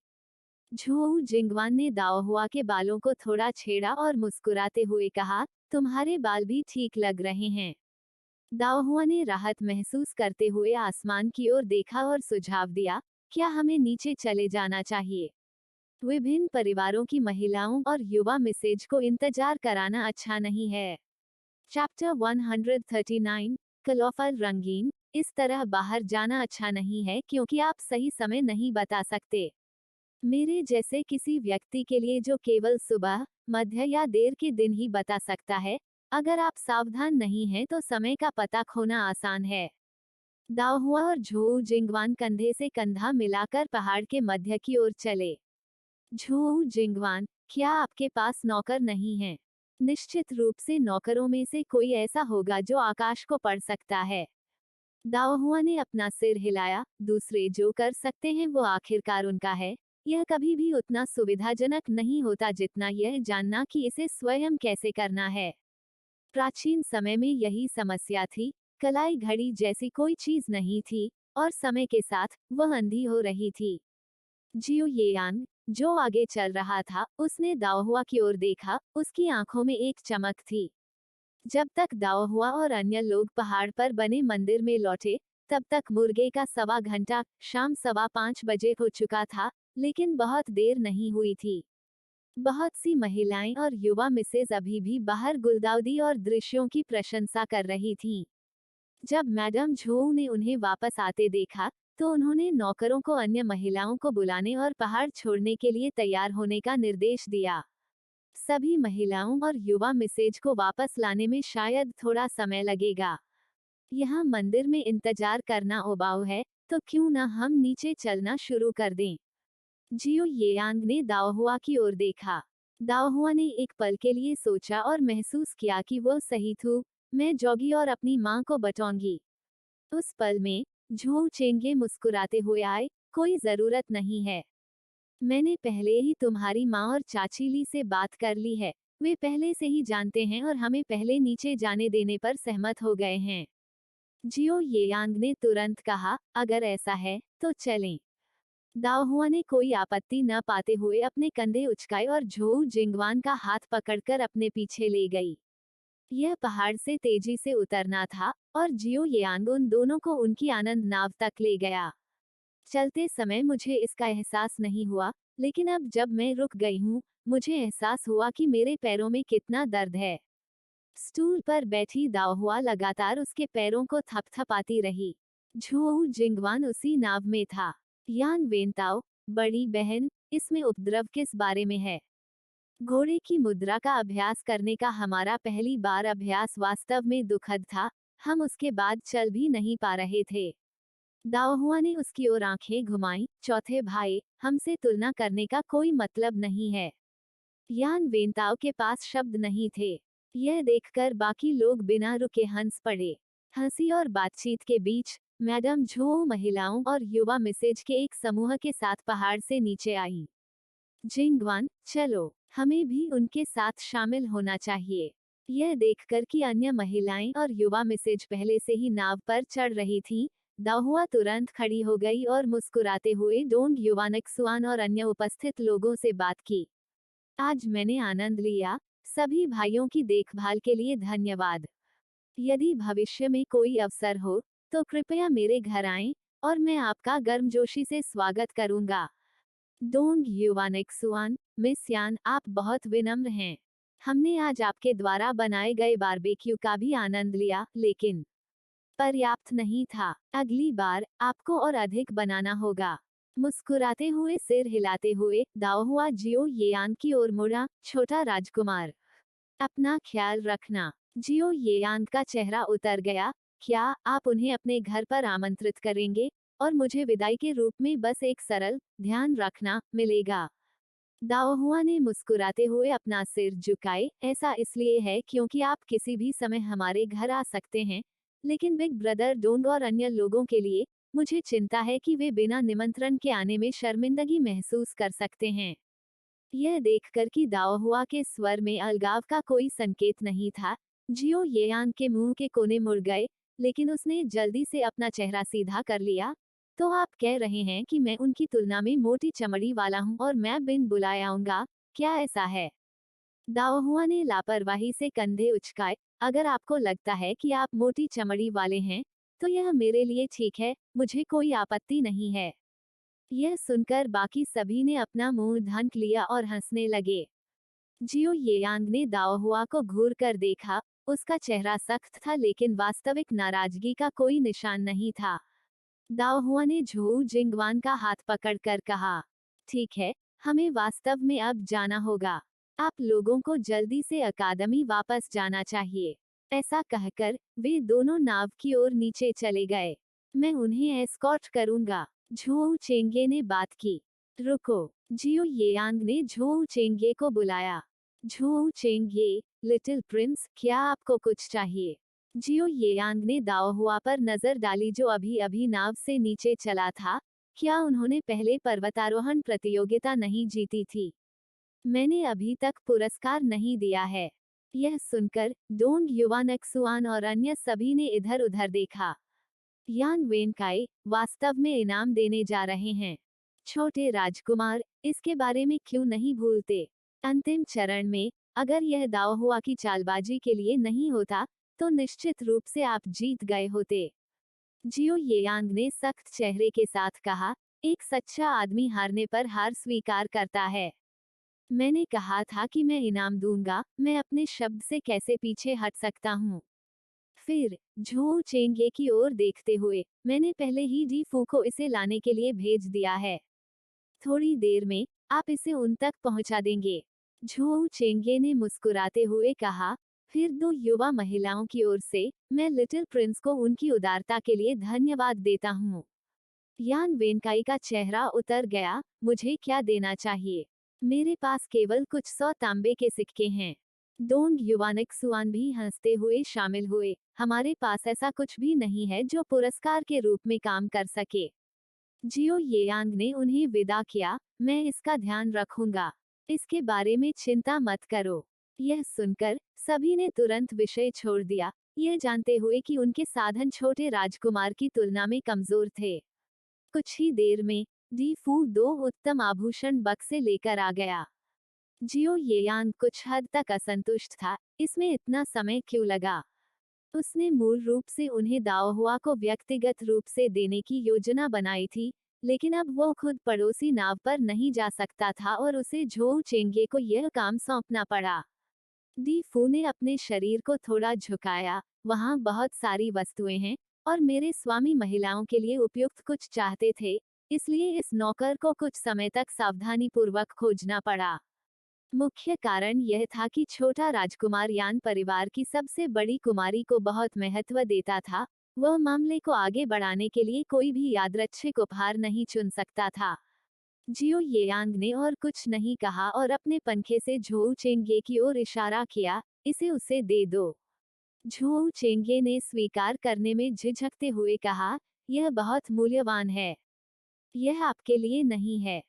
झू जिंगवान ने दाओहुआ के बालों को थोड़ा छेड़ा और मुस्कुराते हुए कहा, तुम्हारे बाल भी ठीक लग रहे हैं। दाओहुआ ने राहत महसूस करते हुए आसमान की ओर देखा और सुझाव दिया, क्या हमें नीचे चले जाना चाहिए? विभिन्न परिवारों की महिलाओं और युवा मिसेज को इंतजार कराना अच्छा नहीं है। चैप्टर 139, कलौफल रंगीन। इस तरह बाहर जाना अच्छा नहीं है क्योंकि आप सही समय नहीं बता सकते। मेरे जैसे किसी व्यक्ति के लिए जो केवल सुबह, मध्य या देर के दिन ही बता सकता है, अगर आप सावधान नहीं हैं तो समय का पता खोना आसान है। दाओहुआ और झू जिंगवान कंधे से कंधा मिलाकर पहाड़ के मध्य की ओर चले। झू जिंगवान, क्या आपके पास नौकर नहीं है? निश्चित रूप से नौकरों में से कोई ऐसा होगा जो आकाश को पढ़ सकता है। दाओहुआ ने अपना सिर हिलाया, दूसरे जो कर सकते हैं वो आखिरकार उनका है। यह कभी भी उतना सुविधाजनक नहीं होता जितना यह जानना कि इसे स्वयं कैसे करना है। प्राचीन समय में यही समस्या थी, कलाई घड़ी जैसी कोई चीज नहीं थी, और समय के साथ वह अंधी हो रही थी। जियो येयांग, जो आगे चल रहा था, उसने दाओहुआ की ओर देखा, उसकी आंखों में एक चमक थी। जब तक दाओहुआ और अन्य लोग पहाड़ पर बने मंदिर में लौटे, तब तक मुर्गे का 1.25 घंटा, शाम 5:15 बजे हो चुका था, लेकिन बहुत देर नहीं हुई थी। बहुत सी महिलाएं और युवा मिसेज अभी भी बाहर गुलदाउदी और दृश्यों की प्रशंसा कर रही थीं। जब मैडम झोऊ ने उन्हें वापस आते देखा, तो उन्होंने नौकरों को अन्य महिलाओं को बुलाने और पहाड़ छोड़ने के लिए तैयार होने का निर्देश दिया। सभी महिलाओं और युवा मिसेज को वापस लाने में शायद थोड़ा समय लगेगा। यहाँ मंदिर में इंतजार करना उबाऊ है, तो क्यों न हम नीचे चलना शुरू कर दें? जियो येयांग ने दाओहुआ की ओर देखा। दाओहुआ ने एक पल के लिए सोचा और महसूस किया कि वह सही थू, मैं जॉगी और अपनी माँ को बटौंगी। उस पल में झू चेंगे मुस्कुराते हुए आए, कोई जरूरत नहीं है। मैंने पहले ही तुम्हारी माँ और चाची ली से बात कर ली है, वे पहले से ही जानते हैं और हमें पहले नीचे जाने देने पर सहमत हो गए हैं। जियो येयांग ने तुरंत कहा, अगर ऐसा है तो चलें। दाओहुआ ने कोई आपत्ति न पाते हुए अपने कंधे उचकाए और झोऊ जिंगवान का हाथ पकड़कर अपने पीछे ले गई। यह पहाड़ से तेजी से उतरना था और जियो येयांग उन दोनों को उनकी आनंद नाव तक ले गया। चलते समय मुझे इसका एहसास नहीं हुआ, लेकिन अब जब मैं रुक गई हूँ, मुझे एहसास हुआ कि मेरे पैरों में कितना दर्द है। स्टूल पर बैठी दाओहुआ लगातार उसके पैरों को थपथपाती रही। झोऊ जिंगवान उसी नाव में था। यान वेनताओ, बड़ी बहन, इसमें उपद्रव किस बारे में है? घोड़े की मुद्रा का अभ्यास करने का हमारा पहली बार अभ्यास वास्तव में दुखद था। हम उसके बाद चल भी नहीं पा रहे थे। दाओहुआ ने उसकी ओर आंखें घुमाई। चौथे भाई, हमसे तुलना करने का कोई मतलब नहीं है। यान वेनताओ के पास शब्द नहीं थे। यह देखकर बाकी लोग बिना रुके हंस पड़े। हंसी और बातचीत के बीच मैडम झो महिलाओं और युवा मिसेज के एक समूह के साथ पहाड़ से नीचे आई। जिंगवान, चलो, हमें भी उनके साथ शामिल होना चाहिए। यह देखकर कि अन्य महिलाएं और युवा मिसेज पहले से ही नाव पर चढ़ रही थीं, दाहुआ तुरंत खड़ी हो गई और मुस्कुराते हुए डोंग युवानक्सुआन और अन्य उपस्थित लोगों से बात की। आज मैंने आनंद लिया। सभी भाइयों की देखभाल के लिए धन्यवाद। यदि भविष्य में कोई अवसर हो, तो कृपया मेरे घर आएं और मैं आपका गर्मजोशी से स्वागत करूंगा। डोंग युवानक्सुआन, मिस यान, आप बहुत विनम्र हैं। हमने आज आपके द्वारा बनाए गए बारबेक्यू का भी आनंद लिया, लेकिन पर्याप्त नहीं था। अगली बार आपको और अधिक बनाना होगा। मुस्कुराते हुए सिर हिलाते हुए दाओहुआ जियो येयांग की ओर मुड़ा। छोटा राजकुमार, अपना ख्याल रखना। जियो येयांग का चेहरा उतर गया। क्या आप उन्हें अपने घर पर आमंत्रित करेंगे और मुझे विदाई के रूप में बस एक सरल ध्यान रखना मिलेगा? दाओहुआ ने मुस्कुराते हुए अपना सिर झुकाए। ऐसा इसलिए है क्योंकि आप किसी भी समय हमारे घर आ सकते हैं, लेकिन बिग ब्रदर डोंग और अन्य लोगों के लिए मुझे चिंता है कि वे बिना निमंत्रण के आने में शर्मिंदगी महसूस कर सकते हैं। यह देखकर कि दाओहुआ के स्वर में अलगाव का कोई संकेत नहीं था, जियो येयांग के मुंह के कोने मुड़ गए, लेकिन उसने जल्दी से अपना चेहरा सीधा कर लिया। तो आप कह रहे हैं कि मैं उनकी तुलना में मोटी चमड़ी वाला हूं और मैं बिन बुलाए आऊंगा, क्या ऐसा है? दाओहुआ ने लापरवाही से कंधे उचकाए। अगर आपको लगता है कि आप मोटी चमड़ी वाले हैं, तो यह मेरे लिए ठीक है, मुझे कोई आपत्ति नहीं है। यह सुनकर बाकी सभी ने अपना मुंह ढक लिया और हंसने लगे। जियो येयांग ने दाओहुआ को घूर कर देखा। उसका चेहरा सख्त था, लेकिन वास्तविक नाराजगी का कोई निशान नहीं था। दाओहुआ ने झोऊ जिंगवान का हाथ पकड़कर कहा, ठीक है, हमें वास्तव में अब जाना होगा। आप लोगों को जल्दी से अकादमी वापस जाना चाहिए। ऐसा कहकर वे दोनों नाव की ओर नीचे चले गए। मैं उन्हें एस्कॉर्ट करूंगा, झोऊ चेंगे ने बात की। रुको, जियो येयांग ने झोऊ चेंगे को बुलाया। झोऊ चेंगे, लिटिल प्रिंस, क्या आपको कुछ चाहिए? जियो येयांग ने दाओहुआ पर नजर डाली जो अभी अभी नाव से नीचे चला था। क्या उन्होंने पहले पर्वतारोहण प्रतियोगिता नहीं जीती थी? मैंने अभी तक पुरस्कार नहीं दिया है। यह सुनकर डोंग युवानक्सुआन और अन्य सभी ने इधर उधर देखा। यान वेनकाई वास्तव में इनाम देने जा रहे हैं। छोटे राजकुमार, इसके बारे में क्यों नहीं भूलते? अंतिम चरण में अगर यह दाओहुआ की चालबाजी के लिए नहीं होता, तो निश्चित रूप से आप जीत गए होते। जियो येयांग ने सख्त चेहरे के साथ कहा, एक सच्चा आदमी हारने पर हार स्वीकार करता है। मैंने कहा था कि मैं इनाम दूंगा, मैं अपने शब्द से कैसे पीछे हट सकता हूँ? फिर झोऊ चेंगे की ओर देखते हुए, मैंने पहले ही जी फू को इसे लाने के लिए भेज दिया है। थोड़ी देर में आप इसे उन तक पहुंचा देंगे। झोऊ चेंगे ने मुस्कुराते हुए कहा। फिर दो युवा महिलाओं की ओर से, मैं लिटिल प्रिंस को उनकी उदारता के लिए धन्यवाद देता हूँ। यान वेनकाई का चेहरा उतर गया। मुझे क्या देना चाहिए? मेरे पास केवल कुछ 100 तांबे के सिक्के हैं। डोंग युवानक्सुआन भी हंसते हुए शामिल हुए। हमारे पास ऐसा कुछ भी नहीं है जो पुरस्कार के रूप में काम कर सके। जियो येयांग ने उन्हें विदा किया। मैं इसका ध्यान रखूंगा। इसके बारे में चिंता मत करो। यह सुनकर सभी ने तुरंत विषय छोड़ दिया, यह जानते हुए कि उनके साधन छोटे राजकुमार की तुलना में कमजोर थे। कुछ ही देर में डी फू 2 उत्तम आभूषण बक्से लेकर आ गया। जियो येयांग कुछ हद तक असंतुष्ट था, इसमें इतना समय क्यों लगा। उसने मूल रूप से उन्हें दाओहुआ को व्यक्तिगत रूप से देने की योजना बनाई थी, लेकिन अब वो खुद पड़ोसी नाव पर नहीं जा सकता था और उसे झोउ चेंगे को यह काम सौंपना पड़ा। डी फू ने अपने शरीर को थोड़ा झुकाया। वहाँ बहुत सारी वस्तुएं हैं और मेरे स्वामी महिलाओं के लिए उपयुक्त कुछ चाहते थे, इसलिए इस नौकर को कुछ समय तक सावधानीपूर्वक खोजना पड़ा। मुख्य कारण यह था कि छोटा राजकुमार यान परिवार की सबसे बड़ी कुमारी को बहुत महत्व देता था। वह मामले को आगे बढ़ाने के लिए कोई भी यादृच्छिक उपहार नहीं चुन सकता था। जियो येयांग ने और कुछ नहीं कहा और अपने पंखे से झोउ चेंगे की ओर इशारा किया, इसे उसे दे दो। झोउ चेंगे ने स्वीकार करने में झिझकते हुए कहा, यह बहुत मूल्यवान है। यह आपके लिए नहीं है।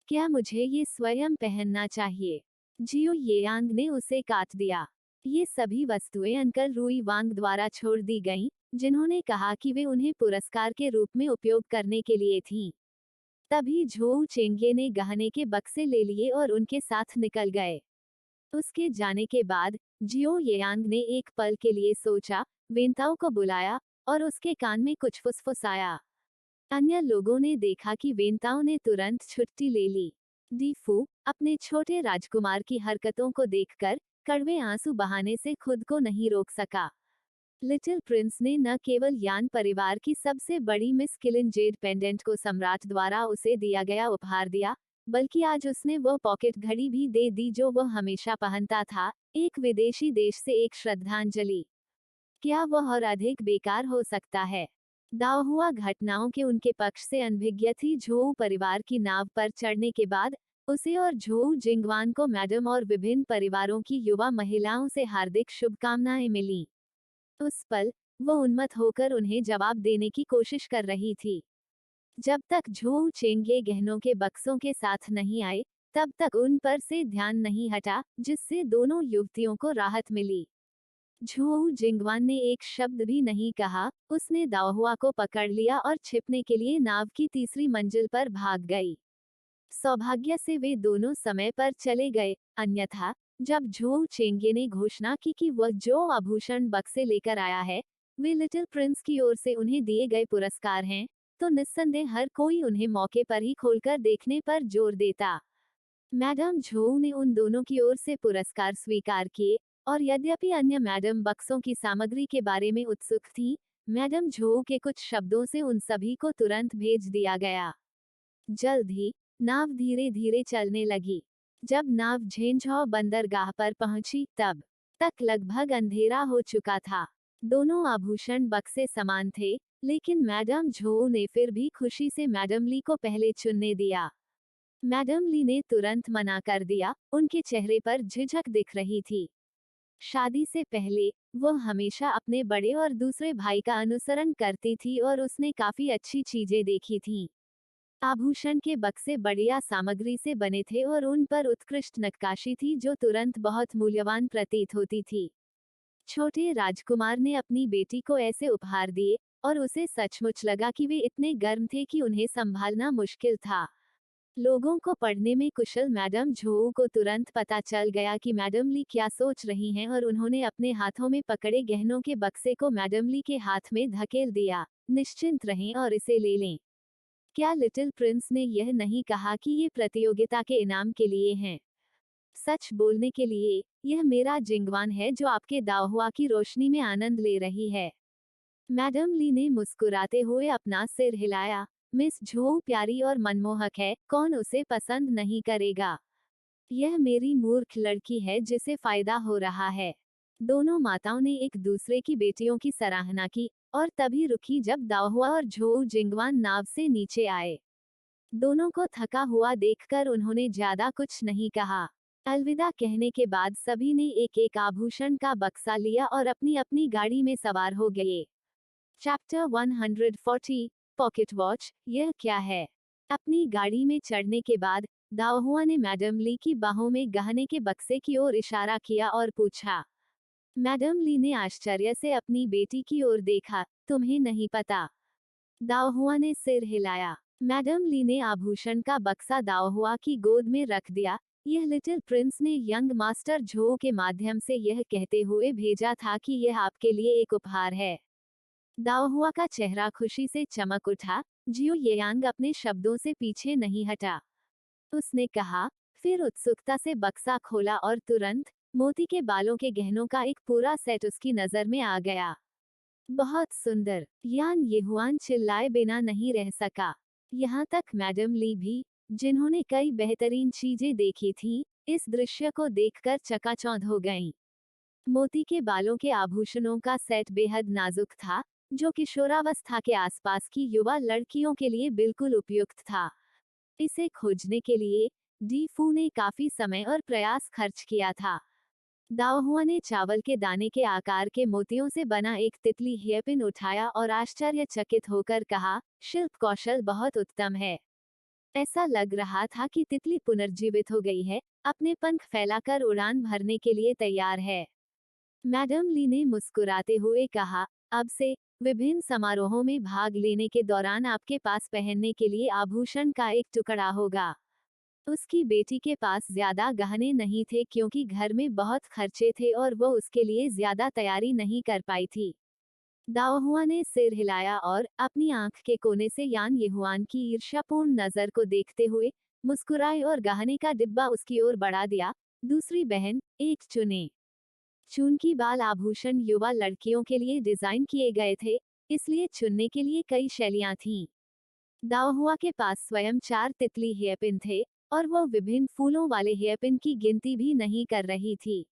क्या मुझे ये स्वयं पहनना चाहिए? जियो येयांग ने उसे काट दिया। ये सभी वस्तुएं अंकल रुई वांग द्वारा छोड़ दी गईं, जिन्होंने कहा कि वे उन्हें पुरस्कार के रूप में उपयोग करने के लिए थीं। तभी झोउ चेंगे ने गहने के बक्से ले लिए और उनके साथ निकल गए। उसके जाने के बाद जियो येयांग ने एक पल के लिए सोचा, वेंताओ को बुलाया और उसके कान में कुछ फुसफुसाया। अन्य लोगों ने देखा कि वेंताओ ने तुरंत छुट्टी ले ली। डी फू अपने छोटे राजकुमार की हरकतों को देखकर कड़वे आंसू बहाने से खुद को नहीं रोक सका। लिटिल प्रिंस ने न केवल यान परिवार की सबसे बड़ी मिस किलिन जेड पेंडेंट को सम्राट द्वारा उसे दिया गया उपहार दिया, बल्कि आज उसने वह पॉकेट घड़ी भी दे दी जो वह हमेशा पहनता था, एक विदेशी देश से एक श्रद्धांजलि। क्या वह और अधिक बेकार हो सकता है? दाओहुआ घटनाओं के उनके पक्ष से अनभिज्ञ थी। झोउ परिवार की नाव पर चढ़ने के बाद उसे और झोउ जिंगवान को मैडम और विभिन्न परिवारों की युवा महिलाओं से हार्दिक शुभकामनाएं मिली। उस पल वो उन्मत्त होकर उन्हें जवाब देने की कोशिश कर रही थी। जब तक झोउ चेंगे गहनों के बक्सों के साथ नहीं आए, तब तक उन पर से ध्यान नहीं हटा, जिससे दोनों युवतियों को राहत मिली। झोउ जिंगवान ने एक शब्द भी नहीं कहा, उसने दाओहुआ को पकड़ लिया और छिपने के लिए नाव की तीसरी मंजिल पर भाग गई। सौभाग्य से वे दोनों समय पर चले गए, अन्यथा जब झोउ चेंगे ने घोषणा की कि वह जो आभूषण बक्से लेकर आया है, वे लिटिल प्रिंस की ओर से उन्हें दिए गए पुरस्कार हैं, तो निस्संदेह हर कोई उन्हें मौके पर ही खोलकर देखने पर जोर देता। मैडम झोउ ने उन दोनों की ओर से पुरस्कार स्वीकार किए, और यद्यपि अन्य मैडम बक्सों की सामग्री के बारे में उत्सुक थी, मैडम झोउ के कुछ शब्दों से उन सभी को तुरंत भेज दिया गया। जल्द ही नाव धीरे धीरे चलने लगी। जब नाव झेंझौ बंदरगाह पर पहुंची तब तक लगभग अंधेरा हो चुका था। दोनों आभूषण बक्से समान थे, लेकिन मैडम झोउ ने फिर भी खुशी से मैडम ली को पहले चुनने दिया। मैडम ली ने तुरंत मना कर दिया, उनके चेहरे पर झिझक दिख रही थी। शादी से पहले वह हमेशा अपने बड़े और दूसरे भाई का अनुसरण करती थी और उसने काफी अच्छी चीजें देखी थीं। आभूषण के बक्से बढ़िया सामग्री से बने थे और उन पर उत्कृष्ट नक्काशी थी जो तुरंत बहुत मूल्यवान प्रतीत होती थी। छोटे राजकुमार ने अपनी बेटी को ऐसे उपहार दिए और उसे सचमुच लगा कि वे इतने गर्म थे कि उन्हें संभालना मुश्किल था। लोगों को पढ़ने में कुशल मैडम झोउ को तुरंत पता चल गया कि मैडम ली क्या सोच रही हैं और उन्होंने अपने हाथों में पकड़े गहनों के बक्से को मैडम ली के हाथ में धकेल दिया। निश्चिंत रहें और इसे ले लें। क्या लिटिल प्रिंस ने यह नहीं कहा कि ये प्रतियोगिता के इनाम के लिए हैं? सच बोलने के लिए, यह मेरा जिंगवान है जो आपके दाओहुआ की रोशनी में आनंद ले रही है। मैडम ली ने मुस्कुराते हुए अपना सिर हिलाया। मिस झोउ प्यारी और मनमोहक है, कौन उसे पसंद नहीं करेगा? यह मेरी मूर्ख लड़की है जिसे फायदा हो रहा है। दोनों माताओं ने एक दूसरे की बेटियों की सराहना की और तभी रुकी जब दाओहुआ और झोउ जिंगवान नाव से नीचे आए। दोनों को थका हुआ देखकर उन्होंने ज्यादा कुछ नहीं कहा। अलविदा कहने के बाद सभी ने एक एक आभूषण का बक्सा लिया और अपनी अपनी गाड़ी में सवार हो गए। चैप्टर 140 पॉकेट वॉच, यह क्या है? अपनी गाड़ी में चढ़ने के बाद दाओहुआ ने मैडम ली की बाहों में गहने के बक्से की ओर इशारा किया और पूछा। मैडम ली ने आश्चर्य से अपनी बेटी की ओर देखा, तुम्हें नहीं पता? दाओहुआ ने सिर हिलाया। मैडम ली ने आभूषण का बक्सा दाओहुआ की गोद में रख दिया। यह लिटिल प्रिंस ने यंग मास्टर झो के माध्यम से यह कहते हुए भेजा था कि यह आपके लिए एक उपहार है। दाओहुआ का चेहरा खुशी से चमक उठा। जियो येयांग अपने शब्दों से पीछे नहीं हटा। उसने कहा, फिर उत्सुकता से बक्सा खोला और तुरंत मोती के बालों के गहनों का एक पूरा सेट उसकी नजर में आ गया। बहुत सुंदर, यान येहुआन चिल्लाए बिना नहीं रह सका। यहाँ तक मैडम ली भी, जिन्होंने कई बेहतरीन चीजें देखी थीं, इस दृश्य को देखकर चकाचौंध हो गईं। मोती के बालों के आभूषणों का सेट बेहद नाजुक था, जो किशोरावस्था के आसपास की युवा लड़कियों के लिए बिल्कुल उपयुक्त था। इसे खोजने के लिए डी फू ने काफी समय और प्रयास खर्च किया था। दाओहुआ ने चावल के दाने के आकार के मोतियों से बना एक तितली हेयरपिन उठाया और आश्चर्यचकित होकर कहा, शिल्प कौशल बहुत उत्तम है। ऐसा लग रहा था कि तितली पुनर्जीवित हो गई है, अपने पंख फैलाकर उड़ान भरने के लिए तैयार है। मैडम ली ने मुस्कुराते हुए कहा, अब से विभिन्न समारोहों में भाग लेने के दौरान आपके पास पहनने के लिए आभूषण का एक टुकड़ा होगा। उसकी बेटी के पास ज्यादा गहने नहीं थे क्योंकि घर में बहुत खर्चे थे और वो उसके लिए ज्यादा तैयारी नहीं कर पाई थी। दाओहुआ ने सिर हिलाया और अपनी आंख के कोने से यान येहुआन की ईर्ष्यापूर्ण नजर को देखते हुए मुस्कुराए और गहने का डिब्बा उसकी ओर बढ़ा दिया। दूसरी बहन, एक चुने। चून बाल आभूषण युवा लड़कियों के लिए डिजाइन किए गए थे, इसलिए चुनने के लिए कई शैलियां थीं। दाओहुआ के पास स्वयं 4 तितली हेयरपिन थे और वो विभिन्न फूलों वाले हेयरपिन की गिनती भी नहीं कर रही थी।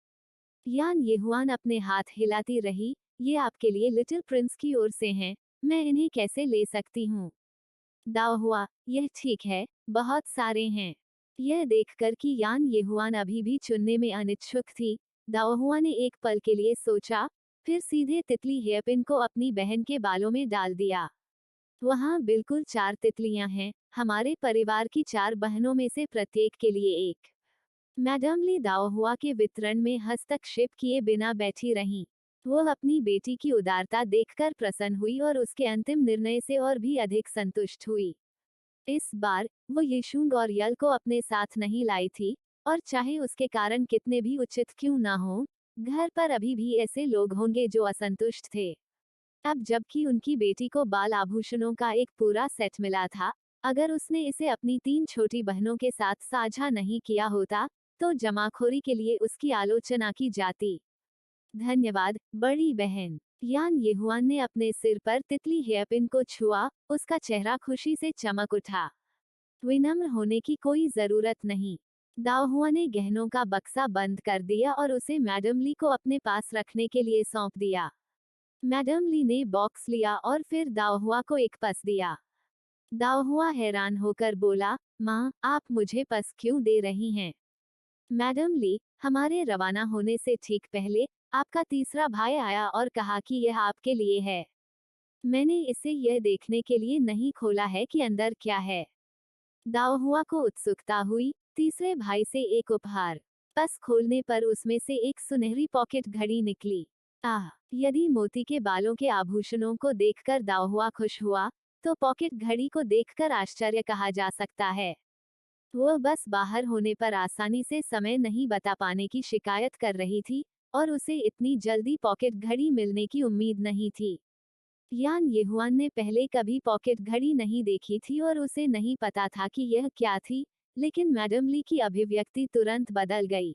यान येहुआन अपने हाथ हिलाती रही, ये आपके लिए लिटिल प्रिंस की ओर से हैं, मैं इन्हें कैसे ले सकती हूँ? दाओहुआ, यह ठीक है, बहुत सारे हैं। यह देखकर कि यान येहुआन अभी भी चुनने में अनिच्छुक थी, दाओहुआ ने एक पल के लिए सोचा, फिर सीधे तितली हेयरपिन को अपनी बहन के बालों में डाल दिया। वहाँ बिल्कुल 4 तितलियां हैं, हमारे परिवार की 4 बहनों में से प्रत्येक के लिए एक। मैडम ली दाओहुआ के वितरण में हस्तक्षेप किए बिना बैठी रहीं। वो अपनी बेटी की उदारता देखकर प्रसन्न हुई और उसके अंतिम निर्णय से और भी अधिक संतुष्ट हुई। इस बार वो यीशुंग और यल को अपने साथ नहीं लाई थी, और चाहे उसके कारण कितने भी उचित क्यों ना हो, घर पर अभी भी ऐसे लोग होंगे जो असंतुष्ट थे। अब जबकि उनकी बेटी को बाल आभूषणों का एक पूरा सेट मिला था, अगर उसने इसे अपनी 3 छोटी बहनों के साथ साझा नहीं किया होता, तो जमाखोरी के लिए उसकी आलोचना की जाती। धन्यवाद, बड़ी बहन। यान येहुआन ने अपने सिर पर तितली हेयरपिन को छुआ, उसका चेहरा खुशी से चमक उठा। विनम्र होने की कोई जरूरत नहीं। दाओहुआ ने गहनों का बक्सा बंद कर दिया और उसे मैडम ली को अपने पास रखने के लिए सौंप दिया। मैडम ली ने बॉक्स लिया और फिर दाओहुआ को एक पस दिया। दाओहुआ हैरान होकर बोला, माँ, आप मुझे पस क्यों दे रही हैं? मैडम ली, हमारे रवाना होने से ठीक पहले आपका तीसरा भाई आया और कहा कि यह आपके लिए है। मैंने इसे यह देखने के लिए नहीं खोला है कि अंदर क्या है। दाओहुआ को उत्सुकता हुई, तीसरे भाई से एक उपहार। पस खोलने पर उसमें से एक सुनहरी पॉकेट घड़ी निकली। आह, यदि मोती के बालों के आभूषणों को देखकर दाओहुआ खुश हुआ, तो पॉकेट घड़ी को देखकर आश्चर्य कहा जा सकता है। वह बस बाहर होने पर आसानी से समय नहीं बता पाने की शिकायत कर रही थी, और उसे इतनी जल्दी पॉकेट घड़ी मिलने की उम्मीद नहीं थी। यान येहुआन ने पहले कभी पॉकेट घड़ी नहीं देखी थी और उसे नहीं पता था कि यह क्या थी, लेकिन मैडम ली की अभिव्यक्ति तुरंत बदल गई।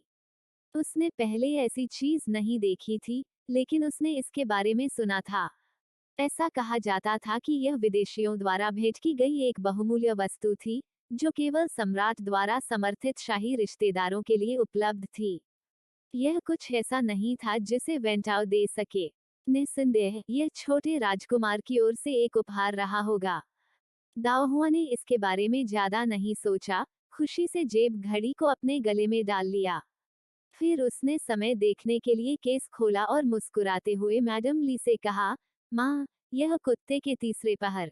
उसने पहले ऐसी चीज नहीं देखी थी, लेकिन उसने इसके बारे में सुना था। ऐसा कहा जाता था कि यह विदेशियों द्वारा भेंट की गई एक बहुमूल्य वस्तु थी, जो केवल सम्राट द्वारा समर्थित शाही रिश्तेदारों के लिए उपलब्ध थी। यह कुछ ऐसा नहीं था जिसे वेंटाओ दे सके। निस्संदेह यह छोटे राजकुमार की ओर से एक उपहार रहा होगा। दाओहुआ ने इसके बारे में ज्यादा नहीं सोचा, खुशी से जेब घड़ी को अपने गले में डाल लिया। फिर उसने समय देखने के लिए केस खोला और मुस्कुराते हुए मैडम ली से कहा, माँ, यह कुत्ते के तीसरे पहर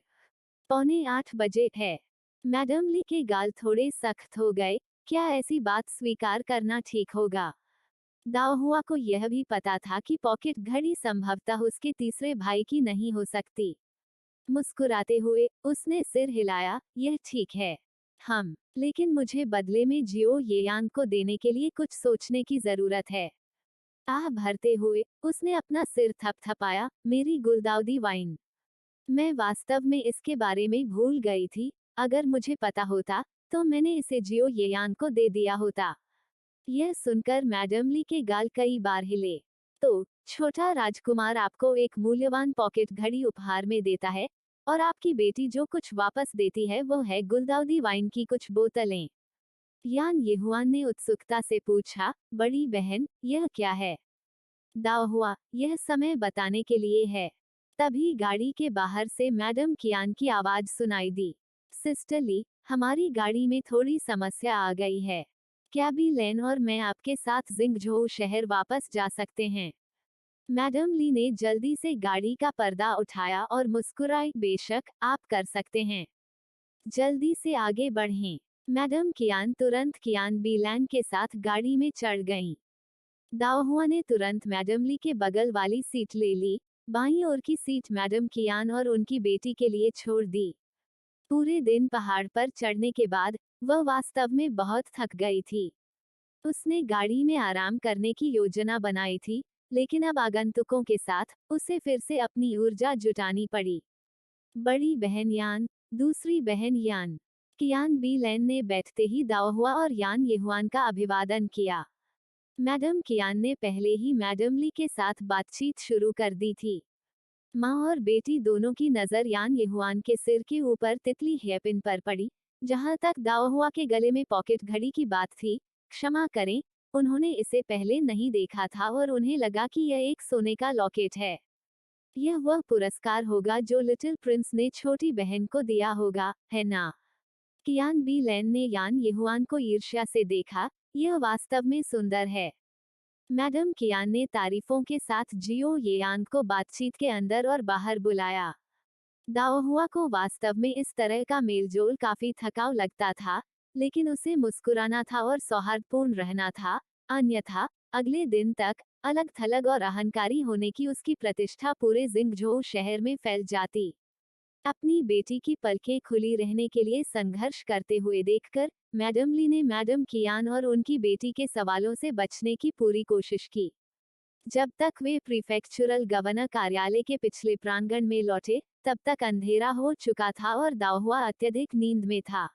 7:45 है। मैडम ली के गाल थोड़े सख्त हो गए, क्या ऐसी बात स्वीकार करना ठीक होगा? दाओहुआ को यह भी पता था कि पॉकेट घड़ी संभवतः उसके तीसरे भाई की नहीं हो सकती। मुस्कुराते हुए उसने सिर हिलाया, यह ठीक है। लेकिन मुझे बदले में जियो येयांग को देने के लिए कुछ सोचने की जरूरत है। आह भरते हुए उसने अपना सिर थपथपाया, मेरी गुलदाउदी वाइन। मैं वास्तव में इसके बारे में भूल गई थी। अगर मुझे पता होता तो मैंने इसे जियो येयांग को दे दिया होता। यह सुनकर मैडम ली के गाल कई बार हिले। तो छोटा राजकुमार आपको एक मूल्यवान पॉकेट घड़ी उपहार में देता है, और आपकी बेटी जो कुछ वापस देती है वो है गुलदाउदी वाइन की कुछ बोतलें। यान येहुआन ने उत्सुकता से पूछा, बड़ी बहन, यह क्या है? दाओ हुआ, यह समय बताने के लिए है। तभी गाड़ी के बाहर से मैडम कियान की आवाज सुनाई दी। सिस्टर ली, हमारी गाड़ी में थोड़ी समस्या आ गई है। क्या बी लेन और मैं आपके साथ जिंगझोउ शहर वापस जा सकते हैं? मैडम ली ने जल्दी से गाड़ी का पर्दा उठाया और मुस्कुराई, बेशक आप कर सकते हैं। जल्दी से आगे बढ़ें। मैडम कियान तुरंत कियान बी लैन के साथ गाड़ी में चढ़ गईं। दाओहुआ ने तुरंत मैडम ली के बगल वाली सीट ले ली। बाईं ओर की सीट मैडम कियान और उनकी बेटी के लिए छोड़ दी। पूरे दिन पहाड़ पर चढ़ने के बाद वह वास्तव में बहुत थक गई थी। उसने गाड़ी में आराम करने की योजना बनाई थी, लेकिन अब आगंतुकों के साथ उसे फिर से अपनी ऊर्जा जुटानी पड़ी। बड़ी बहन यान, दूसरी बहन यान। कियान बी लैन ने बैठते ही दाओहुआ और यान येहुआन का अभिवादन किया। मैडम कियान ने पहले ही मैडम ली के साथ बातचीत शुरू कर दी थी। माँ और बेटी दोनों की नज़र यान येहुआन के सिर के ऊपर तितली हेयरपिन पर पड़ी, जहाँ तक दाओहुआ के गले में पॉकेट घड़ी की बात थी। क्षमा करें, उन्होंने इसे पहले नहीं देखा था और उन्हें लगा कि यह एक सोने का लॉकेट है। यह वह पुरस्कार होगा जो लिटिल प्रिंस ने छोटी बहन को दिया होगा, है ना? कियान बी लैन ने यान येहुआन को ईर्ष्या से देखा, यह वास्तव में सुंदर है। मैडम कियान ने तारीफों के साथ जियो येयांग को बातचीत के अंदर और बाहर बुलाया। दाओहुआ को वास्तव में इस तरह का मेलजोल काफी थकाऊ लगता था, लेकिन उसे मुस्कुराना था और सौहार्दपूर्ण रहना था, अन्यथा अगले दिन तक अलग थलग और अहंकारी होने की उसकी प्रतिष्ठा पूरे जिंगझोउ शहर में फैल जाती। अपनी बेटी की पलकें खुली रहने के लिए संघर्ष करते हुए देखकर मैडम ली ने मैडम कियान और उनकी बेटी के सवालों से बचने की पूरी कोशिश की। जब तक वे प्रीफेक्चुरल गवर्नर कार्यालय के पिछले प्रांगण में लौटे, तब तक अंधेरा हो चुका था और दाओहुआ अत्यधिक नींद में था।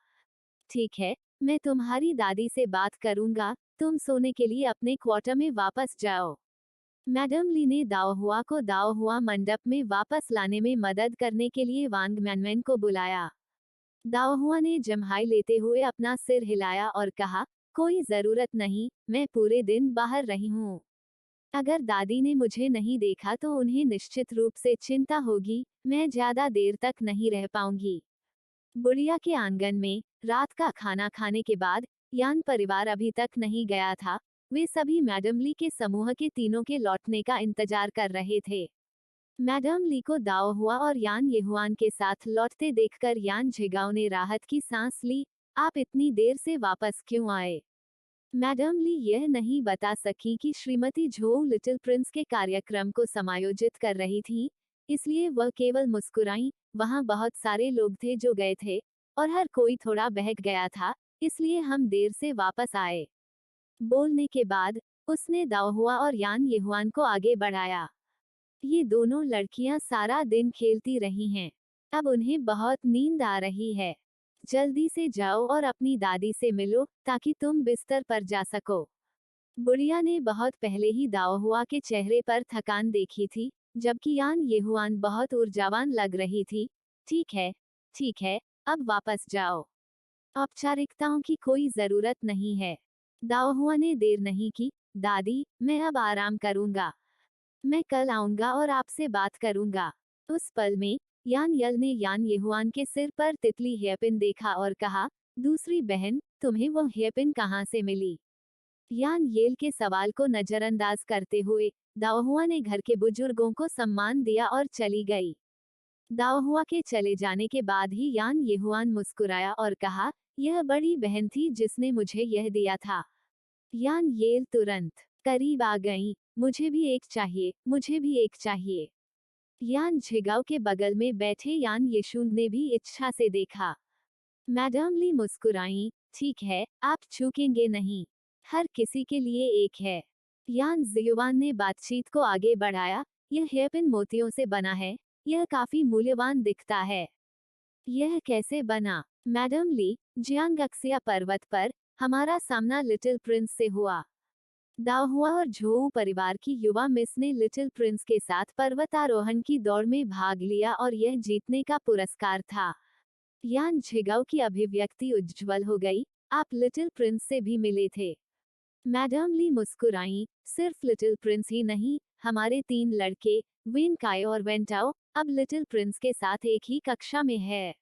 ठीक है, मैं तुम्हारी दादी से बात करूंगा, तुम सोने के लिए अपने क्वार्टर में वापस जाओ। मैडम ली ने दाओहुआ को दाओहुआ मंडप में वापस लाने में मदद करने के लिए वांग मैनमैन को बुलाया। दाओहुआ ने जम्हाई लेते हुए अपना सिर हिलाया और कहा, कोई जरूरत नहीं, मैं पूरे दिन बाहर रही हूँ। अगर दादी ने मुझे नहीं देखा तो उन्हें निश्चित रूप से चिंता होगी, मैं ज्यादा देर तक नहीं रह पाऊंगी। बुढ़िया के आंगन में रात का खाना खाने के बाद यान परिवार अभी तक नहीं गया था। वे सभी मैडम ली के समूह के तीनों के लौटने का इंतजार कर रहे थे। मैडम ली को दाओहुआ और यान येहुआन के साथ लौटते देखकर यान झिगाओ ने राहत की सांस ली। आप इतनी देर से वापस क्यों आए? मैडम ली यह नहीं बता सकी कि श्रीमती झोउ लिटिल प्रिंस के कार्यक्रम को समायोजित कर रही थी, इसलिए वह केवल मुस्कुराई। वहां बहुत सारे लोग थे जो गए थे, और हर कोई थोड़ा बहक गया था, इसलिए हम देर से वापस आए। बोलने के बाद उसने दाओहुआ और यान येहुआन को आगे बढ़ाया। ये दोनों लड़कियां सारा दिन खेलती रही हैं। अब उन्हें बहुत नींद आ रही है। जल्दी से जाओ और अपनी दादी से मिलो ताकि तुम बिस्तर पर जा सको। बुढ़िया ने बहुत पहले ही दाओहुआ के चेहरे पर थकान देखी थी, जबकि यान येहुआन बहुत ऊर्जावान लग रही थी। ठीक है, अब वापस जाओ। औपचारिकताओं की कोई जरूरत नहीं है। दाओहुआ ने देर नहीं की, दादी, मैं अब आराम करूंगा। मैं कल आऊंगा और आपसे बात करूंगा। उस पल में यान यल ने यान येहुआन के सिर पर तितली हेयरपिन देखा और कहा, दूसरी बहन, तुम्हें वो हेयरपिन कहाँ से मिली? यान येल के सवाल को नजरअंदाज करते हुए दाओहुआ ने घर के बुजुर्गों को सम्मान दिया और चली गई। दाओहुआ के चले जाने के बाद ही यान येहुआन मुस्कुराया और कहा, यह बड़ी बहन थी जिसने मुझे यह दिया था। यान येल तुरंत करीब आ गई। मुझे भी एक चाहिए, मुझे भी एक चाहिए। यान झिगाओ के बगल में बैठे यान यीशुन ने भी इच्छा से देखा। मैडम ली मुस्कुराई, ठीक है, आप चूकेंगे नहीं। हर किसी के लिए एक है। यान जियुआन ने बातचीत को आगे बढ़ाया, यह हेयरपिन मोतियों से बना है, यह काफी मूल्यवान दिखता है। यह कैसे बना? मैडम ली, जियांगक्सिया पर्वत पर हमारा सामना लिटिल प्रिंस से हुआ। दाहुआ और झोऊ परिवार की युवा मिस ने लिटिल प्रिंस के साथ पर्वतारोहण की दौड़ में भाग लिया और यह जीतने का पुरस्कार था। यान झिगाओ की अभिव्यक्ति उज्ज्वल हो गई, आप लिटिल प्रिंस से भी मिले थे। मैडम ली मुस्कुराई, सिर्फ लिटिल प्रिंस ही नहीं, हमारे 3 लड़के, वेन काय और वेंटाओ, अब लिटिल प्रिंस के साथ एक ही कक्षा में है।